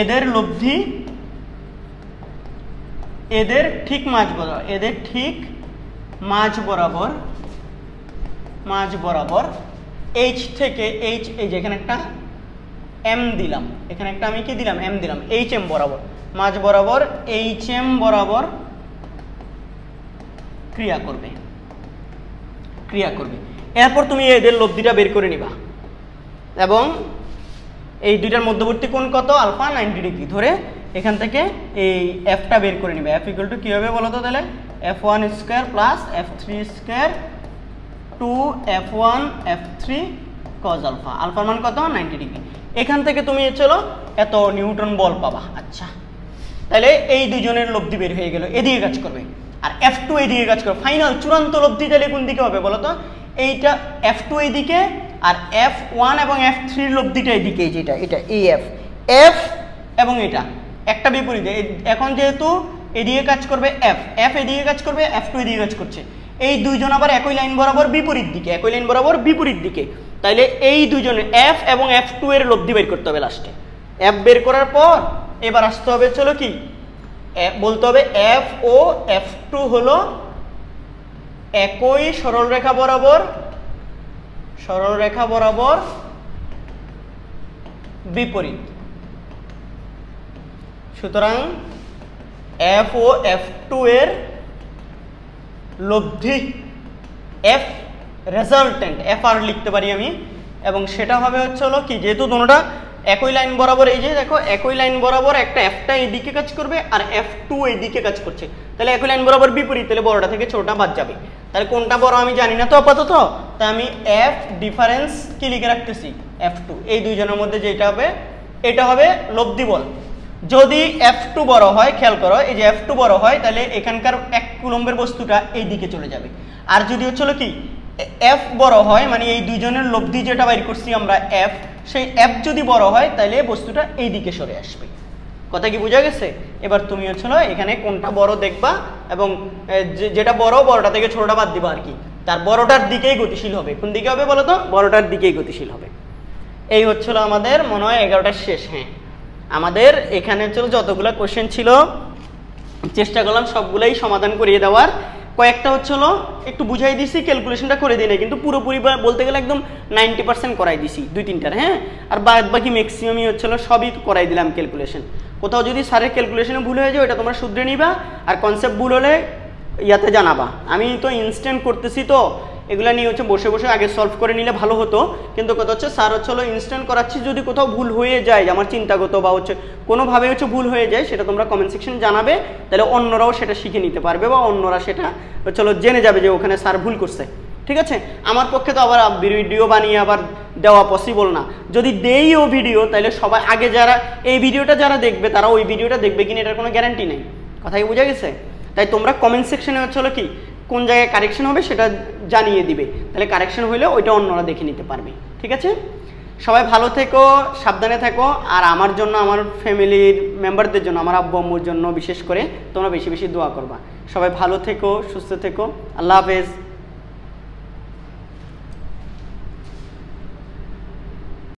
এদের লব্ধি, এদের ঠিক মাঝ বরাবর, এদের ঠিক মাঝ বরাবর H থেকে H, এই যে এখানে একটা M দিলাম, এখানে একটা আমি কি দিলাম, M দিলাম, HM বরাবর, মাঝ বরাবর HM বরাবর ক্রিয়া করবে। এরপর তুমি এদের লব্ধিটা বের করে নিবা, এবং এই দুইটার মধ্যবর্তী কোণ কত, আলফা 90 ডিগ্রি ধরে এখান থেকে এই Fটা বের করে নিবে। F = কি হবে বলো তো, তাহলে F1 square plus F3 square 2F1 F3 cos alpha, আলফার মান কত, 90 ডিগ্রি। এখান থেকে তুমি চলো এত নিউটন বল পাবা। আচ্ছা তাহলে এই দুজনের লব্ধি বের হয়ে গেল, এদিকে কাজ করবে, আর F2 এদিকে কাজ করবে। ফাইনাল চূড়ান্ত লব্ধি তাহলে কোন দিকে হবে বলো তো, এইটা F2 এইদিকে, আর F1 এবং F3 এর লব্ধিটা এইদিকে, যেটা এটা এই F এবং এটা একটা বিপরীতে। এখন যেহেতু এদিকে কাজ করবে F এদিকে কাজ করবে, F2 এদিকে কাজ করছে, এই দুইজন আবার একই লাইন বরাবর বিপরীত দিকে, তাইলে এই দুইজনের F এবং F2 এর লব্ধি বের করতে হবে লাস্টে। F বের করার পর এবার আসতে হবে চলো কি বলতে হবে, F ও F2 হলো একই সরলরেখা বরাবর বিপরীত। সুতরাং F ও F2 এর লব্ধি, F রেজাল্টেন্ট, F আর লিখতে পারি আমি, এবং সেটা হবে হচ্ছে হলো কি, যেহেতু দুটোটা একই লাইন বরাবর, এই যে দেখো একই লাইন বরাবর একটা এফটা এইদিকে কাজ করবে আর F2 এইদিকে কাজ করছে, তাহলে একই লাইন বরাবর বিপরীত, তাহলে বড়টা থেকে ছোটটা বাদ যাবে। তাহলে কোনটা বড় আমি জানি না তো আপাতত, তাই আমি F ডিফারেন্স কি লিখে রাখতেছি F2, এই দুইজনের মধ্যে যেটা হবে এটা হবে লব্ধি বল। যদি F2 বড় হয়, খেয়াল করো এই যে F2 বড় হয় তাহলে এখানকার 1 কুলম্বের বস্তুটা এই দিকে চলে যাবে। আর যদি হচ্ছিল কি F বড় হয়, মানে এই দুইজনের লব্ধি যেটা বাইর করছি আমরা F, সেই F যদি বড় হয় তাহলে বস্তুটা এই দিকে সরে আসবে। কথা কি বোঝা গেছে? এবার তুমি হচ্ছিল এখানে কোনটা বড় দেখবা এবং যেটা বড় বড়টা থেকে ছোটটা বাদ দিবা আর কি, তার বড়টার দিকেই গতিশীল হবে। কোন দিকে হবে বলো তো? বড়টার দিকেই গতিশীল হবে। এই হচ্ছিল আমাদের মনে হয় 11টার শেষ। হ্যাঁ, আমাদের এখানে হচ্ছিল যতগুলো কোশ্চেন ছিল চেষ্টা করলাম সবগুলাই সমাধান করিয়ে দেওয়ার। কয়েকটা হচ্ছিল একটু বুঝাই দিছি, ক্যালকুলেশনটা করে দিই না, কিন্তু পুরোপুরি বলতে গেলে একদম 90% করাই দিছি 2-3টার। হ্যাঁ, আর বাকি ম্যাক্সিমামই হচ্ছিল সবই করাই দিলাম ক্যালকুলেশন। কোথাও যদি স্যারের ক্যালকুলেশনে ভুল হয়ে যায় ওটা তোমরা শুধরে নিবা, আর কনসেপ্ট ভুল হলে ইয়াতে জানাবা। আমি তো ইনস্ট্যান্ট করতেছি, তো এগুলা নিয়ে হচ্ছে বসে বসে আগে সলভ করে নিলে ভালো হতো, কিন্তু কথা হচ্ছে স্যার হচ্ছে ইনস্ট্যান্ট করাচ্ছি, যদি কোথাও ভুল হয়ে যায় আমার চিন্তাগত বা হচ্ছে কোনোভাবে হচ্ছে ভুল হয়ে যায় সেটা তোমরা কমেন্ট সেকশন জানাবে, তাহলে অন্যরাও সেটা শিখে নিতে পারবে বা অন্যরা সেটা হচ্ছে জেনে যাবে যে ওখানে স্যার ভুল করছে। ঠিক আছে, আমার পক্ষে তো আবার ভিডিও বানিয়ে আবার দেওয়া পসিবল না। যদি দেইও ভিডিও তাহলে সবাই আগে যারা এই ভিডিওটা যারা দেখবে তারা ওই ভিডিওটা দেখবে কিনা এটার কোনো গ্যারান্টি নেই। কথা কি বোঝা গেছে? তাই তোমরা কমেন্ট সেকশনে হচ্ছে কি কোন জায়গায় কারেকশন হবে সেটা জানিয়ে দিবে, তাহলে কারেকশন হলে ওইটা অন্যরা দেখে নিতে পারবে। ঠিক আছে, সবাই ভালো থেকো, সাবধানে থেকো, আর আমার জন্য আমার ফ্যামিলির মেম্বারদের জন্য আমার আব্বু আম্মুর জন্য বিশেষ করে তোমরা বেশি বেশি দোয়া করবা। সবাই ভালো থেকো, সুস্থ থেকো, আল্লাহ হাফেজ।